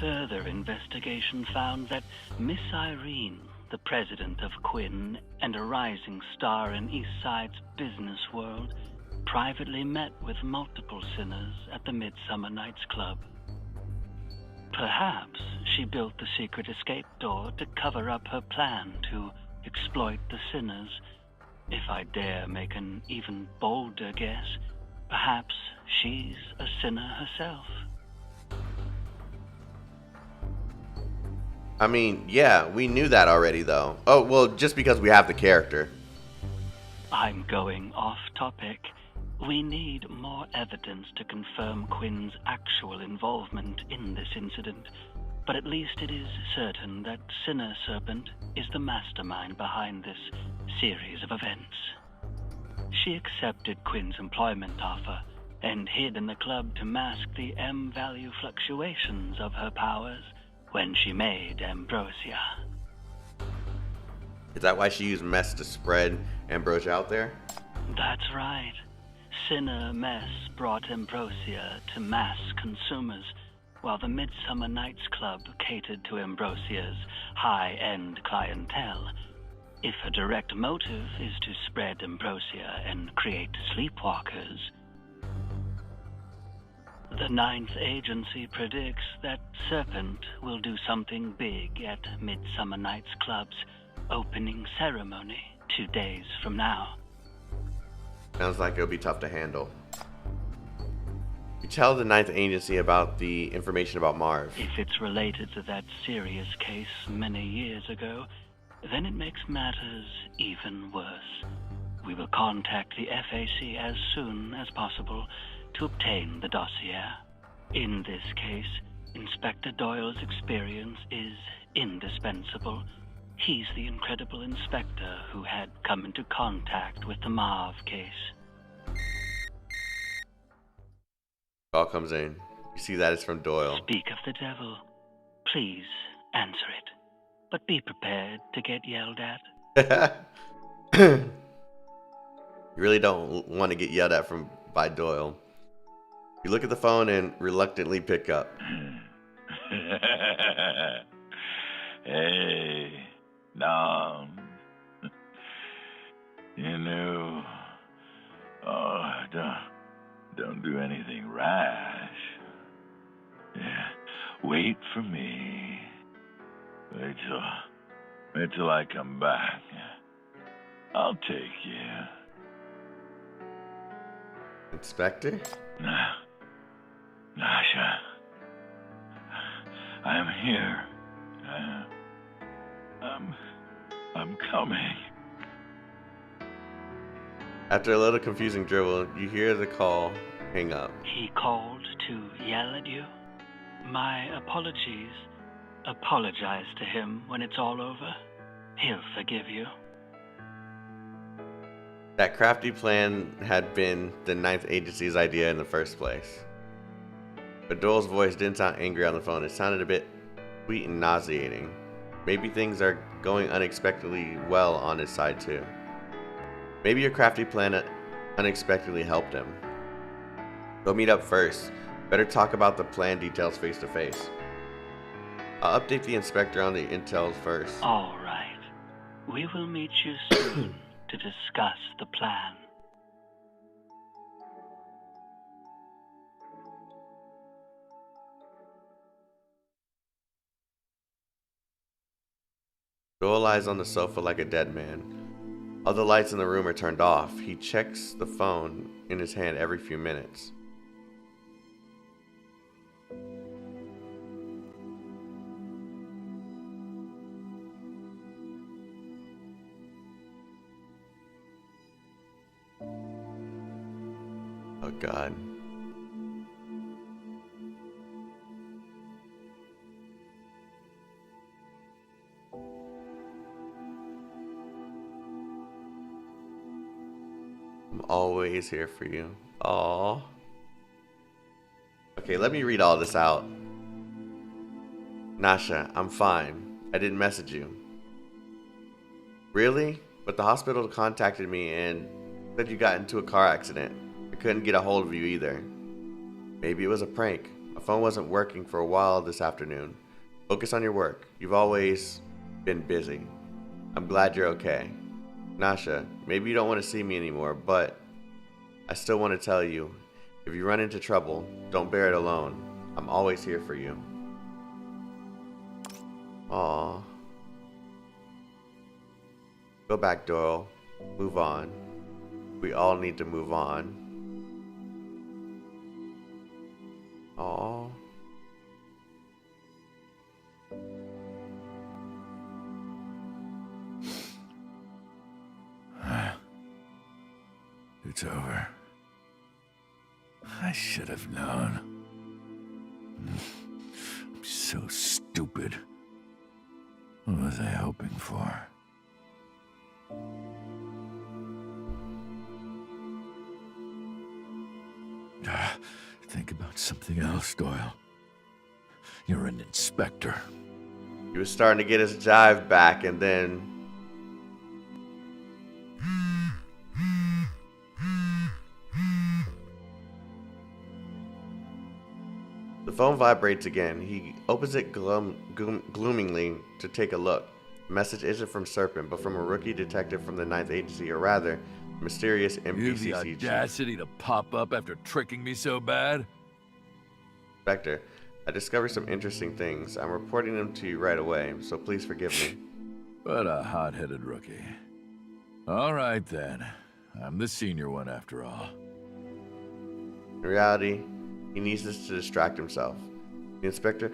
Further investigation found that Miss Irene, the president of Quinn and a rising star in Eastside's business world, privately met with multiple sinners at the Midsummer Nights Club. Perhaps she built the secret escape door to cover up her plan to exploit the sinners. If I dare make an even bolder guess, perhaps she's a sinner herself. I mean, yeah, we knew that already, though. Oh, well, just because we have the character. I'm going off topic. We need more evidence to confirm Quinn's actual involvement in this incident, but at least it is certain that Sinner Serpent is the mastermind behind this series of events. She accepted Quinn's employment offer and hid in the club to mask the M-value fluctuations of her powers when she made ambrosia. Is that why she used Mess to spread ambrosia out there? That's right. Sinner Mess brought ambrosia to mass consumers, while the Midsummer Nights Club catered to ambrosia's high-end clientele. If her direct motive is to spread ambrosia and create sleepwalkers, the Ninth Agency predicts that Serpent will do something big at Midsummer Nights Club's opening ceremony 2 days from now. Sounds like it'll be tough to handle. You tell the Ninth Agency about the information about Marv. If it's related to that serious case many years ago, then it makes matters even worse. We will contact the FAC as soon as possible to obtain the dossier. In this case, Inspector Doyle's experience is indispensable. He's the incredible inspector who had come into contact with the Marv case. Call comes in. You see that it's from Doyle. Speak of the devil. Please answer it. But be prepared to get yelled at. You really don't want to get yelled at by Doyle. You look at the phone and reluctantly pick up. Hey, Nom. You know, don't do anything rash. Yeah, wait for me. Wait till I come back. I'll take you. Inspector? Nasha, I'm here. I'm coming. After a little confusing dribble, you hear the call hang up. He called to yell at you? My apologies. Apologize to him when it's all over. He'll forgive you. That crafty plan had been the Ninth Agency's idea in the first place. But Doyle's voice didn't sound angry on the phone. It sounded a bit sweet and nauseating. Maybe things are going unexpectedly well on his side too. Maybe your crafty plan unexpectedly helped him. Go meet up first. Better talk about the plan details face to face. I'll update the inspector on the intel first. All right. We will meet you soon to discuss the plan. Doyle lies on the sofa like a dead man. All the lights in the room are turned off. He checks the phone in his hand every few minutes. Oh God. I'm always here for you. Aww. Okay, let me read all this out. Nasha, I'm fine. I didn't message you. Really? But the hospital contacted me and said you got into a car accident. I couldn't get a hold of you either. Maybe it was a prank. My phone wasn't working for a while this afternoon. Focus on your work. You've always been busy. I'm glad you're okay. Nasha, maybe you don't want to see me anymore, but I still want to tell you, if you run into trouble, don't bear it alone. I'm always here for you. Aww. Go back, Doyle. Move on. We all need to move on. Aww. It's over. I should have known. I'm so stupid. What was I hoping for? Think about something else, Doyle. You're an inspector. He was starting to get his jive back, and then the phone vibrates again. He opens it gloomingly to take a look. The message isn't from Serpent, but from a rookie detective from the Ninth Agency, or rather, mysterious MBCC You have the audacity to pop up after tricking me so bad? Inspector, I discovered some interesting things. I'm reporting them to you right away, so please forgive me. What a hot-headed rookie. All right, then. I'm the senior one after all. In reality, He needs this to distract himself. The inspector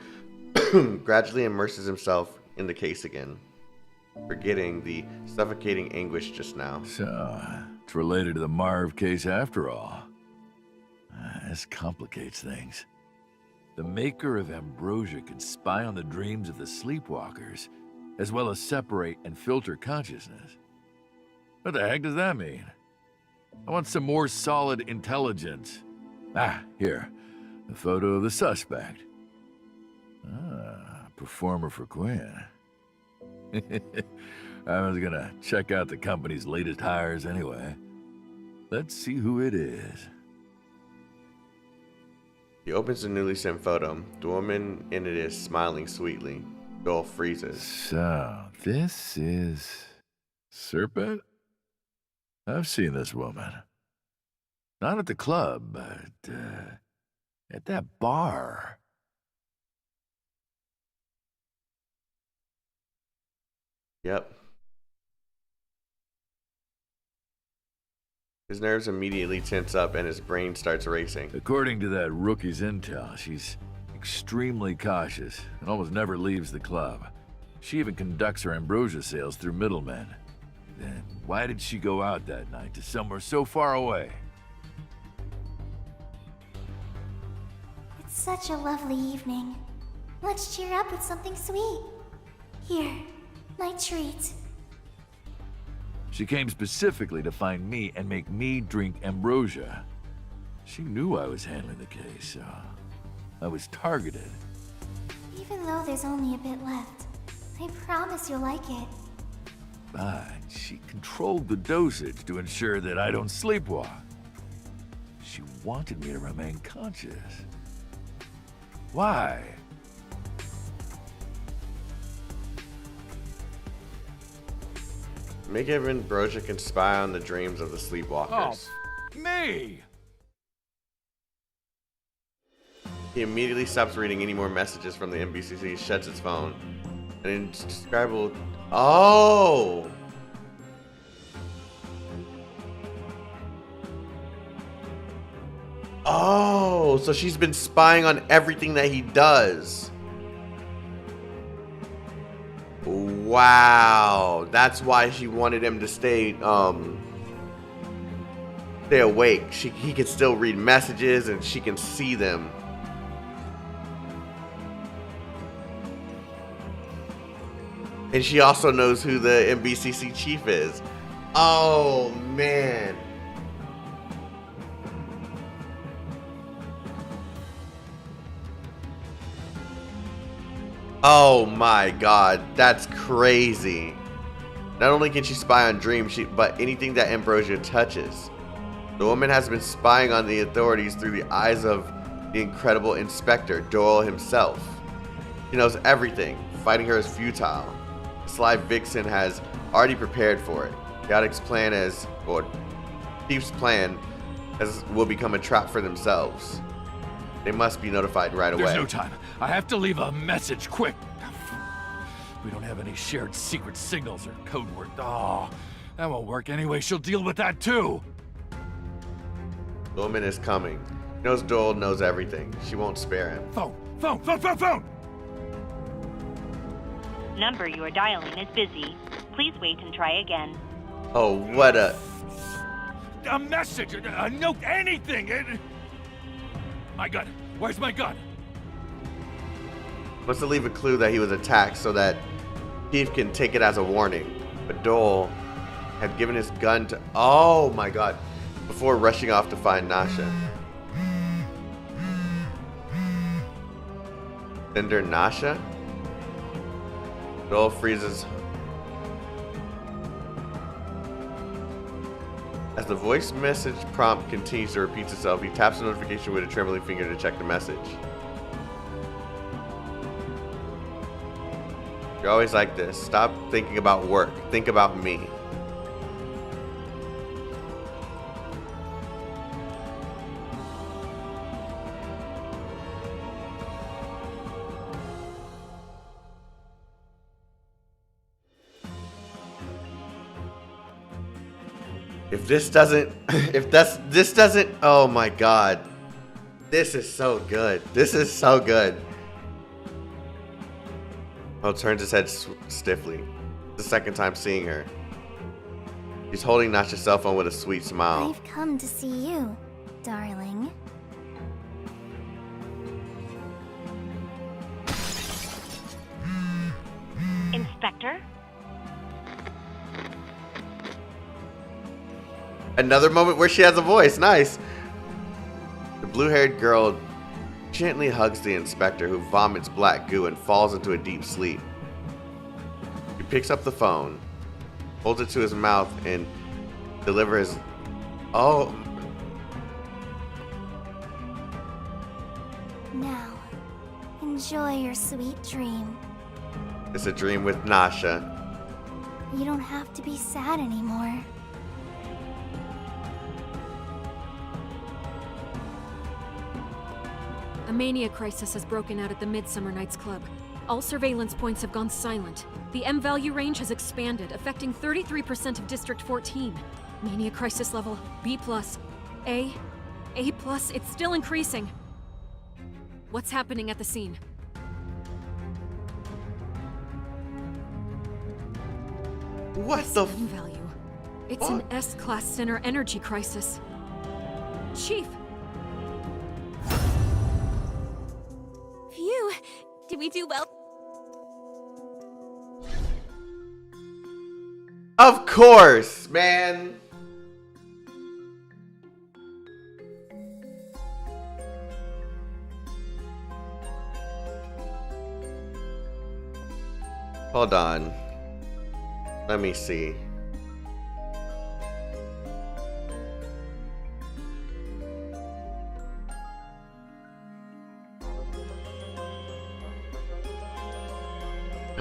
gradually immerses himself in the case again, forgetting the suffocating anguish just now. So, it's related to the Marv case after all. This complicates things. The maker of ambrosia could spy on the dreams of the sleepwalkers, as well as separate and filter consciousness. What the heck does that mean? I want some more solid intelligence. Here. A photo of the suspect. Performer for Quinn. I was gonna check out the company's latest hires anyway. Let's see who it is. He opens the newly sent photo. The woman in it is smiling sweetly. Doyle freezes. So, this is... Serpent? I've seen this woman. Not at the club, but, at that bar. Yep. His nerves immediately tense up and his brain starts racing. According to that rookie's intel, she's extremely cautious and almost never leaves the club. She even conducts her ambrosia sales through middlemen. Then why did she go out that night to somewhere so far away? It's such a lovely evening. Let's cheer up with something sweet. Here, my treat. She came specifically to find me and make me drink ambrosia. She knew I was handling the case, so I was targeted. Even though there's only a bit left, I promise you'll like it. But she controlled the dosage to ensure that I don't sleepwalk. She wanted me to remain conscious. Why? Make ambrosia can spy on the dreams of the sleepwalkers. Oh, me! He immediately stops reading any more messages from the MBCC, shuts his phone, and indescribable... Oh! Oh, so she's been spying on everything that he does. Wow, that's why she wanted him to stay awake. He can still read messages and she can see them. And she also knows who the MBCC chief is. Oh man. Oh my god, that's crazy. Not only can she spy on dreams, but anything that ambrosia touches. The woman has been spying on the authorities through the eyes of the incredible inspector, Doyle himself. He knows everything. Fighting her is futile. The sly vixen has already prepared for it. Chaotic's plan Chief's plan will become a trap for themselves. They must be notified right away. There's no time. I have to leave a message, quick. We don't have any shared secret signals or code word. Oh, that won't work anyway. She'll deal with that too. The woman is coming. He knows Doyle knows everything. She won't spare him. Phone! Number you are dialing is busy. Please wait and try again. Oh, what a message, a note, anything. My gun. Where's my gun? Wants to leave a clue that he was attacked so that Chief can take it as a warning. But Doyle had given his gun to... Oh my god. Before rushing off to find Nasha. Sender Nasha? Doyle freezes. As the voice message prompt continues to repeat itself, he taps the notification with a trembling finger to check the message. You're always like this. Stop thinking about work. Think about me. If this doesn't, oh my god. This is so good. This is so good. Oh, turns his head stiffly. The second time seeing her. He's holding Nasha's cell phone with a sweet smile. I've come to see you, darling. Inspector? Another moment where she has a voice. Nice. The blue-haired girl gently hugs the inspector, who vomits black goo and falls into a deep sleep. He picks up the phone, holds it to his mouth, and delivers... Oh. Now, enjoy your sweet dream. It's a dream with Nasha. You don't have to be sad anymore. A mania crisis has broken out at the Midsummer Nights Club. All surveillance points have gone silent. The M value range has expanded, affecting 33% of District 14. Mania crisis level B+, A+, it's still increasing. What's happening at the scene? What the M value? It's an S-class center energy crisis. Chief! Phew! Did we do well? Of course, man. Hold on. Let me see.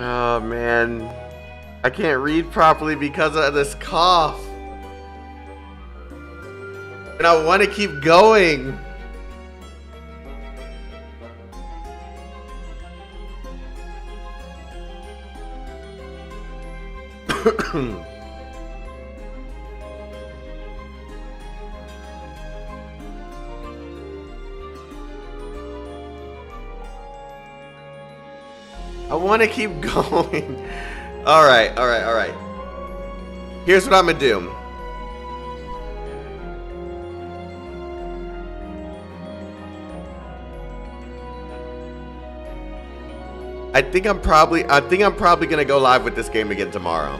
Oh man, I can't read properly because of this cough. And I want to keep going. I want to keep going. All right. Here's what I'm gonna do. I think I'm probably gonna go live with this game again tomorrow.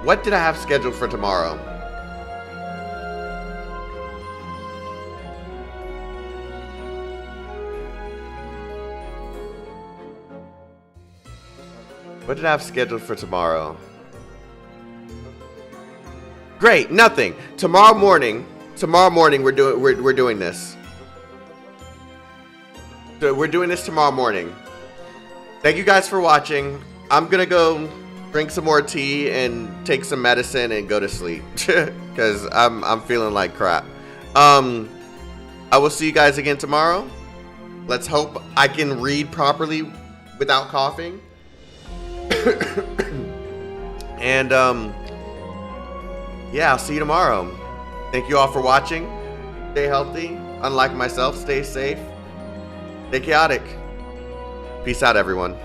What did I have scheduled for tomorrow? What did I have scheduled for tomorrow? Great, nothing. Tomorrow morning we're doing this. So we're doing this tomorrow morning. Thank you guys for watching. I'm gonna go drink some more tea and take some medicine and go to sleep because I'm feeling like crap. I will see you guys again tomorrow. Let's hope I can read properly without coughing. And yeah, I'll see you tomorrow. Thank you all for watching. Stay healthy. Unlike myself, stay safe. Stay chaotic. Peace out, everyone.